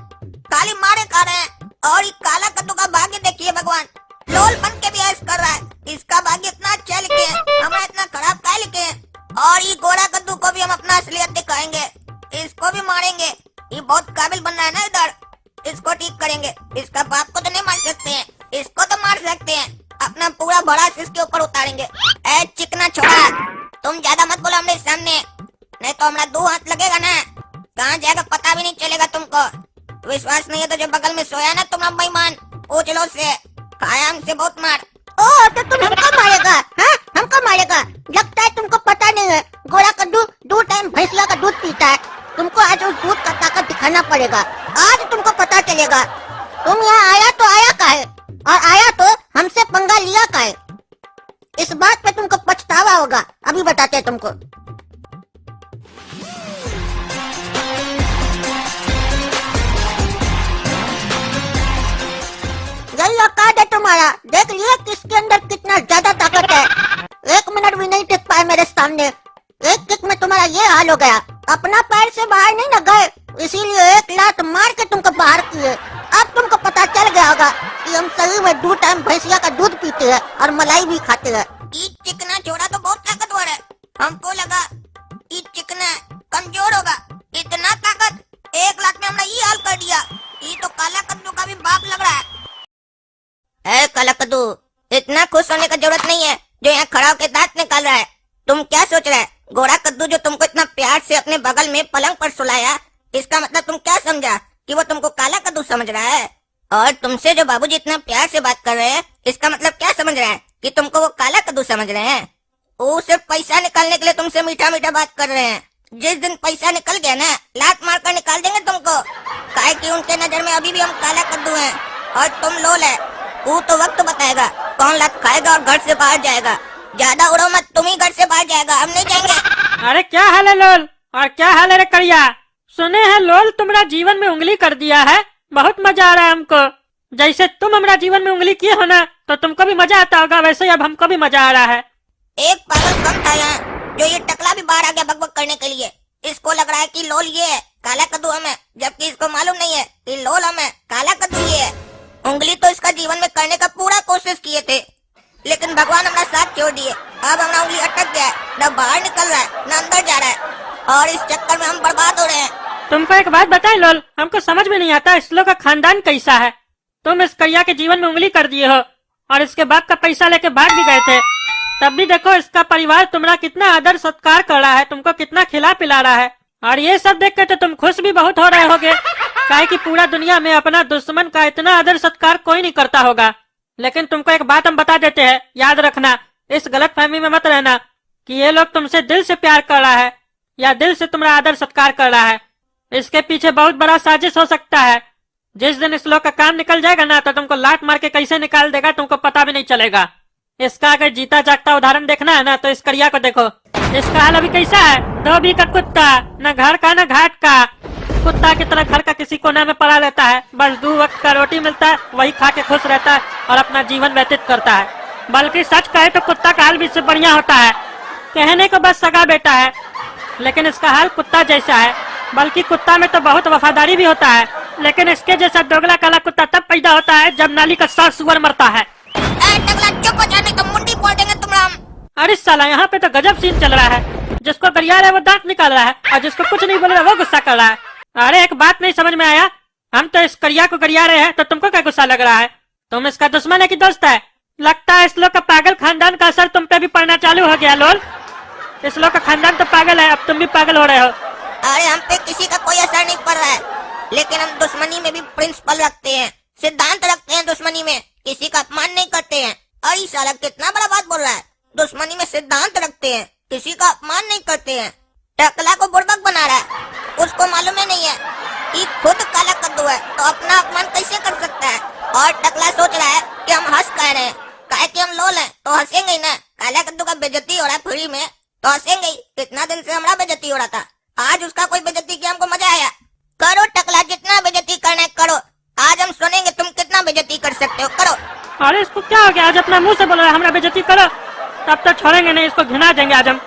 खाली मारे खा रहे हैं। और ये काला कद्दू का भाग्य देखिए भगवान, लोल बन के भी ऐश कर रहा है। इसका भाग्य इतना अच्छा लिखे है, हमारा इतना खराब क्या लिखे है। और ये गोरा कद्दू को भी हम अपना असलियत दिखाएंगे, इसको भी मारेंगे। ये बहुत काबिल बन रहा है ना इधर, इसको ठीक करेंगे। इसका बाप को तो नहीं मार सकते हैं, इसको तो मार सकते हैं। अपना पूरा बड़ा इसके ऊपर उतारेंगे। ए चिकना छोड़ा, तुम ज्यादा मत बोलो हमने सामने, नहीं तो हमारा 2 हाथ लगेगा ना, कहाँ जाएगा पता भी नहीं चलेगा तुमको। विश्वास नहीं है तो जो बगल में सोया ना तुम्हारा बेईमान, पूछ लो से, खाया हमसे बहुत मार। ओ तो तुम हमको मारेगा? हाँ हमको मारेगा? लगता है तुमको पता नहीं है, गोरा कद्दू 2 टाइम भैंसिया का दूध पीता है। तुमको आज उस दूध का ताकत दिखाना पड़ेगा, आज तुमको पता चलेगा। तुम यहाँ आया तो आया काहे, और आया तो हमसे पंगा लिया काहे? इस बात पे तुमको पछतावा होगा, अभी बताते हैं तुमको। यही औकात है तुम्हारा, देख लिया किसके अंदर कितना ज्यादा ताकत है। 1 मिनट भी नहीं टिक पाए मेरे सामने, एक किक में तुम्हारा ये हाल हो गया। अपना पैर से बाहर नहीं न गए, इसीलिए 1 लात मार के तुमको बाहर किए। अब तुमको पता चल गया होगा कि हम सही में 2 टाइम भैंसिया का दूध पीते हैं और मलाई भी खाते हैं। ये चिकना छोड़ा तो बहुत ताकतवर है, हमको लगा ये चिकना कमजोर होगा। इतना ताकत, 1 लाख में हमने ये हाल कर दिया। ये तो काला कद्दू का भी बाप लग रहा है। ए काला कद्दू, इतना खुश होने का जरूरत नहीं है जो यहाँ खड़ा होकर दांत निकाल रहा है। तुम क्या सोच रहे है? गोरा कद्दू जो तुमको इतना प्यार से अपने बगल में पलंग पर सुलाया, इसका मतलब तुम क्या समझा कि वो तुमको काला कद्दू समझ रहा है? और तुमसे जो बाबूजी इतना प्यार से बात कर रहे हैं, इसका मतलब क्या समझ रहे हैं कि तुमको वो काला कद्दू समझ रहे हैं? वो सिर्फ पैसा निकालने के लिए तुमसे मीठा मीठा बात कर रहे हैं। जिस दिन पैसा निकल गया ना, लात मार कर निकाल देंगे तुमको। काहे कि उनके नजर में अभी भी हम काला कद्दू हैं और तुम लोल है। वो तो वक्त बताएगा कौन लात खाएगा और घर से बाहर जाएगा। ज्यादा उड़ो मत, तुम ही घर से बाहर जाएगा, हम नहीं जाएंगे। अरे क्या हाल है लोल, और क्या हाल है रे करिया? सुने हैं लोल तुम्हारा जीवन में उंगली कर दिया है, बहुत मजा आ रहा है हमको। जैसे तुम हमारा जीवन में उंगली किए हो ना, तो तुमको भी मजा आता होगा, वैसे ही अब हमको भी मजा आ रहा है। एक पागल कम था यहाँ, जो ये टकला भी बाहर आ गया बकबक करने के लिए। इसको लग रहा है कि लोल ये है, काला कद्दू हम है, जबकि इसको मालूम नहीं है कि लोल हम है, काला कद्दू ये है। उंगली तो इसका जीवन में करने का पूरा कोशिश किए थे, लेकिन भगवान हमारा साथ छोड़ दिए। अब हमारा उंगली अटक गया है, न बाहर निकल रहा है न अंदर जा रहा है, और इस चक्कर में हम बर्बाद हो रहे हैं। तुमको एक बात बताएं लोल, हमको समझ में नहीं आता इस लोग का खानदान कैसा है। तुम इस करिया के जीवन में उंगली कर दिए हो और इसके बाप का पैसा लेके भाग भी गए थे, तब भी देखो इसका परिवार तुम्हारा कितना आदर सत्कार कर रहा है, तुमको कितना खिला पिला रहा है। और ये सब देख के तो तुम खुश भी बहुत हो रहे होगे, काहे कि पूरा दुनिया में अपना दुश्मन का इतना आदर सत्कार कोई नहीं करता होगा। लेकिन तुमको एक बात हम बता देते हैं, याद रखना, इस गलत फहमी में मत रहना कि ये लोग तुमसे दिल से प्यार कर रहा है या दिल से तुम्हारा आदर सत्कार कर रहा है। इसके पीछे बहुत बड़ा साजिश हो सकता है। जिस दिन इस लोग का काम निकल जाएगा ना, तो तुमको लात मार के कैसे निकाल देगा तुमको पता भी नहीं चलेगा। इसका अगर जीता जागता उदाहरण देखना है ना, तो इस करिया को देखो। इसका हाल अभी कैसा है? धोबी का कुत्ता, न घर का न घाट का। कुत्ता की तरह घर का किसी कोने में पड़ा रहता है, बस 2 वक्त का रोटी मिलता है, वही खा के खुश रहता है और अपना जीवन व्यतीत करता है। बल्कि सच कहे तो कुत्ता का हाल भी इससे बढ़िया होता है। कहने को बस सगा बेटा है, लेकिन इसका हाल कुत्ता जैसा है। बल्कि कुत्ता में तो बहुत वफादारी भी होता है, लेकिन इसके जैसा दोगला काला कुत्ता तब पैदा होता है जब नाली का 100 सुअर मरता है। टकला चुप हो जाने तो मुंडी फोड़ देंगे तुम। अरे साला, यहाँ पे तो गजब सीन चल रहा है। जिसको गरिया रहा है वो दांत निकाल रहा है, और जिसको कुछ नहीं बोल रहा है वो गुस्सा कर रहा है। अरे एक बात नहीं समझ में आया, हम तो इस करिया को गरिया रहे हैं तो तुमको क्या गुस्सा लग रहा है? तुम इसका दुश्मन है कि दोस्त है? लगता है इस लोग का पागल खानदान का असर तुम पे भी पड़ना चालू हो गया। लोल, इस लोग का खानदान तो पागल है, अब तुम भी पागल हो रहे हो। अरे हम पे किसी का कोई असर नहीं पड़ रहा है, लेकिन हम दुश्मनी में भी प्रिंसिपल रखते हैं, सिद्धांत रखते हैं। दुश्मनी में किसी का अपमान नहीं करते हैं। अरे साला कितना बड़ा बात बोल रहा है। दुश्मनी में सिद्धांत रखते हैं, किसी का अपमान नहीं करते हैं। टकला को बुड़बक बना रहा है, उसको मालूम ही नहीं है कि खुद काला कद्दू है तो अपना अपमान कैसे कर सकता है। और टकला सोच रहा है कि हम हंस कह रहे हैं, काहे कि हम लोल हैं तो हंसेंगे ही ना। काला कद्दू का बेइज्जती हो रहा है फ्री में तो हंसेंगे ही। कितना दिन से हमारा बेइज्जती हो रहा था, आज उसका कोई बेइज्जती किया, हमको मजा आया। करो टकला, जितना बेइज्जती करना है करो। आज हम सुनेंगे तुम कितना बेइज्जती कर सकते हो, करो। अरे इसको क्या हो गया? आज अपना मुंह से बोल रहा है हमरा बेइज्जती करो, तब तो छोड़ेंगे नहीं, इसको घिना देंगे आज हम।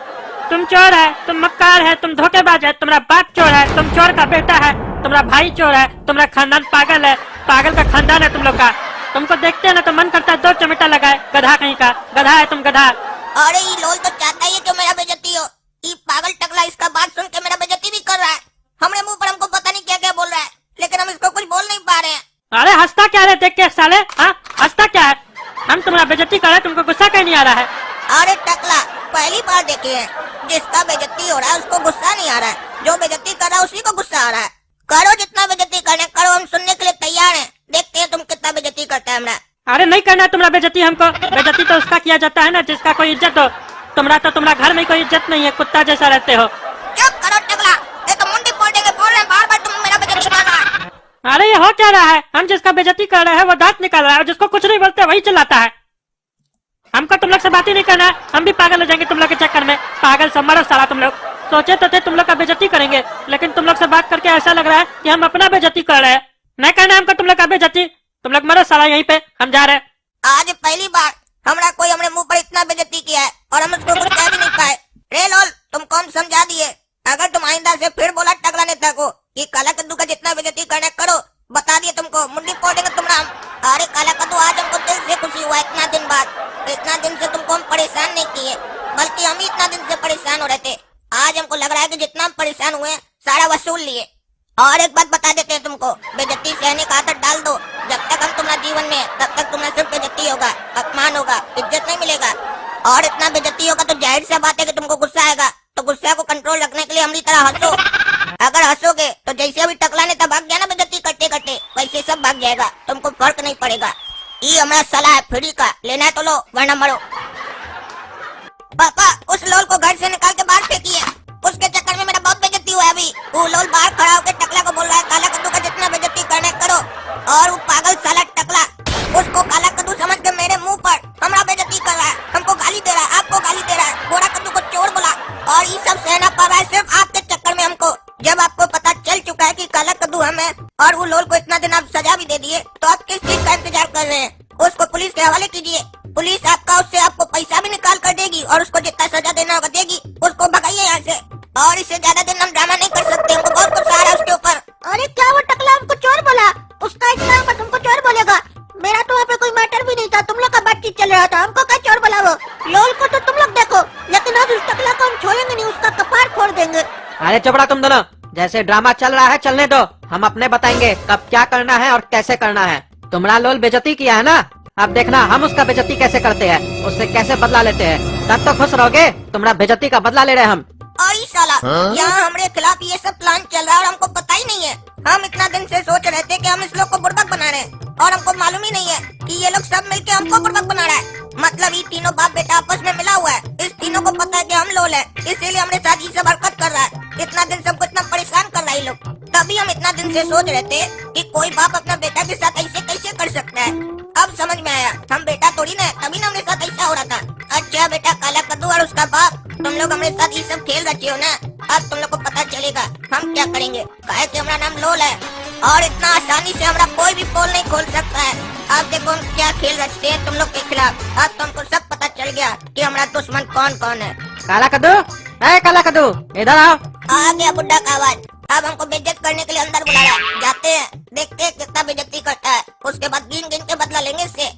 तुम चोर है, तुम मक्कार है, तुम धोखेबाज है, तुम्हारा बाप चोर है, तुम चोर का बेटा है, तुम्हारा भाई चोर है, तुम्हारा खानदान पागल है, पागल का खानदान है तुम लोग का। तुमको देखते हैं ना तो मन करता है 2 चमेटा लगाए। गधा कहीं का, गधा है तुम, गधा। अरे ये लोल तो चाहता ही है कि मेरा बेइज्जती हो। ये पागल टकला इसका बात सुन के मेरा बेइज्जती भी कर रहा है। हमरे मुंह पर हमको पता नहीं क्या क्या बोल रहा है, लेकिन हम इसको कुछ बोल नहीं पा रहे हैं। अरे हंसता क्या है देख के साले? हाँ, हंसता क्या है? हम तुम्हारा बेइज्जती कर रहे हैं, तुमको गुस्सा कहीं नहीं आ रहा है? अरे टकला, पहली बार देखे है जिसका बेइज्जती हो रहा है उसको गुस्सा नहीं आ रहा है, जो बेइज्जती कर रहा है उसी को गुस्सा आ रहा है। करो जितना बेइज्जती करना करो, हम सुनने के लिए तैयार हैं। देखते हैं तुम कितना बेइज्जती करता है हमरा। अरे नहीं करना है तुम्हारा बेइज्जती हमको। बेइज्जती तो उसका किया जाता है ना जिसका कोई इज्जत हो। तुम्हारा घर में कोई इज्जत नहीं है, कुत्ता जैसा रहते हो। चुप करो टकला, ये तो मुंडी फोड़ देंगे। बोल रहे हैं बार बार तुम मेरा बेइज्जती कर रहा है। अरे ये हो क्या रहा है? हम जिसका बेइज्जती कर रहे हैं वो दांत निकाल रहा है, और जिसको कुछ नहीं बोलते वही चिल्लाता है। हमको तुम लोग से बात ही नहीं करना है, हम भी पागल हो जाएंगे तुम लोग के चक्कर में। पागल सब मरो साला तुम लोग। सोचे तो थे तुम लोग का बेइज्जती करेंगे, लेकिन तुम लोग से बात करके ऐसा लग रहा है कि हम अपना बेइज्जती कर रहे हैं। नहीं करना है हमको तुम लोग का बेइज्जती। तुम लोग मरो साला यहीं पे, हम जा रहे हैं। आज पहली बार हमरा कोई हमरे मुंह पर इतना बेइज्जती किया है और हम उसको कुछ कह भी नहीं पाए। रे लोल, तुमको हम समझा दिए। अगर तुम आइंदा से फिर बोला टकला नेता को कि काला कद्दू का जितना बेइज्जती करना करो, बता दिए तुमको, मुंडी फोड़ देंगे तुमरा। अरे काला कद्दू, आज हमको दिल से खुशी हुआ इतना दिन बाद। इतना दिन से तुमको हम परेशान नहीं किए, बल्कि हम ही इतना दिन से परेशान हो रहे थे। आज हमको लग रहा है कि जितना हम परेशान हुए सारा वसूल लिए। और एक बात बता देते हैं तुमको, बेइज्जती सहने का आदत डाल दो। जब तक हम तुम्हारा जीवन में, तब तक तुम्हारा सिर्फ बेइज्जती होगा, अपमान होगा, इज्जत नहीं मिलेगा। और इतना बेइज्जती होगा तो जाहिर सी बात है कि तुमको गुस्सा आएगा। तो गुस्सा को कंट्रोल रखने के लिए हमारी तरह हंसो। अगर हंसोगे तो जैसे अभी टकला ने तब भाग गया ना बेइज्जती करते करते, वैसे सब भाग जाएगा, तुमको फर्क नहीं पड़ेगा। ये हमारा सलाह है फ्री का, लेना है तो लो वरना मरो। पापा, उस लोल को घर से निकाल के बाहर फेंकिए। उसके चक्कर में मेरा बहुत बेइज्जती हुआ है अभी। वो लोल बाहर खड़ा होकर टकला को बोल रहा है काला कद्दू का जितना बेइज्जती करना करो, और वो पागल साला टकला उसको काला कद्दू समझ के मेरे मुंह पर हमारा बेइज्जती कर रहा है, हमको गाली दे रहा है, आपको गाली दे रहा है, गोरा कद्दू को चोर बोला। और ये सब सहना पड़ रहा है सिर्फ आपके चक्कर में हमको। जब आपको पता चल चुका है कि काला कद्दू हम है और वो लोल को इतना दिन आप सजा भी दे दिए, तो आप किस चीज का इंतजार कर रहे हैं? उसको पुलिस के हवाले कीजिए। पुलिस आपका उससे आपको पैसा भी निकाल कर देगी और उसको जितना सजा देना होगा देगी। उसको भगाइए यहाँ से। और इससे ज्यादा दिन हम ड्रामा नहीं कर सकते, हमको बहुत गुस्सा आ रहा है उसके ऊपर। अरे क्या वो टकला हमको चोर बोला? उसका इतना पर तुमको चोर बोलेगा? मेरा तो वहाँ पे कोई मैटर भी नहीं था, तुम लोग का बातचीत चल रहा था, हमको क्या चोर बोला? वो लोल को तो तुम लोग देखो, लेकिन आज उस टकला को हम छोड़ेंगे नहीं, उसका कपार फोड़ देंगे। अरे चुप रहा तुम दोनों। जैसे ड्रामा चल रहा है चलने दो, हम अपने बताएंगे कब क्या करना है और कैसे करना है। तुम्हारा लोल बेइज्जती किया है ना, अब देखना हम उसका बेइज्जती कैसे करते हैं, उससे कैसे बदला लेते हैं। तब तो खुश रहोगे, तुम्हारा बेइज्जती का बदला ले रहे हैं हम। और ये साला यहाँ हमारे खिलाफ ये सब प्लान चल रहा है और हमको पता ही नहीं है। हम इतना दिन से सोच रहे थे कि हम इस लोग को बुड़बक बना रहे हैं, और हमको मालूम ही नहीं है कि ये लोग सब मिलके हमको बुड़बक बना रहा है। मतलब ये तीनों बाप बेटा आपस में मिला हुआ है। इस तीनों को पता है कि हम लोल है, इसीलिए हमारे साथ ये सब हरकत कर रहा है। इतना दिन सबको इतना परेशान कर रहा है ये लोग। तभी हम इतना दिन से सोच रहे थे कि कोई बाप अपना बेटा के साथ ऐसे कैसे कर सकता है। अब समझ में आया, हम बेटा थोड़ी ना, तभी ना हमारे साथ ऐसा हो रहा था। अच्छा बेटा काला कद्दू और उसका बाप तुम लोग हमारे साथ ये सब खेल रचे हो ना, अब तुम लोग को पता चलेगा हम क्या करेंगे। काहे कि हमारा नाम लोल है और इतना आसानी से हमारा कोई भी पोल नहीं खोल सकता है। अब देखो हम क्या खेल रचते हैं तुम लोग के खिलाफ। अब तुमको सब पता चल गया कि हमारा दुश्मन कौन कौन है। काला कद्दू, ए काला कद्दू, इधर आओ। आ गया बुड्ढा का आवाज। अब हमको बेइज्जत करने के लिए अंदर बुला रहा है। जाते हैं, देखते हैं कितना बेइज्जती करता है, उसके बाद गिन गिन के बदला लेंगे इससे।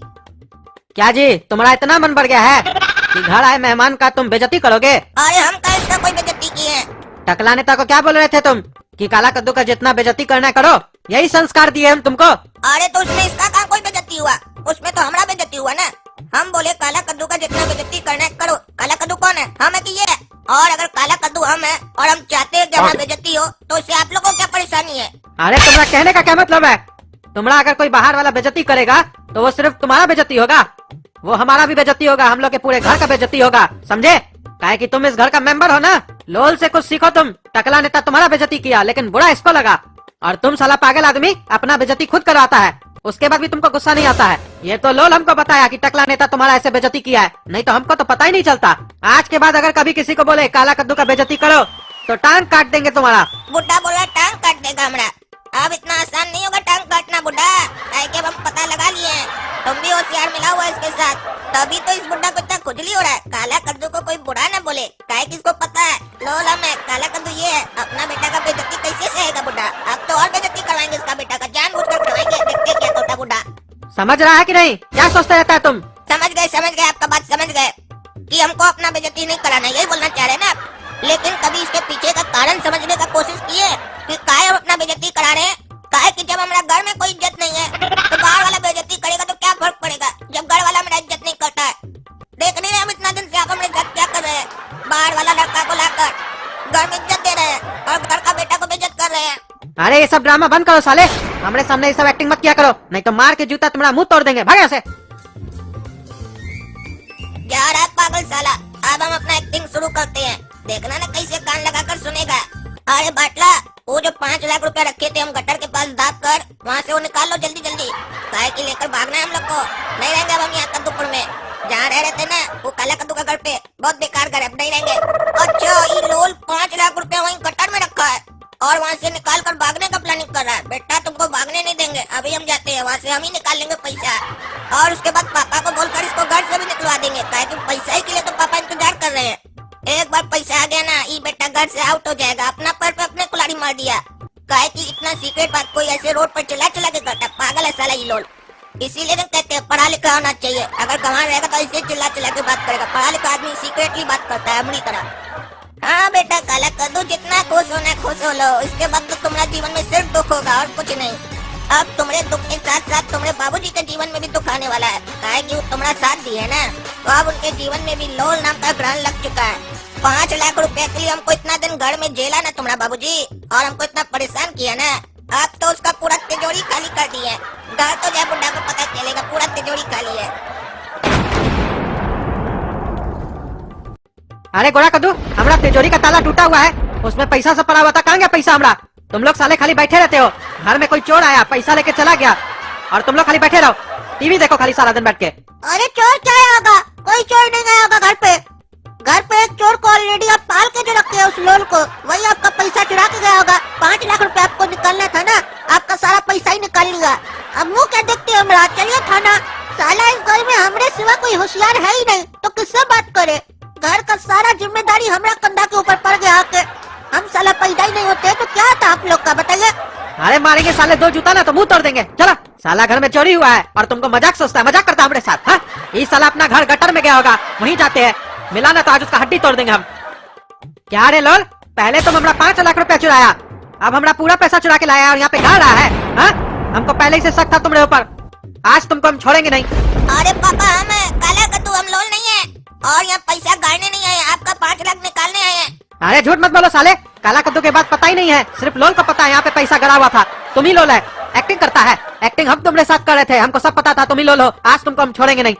क्या जी, तुम्हारा इतना मन बढ़ गया है कि घर आए मेहमान का तुम बेइज्जती करोगे? अरे हम का इसका कोई बेइज्जती किए हैं? टकला नेता को क्या बोल रहे थे तुम कि काला कद्दू का जितना बेइज्जती करना है करो? यही संस्कार दिए हम तुमको। अरे तो उसमें इसका कहाँ कोई बेइज्जती हुआ? उसमें तो हमारा बेइज्जती हुआ ना। हम बोले काला कद्दू का जितना बेइज्जती करना है करो। काला कद्दू कौन है, हम है कि ये है? और अगर काला कद्दू हम है और हम चाहते हैं कि हमारा बेइज्जती हो तो इससे आप लोगों को क्या परेशानी है? अरे तुम्हारा कहने का क्या मतलब है? तुम्हारा अगर कोई बाहर वाला बेइज्जती करेगा तो वो सिर्फ तुम्हारा बेइज्जती होगा, वो हमारा भी बेइज्जती होगा, हम लोग के पूरे घर का बेइज्जती होगा, समझे? काहे कि तुम इस घर का मेंबर हो ना। लोल से कुछ सीखो तुम। टकला नेता तुम्हारा बेइज्जती किया लेकिन बुरा इसको लगा, और तुम साला पागल आदमी अपना बेइज्जती खुद करवाता है, उसके बाद भी तुमको गुस्सा नहीं आता है। ये तो लोल हमको बताया कि टकला नेता तुम्हारा ऐसे बेइज्जती किया है, नहीं तो हमको तो पता ही नहीं चलता। आज के बाद अगर कभी किसी को बोले काला कद्दू का बेइज्जती करो तो टांग काट देंगे तुम्हारा। बुड्ढा बोल रहा है टांग काट देगा हमारा। अब इतना आसान नहीं होगा टांग काटना बुड्ढा। काहे कि अब हम पता लगा लिए हैं, तुम भी होशियार मिला हुआ है इसके साथ, तभी तो इस बुड्ढा को इतना खुजली हो रहा है। काला कद्दू को कोई बुरा न बोले, काहे कि इसको पता है लोल हम है, काला कद्दू ये है। अपना बेटा का बेइज्जती कैसे सहेगा बुड्ढा? अब तो और बेइज्जती करवाएंगे इसका बेटा का, जानबूझकर करवाएंगे। देखते क्या करता बुड्ढा। समझ रहा है कि नहीं? क्या सोचता रहता है तुम? समझ गए, आपका बात समझ गए कि हमको अपना बेइज्जती नहीं कराना, यही बोलना चाह रहे हैं ना आप। लेकिन कभी इसके पीछे का कारण समझने का कोशिश किए कि काहे हम अपना बेइज्जती करा रहे हैं? काहे कि जब हमारा घर में कोई इज्जत नहीं है तो बाहर वाला बेइज्जती करेगा तो क्या फर्क पड़ेगा, जब घर वाला मेरा इज्जत नहीं करता है। देख नहीं रहे हम इतना दिन से आप हमारे साथ क्या कर रहे हैं? बाहर वाला लड़का को लाकर घर में इज्जत दे रहे हैं और घर का बेटा को बेइज्जत कर रहे हैं। अरे ये सब ड्रामा बंद करो साले, हमारे सामने ये सब एक्टिंग मत किया करो, नहीं तो मार के जूता तुम्हारा मुंह तोड़ देंगे। भाग यहाँ से। जा रहा है पागल साला। अब हम अपना एक्टिंग शुरू करते हैं, देखना ना कैसे कान लगाकर सुनेगा। अरे बाटला, वो जो 5 लाख रुपए रखे थे हम गटर के पास दाब कर, वहाँ से वो निकाल लो जल्दी जल्दी। काहे कि लेकर भागना है हम लोग को, नहीं रहेंगे अब हम यहाँ कद्दूपुर में। जहाँ रह रहे थे ना वो काला कद्दू का घर पे, बहुत बेकार घर है, अब नहीं रहेंगे। अच्छा ये लोल 5 लाख रुपए वहीं गटर में रखा है और वहाँ से निकाल कर भागने का प्लानिंग कर रहा है। बेटा तुमको भागने नहीं देंगे, अभी हम जाते हैं, वहाँ से हम ही निकाल लेंगे पैसा और उसके बाद पापा को बोलकर इसको घर से भी निकलवा देंगे। काहे कि पैसा ही के लिए तो पापा इंतजार कर रहे हैं। एक बार पैसा आ गया ना ये बेटा घर से आउट हो जाएगा। अपना पैर पे अपने कुल्हाड़ी मार दिया। काहे कि इतना सीक्रेट बात कोई ऐसे रोड पर चला चला के करता, पागल है साला ये लोल। इसीलिए तो कहते हैं पढ़ा लिखा होना चाहिए, अगर कहाँ रहेगा तो ऐसे चिल्ला चिल्ला के बात करेगा। पढ़ा लिखा आदमी सीक्रेटली बात करता है अपनी तरह। हाँ बेटा काला कद्दू, जितना खुश होना खुश हो लो, इसके बाद तो तुम्हारा जीवन में सिर्फ दुख होगा और कुछ नहीं। अब तुम्हारे दुख के साथ साथ तुम्हारे बाबूजी के जीवन में भी दुख आने वाला है। काहे कि वो तुम्हारा साथ दिए ना, तो अब उनके जीवन में भी लोल नाम का ग्रहण लग चुका है। 5 लाख रुपए के लिए हमको इतना दिन घर में जेला ना तुम्हारा बाबूजी, और हमको इतना परेशान किया ना, अब तो उसका पूरा तिजोरी खाली कर दिया है। घर तो जय बुड्ढा को पता चलेगा पूरा तिजोरी खाली है। अरे गोरा कद्दू, हमारा तिजोरी का ताला टूटा हुआ है, उसमें पैसा सब पड़ा हुआ था, कहाँ गया पैसा हमारा? तुम लोग साले खाली बैठे रहते हो, घर में कोई चोर आया पैसा लेके चला गया और तुम लोग खाली बैठे रहो, टीवी देखो खाली सारा दिन बैठ के। अरे चोर क्या होगा? कोई चोर नहीं गया होगा घर पे। घर पे एक चोर को ऑलरेडी आप पाल के जो रखे हैं उस लोल को, वही आपका पैसा चुरा के गया होगा। 5 लाख रुपए आपको निकालना था ना, आपका सारा पैसा ही निकाल लिया। अब मुँह क्या देखते हो हमारा? चलिए थाना। साला इस घर में हमरे सिवा कोई होशियार है ही नहीं तो किससे बात करे? घर का सारा जिम्मेदारी हमारा कंधा के ऊपर पड़ गया आके। हम साला पैदा ही नहीं होते तो क्या था आप लोग का, बताइए? अरे मारेंगे साले 2 जूता ना तो मुंह तोड़ देंगे। चलो, साला घर में चोरी हुआ है और तुमको मजाक सोचता है, मजाक करता है हमारे साथ। हाँ, ये साला अपना घर गटर में गया होगा, वहीं जाते हैं, मिला ना तो आज उसका हड्डी तोड़ देंगे हम। क्या रे लोल, पहले तुम हमारा 5 लाख रुपया चुराया, अब हमारा पूरा पैसा चुरा के लाया और यहाँ पे गा रहा है। हाँ, हमको पहले ही से शक था तुम्हारे ऊपर, आज तुमको हम छोड़ेंगे नहीं। अरे पापा हम है काला कद्दू, हम लोल नहीं है और यहाँ पैसा गाड़ने नहीं आए, आपका 5 लाख निकालने आए हैं। अरे झूठ मत बोलो साले, काला कद्दू के बाद पता ही नहीं है, सिर्फ लोल को पता है यहाँ पे पैसा गड़ा हुआ था। तुम ही लोल है, एक्टिंग करता है। एक्टिंग हम तुम्हारे साथ कर रहे थे, हमको सब पता था तुम ही लोल हो, आज तुमको हम छोड़ेंगे नहीं।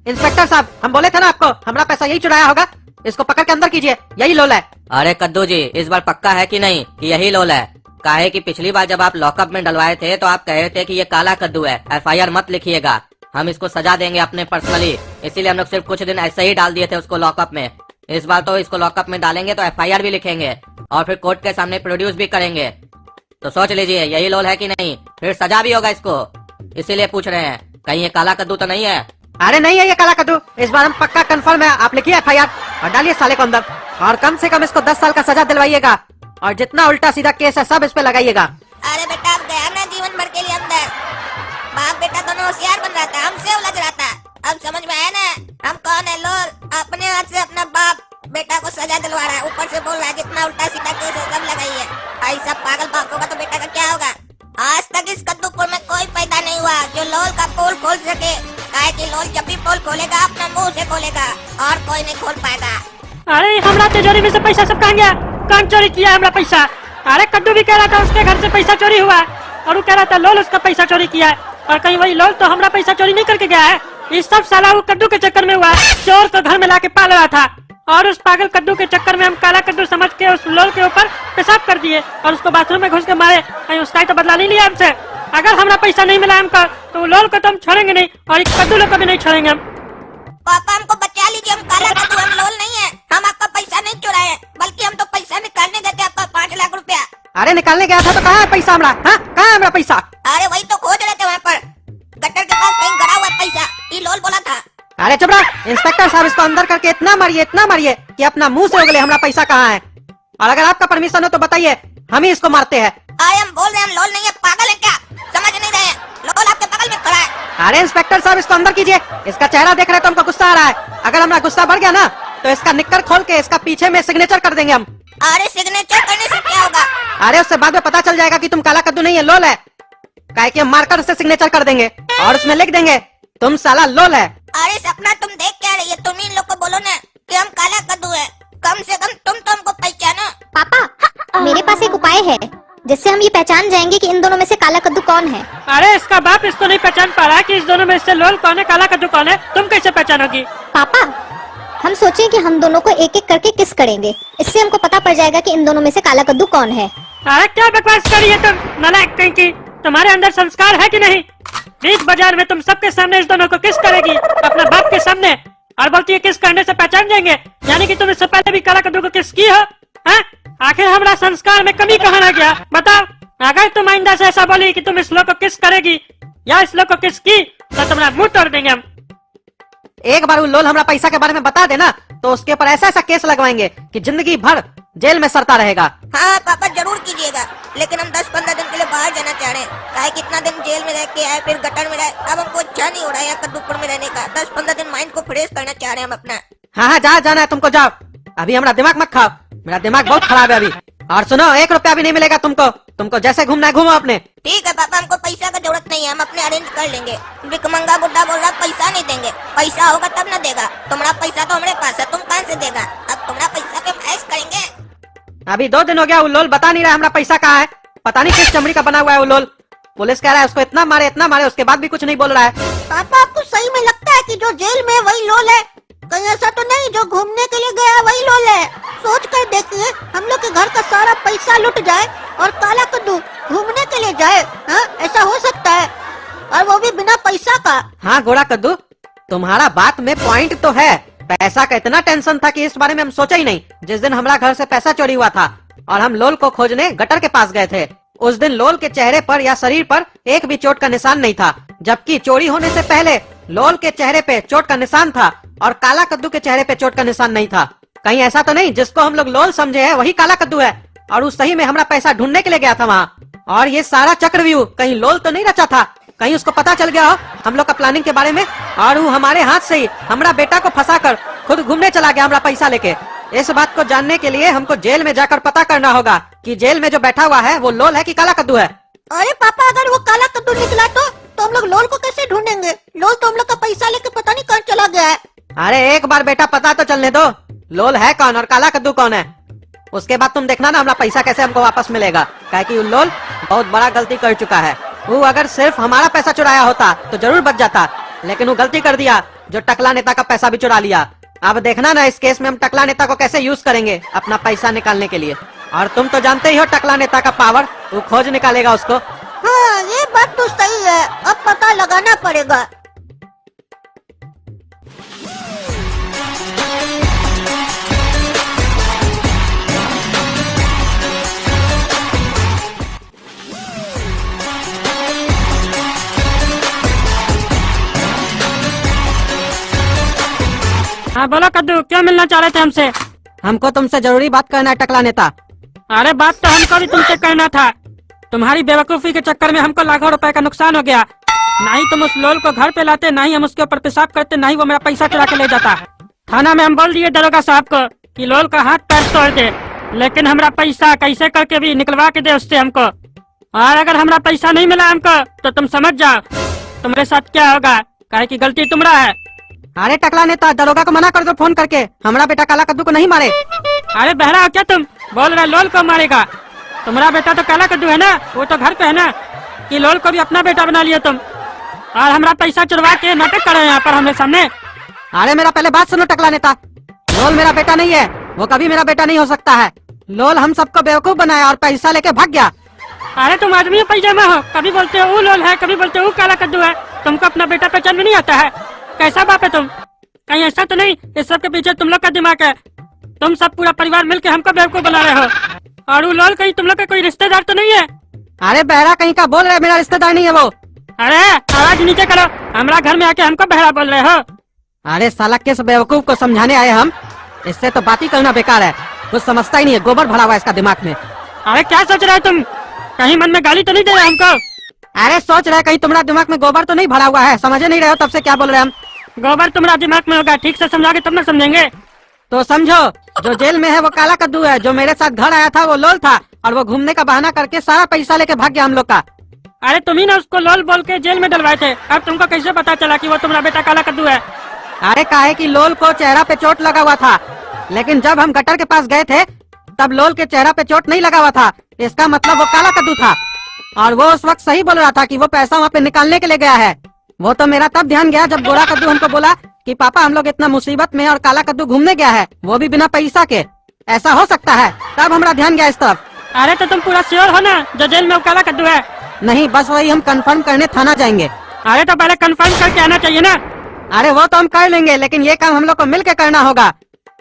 इंस्पेक्टर साहब, हम बोले थे ना आपको, हमारा पैसा यही चुराया होगा, इसको पकड़ के अंदर कीजिए, यही लोल है। अरे कद्दू जी, इस बार पक्का है कि नहीं कि यही लोल है? काहे कि पिछली बार जब आप लॉकअप में डलवाए थे तो आप कह रहे थे कि ये काला कद्दू है, FIR मत लिखिएगा, हम इसको सजा देंगे अपने पर्सनली, इसीलिए हम लोग सिर्फ कुछ दिन ऐसे ही डाल दिए थे उसको लॉकअप में। इस बार तो इसको लॉकअप में डालेंगे तो FIR भी लिखेंगे और फिर कोर्ट के सामने प्रोड्यूस भी करेंगे। तो सोच लीजिए यही लोल है कि नहीं, फिर सजा भी होगा इसको। इसीलिए पूछ रहे हैं कहीं ये काला कद्दू तो नहीं है। अरे नहीं है ये काला कद्दू, इस बार हम पक्का कंफर्म है। आप लिखिए FIR और डालिए साले को अंदर, और कम से कम इसको 10 साल का सजा दिलवाइएगा और जितना उल्टा सीधा केस है सब इस पे लगाइएगा। अरे बेटा अब गया ना जीवन भर के लिए अंदर। बाप बेटा दोनों होशियार बन रहा था, हमसे उलझ रहा था। अब समझ में आया ना हम कौन है। लोल अपने हाथ से अपना बाप बेटा को सजा दिलवा रहा है, ऊपर से बोल रहा है जितना उल्टा सीधा केस है सब लगाइए। ऐसा पागल बाप होगा तो बेटा का क्या होगा। आज तक इस कद्दूपुर में कोई पैदा नहीं हुआ जो लोल का पोल खोल सके। काहे कि लोल जब भी पोल खोलेगा अपना मुंह से खोलेगा और कोई नहीं खोल पाएगा। अरे हमरा तिजोरी में से पैसा सब कहाँ गया? कौन चोरी किया हमरा पैसा? अरे कद्दू भी कह रहा था उसके घर से पैसा चोरी हुआ है और वो कह रहा था लोल उसका पैसा चोरी किया है, और कहीं वही लोल तो हमरा पैसा चोरी नहीं करके गया है। ये सब साला वो कद्दू के चक्कर में हुआ है, चोर को घर में लाके पाल रहा था और उस पागल कद्दू के चक्कर में हम काला कद्दू समझ के उस लोल के ऊपर पेशाब कर दिए और उसको बाथरूम में घुस के मारे। कहीं उसका ही तो बदला नहीं लिया हमसे। अगर हमरा पैसा नहीं मिला हमको तो वो लोल को तो हम छोड़ेंगे नहीं और एक कद्दू लोग को भी नहीं छोड़ेंगे हम। पापा हमको बचा लीजिए, हम काला कद्दू, हम लोल नहीं है। हम आपका पैसा नहीं चुराए बल्कि हम तो पैसा निकालने गए थे आपका 5 लाख रुपया। अरे निकालने गया था तो कहाँ है पैसा हमारा? हाँ कहाँ है हमारा पैसा? अरे वही तो खोज रहे थे वहाँ पर गटर के पास कहीं गड़ा हुआ है पैसा, ये लोल बोला था। अरे चुप रहा इंस्पेक्टर साहब, इसको अंदर करके इतना मारिए कि अपना मुंह से उगले हमारा पैसा कहाँ है। और अगर आपका परमिशन हो तो बताइए, हम ही इसको मारते हैं। अरे हम बोल रहे हैं हम लोल नहीं है, पागल है क्या? समझ नहीं रहे हैं, लोल आपके बगल में खड़ा है। अरे इंस्पेक्टर साहब इसको अंदर कीजिए, इसका चेहरा देख रहे तो हमको गुस्सा आ रहा है। अगर हमारा गुस्सा बढ़ गया ना तो इसका निक्कर खोल के इसका पीछे में सिग्नेचर कर देंगे हम। अरे सिग्नेचर करने से क्या होगा? अरे उससे बाद में पता चल जाएगा कि तुम काला कद्दू नहीं है लोल है। काहे कि हम मारकर उससे सिग्नेचर कर देंगे और उसमें लिख देंगे तुम साला लोल है। अरे सपना तुम देख क्या रही है? तुम इन लोग को बोलो ना कि हम काला कद्दू है, कम से कम तुम तो हमको पहचानो। पापा मेरे पास एक उपाय है जिससे हम ये पहचान जाएंगे कि इन दोनों में से काला कद्दू कौन है। अरे इसका बाप इसको नहीं पहचान पा रहा कि इस दोनों में से लोल कौन है काला कद्दू कौन है, तुम कैसे पहचानोगी? पापा हम सोचें कि हम दोनों को एक एक करके किस करेंगे, इससे हमको पता पड़ जाएगा कि इन दोनों में से काला कद्दू कौन है। अरे क्या बकवास करी है तुम नालायक कहीं की? तुम्हारे अंदर संस्कार है कि नहीं? बीच बाजार में तुम सबके सामने इस दोनों को किस करेगी, अपने बाप के सामने, और बोलती है किस करने से पहचान जाएंगे। यानी कि तुम इससे पहले भी काला कद्दू को किस की हो? आखिर हमारा संस्कार में कमी कहाँ रह गया बताओ? अगर तुम आइंदा से ऐसा बोली कि तुम इस लोग को किस करेगी या इस लोग को किस की तो तुम्हारा मुंह तोड़ देंगे हम। एक बार वो लोल हमारा पैसा के बारे में बता देना तो उसके ऊपर ऐसा ऐसा केस लगवाएंगे कि जिंदगी भर जेल में सरता रहेगा। हाँ पापा जरूर कीजिएगा, लेकिन हम 10-15 दिन के लिए बाहर जाना चाह रहे हैं। काहे कितना दिन जेल में रह के आए फिर गटर में रहे, अब हमको अच्छा नहीं हो रहा है यहाँ कद्दूपुर में रहने का। 10-15 दिन माइंड को फ्रेश करना चाह रहे हैं हम अपना। हाँ जहाँ जाना है तुमको जाओ, अभी हमारा दिमाग मत खाओ, मेरा दिमाग बहुत खराब है अभी। और सुनो 1 रुपया भी नहीं मिलेगा तुमको जैसे घूमना है घूमो अपने। ठीक है पापा, हमको पैसा का जरूरत नहीं है, हम अपने अरेंज कर लेंगे। भिखमंगा बुड्ढा बोल रहा पैसा नहीं देंगे, पैसा होगा तब ना देगा। तुम्हारा पैसा तो हमारे पास है, तुम कहाँ से देगा? अब तुम्हारा पैसा पे हम ऐश करेंगे। अभी 2 दिन हो गया वो लोल बता नहीं रहा हमारा पैसा कहाँ है, पता नहीं किस चमड़ी का बना हुआ है वो लोल। पुलिस कह रहा है उसको इतना मारे उसके बाद भी कुछ नहीं बोल रहा है। पापा आपको सही में लगता है कि जो जेल में वही लोल है? कहीं ऐसा तो नहीं जो घूमने के लिए गया वही लोल है? सोच कर देखिए, हम लोग के घर का सारा पैसा लुट जाए और काला कद्दू घूमने के लिए जाए। हाँ ऐसा हो सकता है, और वो भी बिना पैसा का। हाँ गोरा कद्दू तुम्हारा बात में पॉइंट तो है, पैसा का इतना टेंशन था कि इस बारे में हम सोचा ही नहीं। जिस दिन हमारा घर से पैसा चोरी हुआ था और हम लोल को खोजने गटर के पास गए थे, उस दिन लोल के चेहरे पर या शरीर पर एक भी चोट का निशान नहीं था, जबकि चोरी होने से पहले लोल के चेहरे पे चोट का निशान था और काला कद्दू के चेहरे पे चोट का निशान नहीं था। कहीं ऐसा तो नहीं जिसको हम लोग लोल समझे है वही काला कद्दू है और उस सही में हमारा पैसा ढूंढने के लिए गया था वहाँ। और ये सारा चक्रव्यूह कहीं लोल तो नहीं रचा था? कहीं उसको पता चल गया हो हम लोग का प्लानिंग के बारे में और वो हमारे हाथ से ही हमारा बेटा को फंसाकर खुद घूमने चला गया हमारा पैसा लेके। इस बात को जानने के लिए हमको जेल में जाकर पता करना होगा कि जेल में जो बैठा हुआ है वो लोल है कि काला कद्दू है। अरे पापा अगर वो काला कद्दू निकला तो हम लोग लोल को कैसे ढूंढेंगे? लोल तो हम लोग का पैसा लेके पता नहीं कहाँ चला गया है। अरे एक बार बेटा पता तो चलने दो, लोल है कौन और काला कद्दू कौन है, उसके बाद तुम देखना ना हमारा पैसा कैसे हमको वापस मिलेगा। काहे कि लोल बहुत बड़ा गलती कर चुका है। वो अगर सिर्फ हमारा पैसा चुराया होता तो जरूर बच जाता, लेकिन वो गलती कर दिया जो टकला नेता का पैसा भी चुरा लिया। अब देखना ना इस केस में हम टकला नेता को कैसे यूज करेंगे अपना पैसा निकालने के लिए। और तुम तो जानते ही हो टकला नेता का पावर, वो खोज निकालेगा उसको। हाँ ये बात तो सही है, अब पता लगाना पड़ेगा। हाँ बोलो कद्दू, क्यों मिलना चाह रहे थे हमसे? हमको तुमसे जरूरी बात करना है टकला नेता। अरे बात तो हमको भी तुमसे करना था। तुम्हारी बेवकूफी के चक्कर में हमको लाखों रुपए का नुकसान हो गया। ना ही तुम उस लोल को घर पे लाते, ना ही हम उसके ऊपर पेशाब करते, ना ही वो मेरा पैसा चुरा के ले जाता। थाना में हम बोल दिए दरोगा साहब को कि लोल का हाथ पैर तोड़ दे, लेकिन हमारा पैसा कैसे करके भी निकलवा के दे उससे हमको। और अगर हमारा पैसा नहीं मिला हमको तो तुम समझ जाओ तुम्हारे साथ क्या होगा, काहे की गलती तुम्हारा है। अरे टकला नेता, दरोगा को मना कर दो फोन करके, हमारा बेटा काला कद्दू को नहीं मारे। अरे बहरा हो क्या तुम? बोल रहे लोल को मारेगा? तुम्हारा बेटा तो काला कद्दू है ना, वो तो घर पे है ना, कि लोल को भी अपना बेटा बना लिया तुम और हमारा पैसा चुरवा के नाटक कर रहे हैं यहाँ पर हमारे सामने। अरे मेरा पहले बात सुनो टकला नेता, लोल मेरा बेटा नहीं है, वो कभी मेरा बेटा नहीं हो सकता है। लोल हम सबको बेवकूफ बनाया और पैसा लेके भाग गया। अरे तुम आदमी पैजामा हो, कभी बोलते हो वो लोल है, कभी बोलते हो वो काला कद्दू है। तुमको अपना बेटा पहचान में नहीं आता है? कैसा बाप है तुम? कहीं ऐसा तो नहीं इस सब के पीछे तुम लोग का दिमाग है? तुम सब पूरा परिवार मिलके हमको बेवकूफ बना रहे हो। और वो लोल कहीं तुम लोग का कोई रिश्तेदार तो नहीं है? अरे बहरा कहीं का बोल रहे, मेरा रिश्तेदार नहीं है वो। अरे आवाज नीचे करो, हमारा घर में आके हमको बहरा बोल रहे हो। अरे साला किस बेवकूफ को समझाने आए हम, इससे तो बात ही करना बेकार है, कुछ समझता ही नहीं है, गोबर भरा हुआ है इसका दिमाग में। अरे क्या सोच रहे हो तुम? कहीं मन में गाली तो नहीं दे रहे हमको? अरे सोच रहे कहीं तुम्हारा दिमाग में गोबर तो नहीं भरा हुआ है, समझे नहीं रहे हो तब से क्या बोल रहे हम। गोबर तुम्हारा दिमाग में होगा, ठीक से समझाओगे तब ना समझेंगे। तो समझो, जो जेल में है वो काला कद्दू है, जो मेरे साथ घर आया था वो लोल था, और वो घूमने का बहाना करके सारा पैसा लेके भाग गया हम लोग का। अरे तुम ही ना उसको लोल बोल के जेल में डलवाए थे, अब तुमको कैसे पता चला कि वो तुम्हारा बेटा काला कद्दू है? अरे काहे कि लोल को चेहरा पे चोट लगा हुआ था, लेकिन जब हम गटर के पास गए थे तब लोल के चेहरा पे चोट नहीं लगा हुआ था, इसका मतलब वो काला कद्दू था। और वो उस वक्त सही बोल रहा था कि वो पैसा वहाँ पे निकालने के लिए गया है। वो तो मेरा तब ध्यान गया जब गोरा कद्दू हमको बोला कि पापा हम लोग इतना मुसीबत में और काला कद्दू घूमने गया है, वो भी बिना पैसा के, ऐसा हो सकता है? तब हमारा ध्यान गया इस तरफ। अरे तो तुम पूरा श्योर हो ना जो जेल में वो काला कद्दू है? नहीं, बस वही हम कंफर्म करने थाना जाएंगे। अरे तो पहले कंफर्म करके आना चाहिए ना। अरे वो तो हम कर लेंगे, लेकिन ये काम हम लोग को मिल के करना होगा,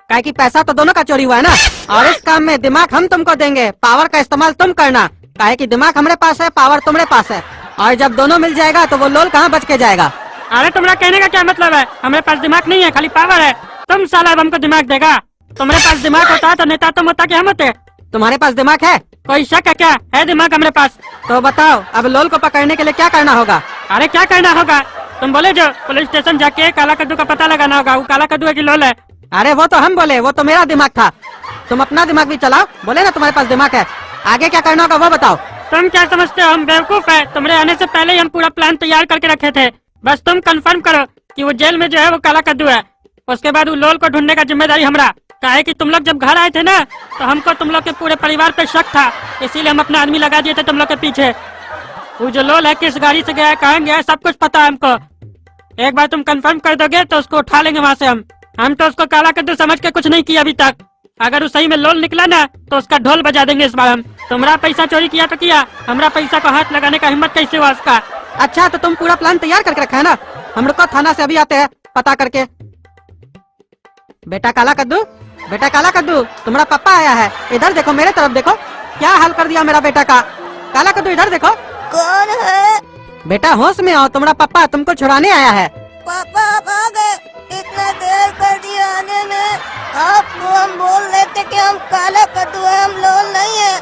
काहे कि पैसा तो दोनों का चोरी हुआ है ना। और इस काम में दिमाग हम तुमको देंगे, पावर का इस्तेमाल तुम करना, काहे कि दिमाग हमारे पास है, पावर तुम्हारे पास है, और जब दोनों मिल जाएगा तो वो लोल कहाँ बच के जाएगा। अरे तुम्हारा कहने का क्या मतलब है? हमारे पास दिमाग नहीं है, खाली पावर है। तुम साला अब हमको दिमाग देगा? तुम्हारे पास दिमाग होता तो नेता तुम होता, क्या हम होते? तुम्हारे पास दिमाग है? कोई शक है क्या? है दिमाग हमारे पास। तो बताओ अब लोल को पकड़ने के लिए क्या करना होगा? अरे क्या करना होगा? तुम बोले जो पुलिस स्टेशन जाके काला कद्दू का पता लगाना होगा, वो काला कद्दू है कि लोल है। अरे वो तो हम बोले, वो तो मेरा दिमाग था, तुम अपना दिमाग भी चलाओ। बोले ना तुम्हारे पास दिमाग है, आगे क्या करना होगा वो बताओ। तुम क्या समझते हो हम बेवकूफ है? तुम्हारे आने से पहले ही हम पूरा प्लान तैयार करके रखे थे, बस तुम कंफर्म करो कि वो जेल में जो है वो काला कद्दू है। उसके बाद वो लोल को ढूंढने का जिम्मेदारी हमारा। काहे कि तुम लोग जब घर आए थे ना तो हमको तुम लोग के पूरे परिवार पे शक था, इसीलिए हम अपना आदमी लगा दिए थे तुम लोग के पीछे। वो जो लोल है किस गाड़ी से गया है, कहाँ गया है, सब कुछ पता है हमको। एक बार तुम कंफर्म कर दोगे तो उसको उठा लेंगे वहाँ से हम तो उसको काला कद्दू समझ के कुछ नहीं किया अभी तक। अगर वो सही में लोल निकला ना तो उसका ढोल बजा देंगे इस बार हम। तुम्हारा पैसा चोरी किया तो किया, हमारा पैसा को हाथ लगाने का हिम्मत कैसे हुआ उसका? अच्छा तो तुम पूरा प्लान तैयार करके रखा है ना, हम लोग को थाना से अभी आते हैं पता करके। बेटा काला कद्दू, बेटा काला कद्दू, तुम्हारा पापा आया है, इधर देखो, मेरे तरफ देखो, क्या हाल कर दिया मेरा बेटा का। काला कद्दू इधर देखो। कौन है? बेटा होश में आओ, तुम्हारा पापा तुमको छुड़ाने आया है। पापा आप आ गए, इतना देर कर दिया आने में। आपको हम बोल रहे थे कि हम काला कद्दू है, हम लोल नहीं है।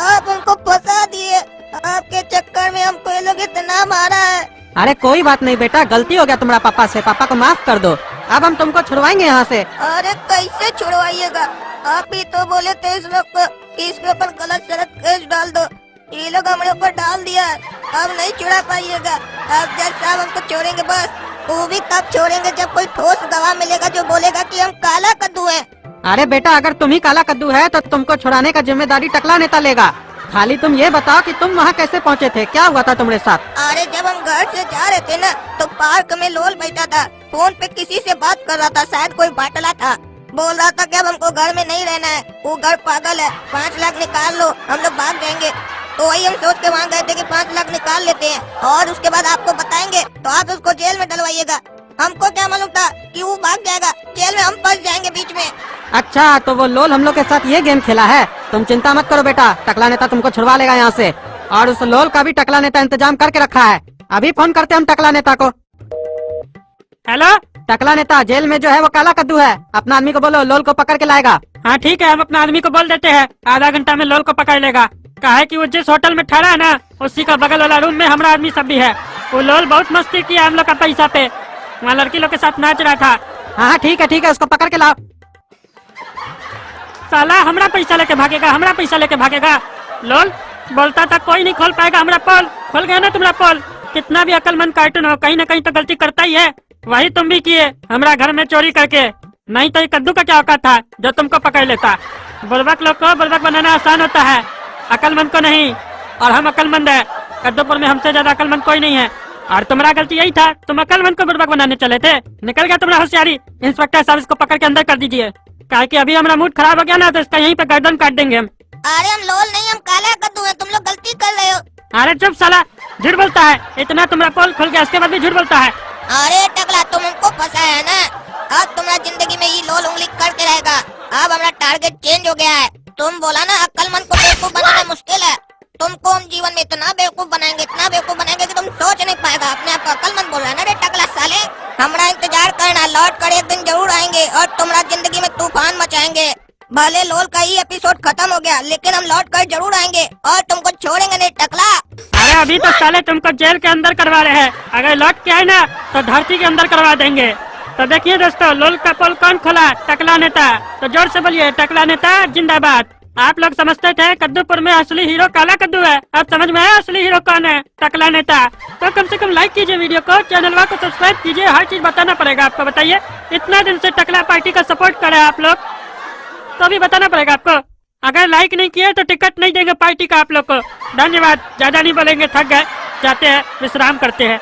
आप हमको फंसा दिए, आपके चक्कर में हमको ये लोग इतना मारा है। अरे कोई बात नहीं बेटा, गलती हो गया तुम्हारा पापा से, पापा को माफ कर दो। अब हम तुमको छुड़वाएंगे यहाँ से। अरे कैसे छुड़वाइएगा? आप ही तो बोले थे इस लोग को कि इसके ऊपर गलत सलत केस डाल दो, ये लोग हमारे ऊपर डाल दिया है। अब नहीं छुड़ा पाइएगा। अब जज साहब हमको छोड़ेंगे, बस वो भी तब छोड़ेंगे जब कोई ठोस गवाह मिलेगा जो बोलेगा कि हम काला कद्दू हैं। अरे बेटा अगर तुम ही काला कद्दू है तो तुमको छुड़ाने का जिम्मेदारी टकला नेता लेगा। खाली तुम ये बताओ कि तुम वहाँ कैसे पहुँचे थे, क्या हुआ था तुम्हारे साथ? अरे जब हम घर से जा रहे थे ना तो पार्क में लोल बैठा था, फोन पे किसी से बात कर रहा था, शायद कोई बाटला था। बोल रहा था कि अब हमको घर में नहीं रहना है, वो घर पागल है, 5 लाख निकाल लो हम लोग भाग जाएंगे। तो वही हम सोच के वहाँ गए थे कि 5 लाख निकाल लेते हैं और उसके बाद आपको बताएंगे तो आप उसको जेल में डलवाइएगा। हमको क्या मालूम था कि वो भाग जाएगा, जेल में हम फंस जाएंगे बीच में। अच्छा तो वो लोल हम लोग के साथ ये गेम खेला है। तुम चिंता मत करो बेटा, टकला नेता तुमको छुड़वा लेगा यहाँ से, और उस लोल का भी टकला नेता इंतजाम करके रखा है। अभी फोन करते हम टकला नेता को। हेलो टकला नेता जेल में जो है वो काला कद्दू है। अपना आदमी को बोलो लोल को पकड़ के लाएगा। हाँ ठीक है, हम अपना आदमी को बोल देते हैं, आधा घंटा में लोल को पकड़ लेगा। कहा है कि वो जिस होटल में ठहरा है ना, उसी का बगल वाला रूम में हमारा आदमी सब भी है। वो लोल बहुत मस्ती किया हम लोग का पैसा पे, वहाँ लड़की लोग के साथ नाच रहा था। हाँ ठीक है, उसको पकड़ के लाओ। साला हमारा पैसा लेके भागेगा, हमारा पैसा लेके भागेगा। लोल बोलता था कोई नहीं खोल पाएगा हमारा पोल, खोल गया ना तुम्हारा पोल। कितना भी अकलमंद कार्टून हो, कहीं ना कहीं तो गलती करता ही है। वही तुम भी किए हमारा घर में चोरी करके। नहीं तो ये कद्दू का क्या औकात था जो तुमको पकड़ लेता। बुड़बक लोग को बुड़बक बनाना आसान होता है, अकलमंद को नहीं। और हम अकलमंद है, कद्दूपुर में हमसे ज्यादा अकलमंद कोई नहीं है। और तुम्हारा गलती यही था, तुम अकलमंद को बुड़बक बनाने चले थे। निकल गया तुम्हारा होशियारी। इंस्पेक्टर साहब इसको पकड़ के अंदर कर दीजिए, काहे कि अभी हमारा मूड खराब हो गया ना, तो इसका यहीं पे गर्दन काट देंगे हम। अरे हम लोल नहीं, हम काला कद्दू है, तुम लोग गलती कर रहे हो। अरे चुप साला, झूठ बोलता है। इतना तुम्हारा पोल खुल गया, इसके बाद भी झूठ बोलता है। अरे टकला, तुम हमको फंसाया है ना, अब तुम्हारा जिंदगी में ये लोल उंगली करते रहेगा। अब हमारा टारगेट चेंज हो गया है। तुम बोला ना अक्लमंद को बेवकूफ बनाना मुश्किल है, तुमको हम जीवन में इतना बेवकूफ बनाएंगे, इतना बेवकूफ बनाएंगे कि तुम सोच नहीं पाएगा। अपने आप को अक्लमंद बोल रहा है ना रे टकला साले। हमारा इंतजार करना, लौट कर एक दिन जरूर आएंगे और तुम्हारा जिंदगी में तूफान मचाएंगे। भले लोल का ही एपिसोड खत्म हो गया, लेकिन हम लौट कर जरूर आएंगे और तुमको छोड़ेंगे नहीं टकला। अरे अभी तो साले तुमको जेल के अंदर करवा रहे हैं, अगर लौट के आए ना तो धरती के अंदर करवा देंगे। तो देखिए दोस्तों, लोल का पोल कौन खोला? टकला नेता। तो जोर से बोलिए, टकला नेता जिंदाबाद। आप लोग समझते थे कद्दूपुर में असली हीरो काला कद्दू है, अब समझ में आया असली हीरो कौन है? टकला नेता। तो कम से कम लाइक कीजिए वीडियो को, चैनल को सब्सक्राइब कीजिए, हर चीज बताना पड़ेगा आपको। बताइए, इतना दिन से टकला पार्टी का सपोर्ट कर रहे हैं आप लोग, तो अभी बताना पड़ेगा आपको। अगर लाइक नहीं किए तो टिकट नहीं देंगे पार्टी का आप लोग को। धन्यवाद, ज्यादा नहीं बोलेंगे, थक गए, जाते हैं, विश्राम करते हैं।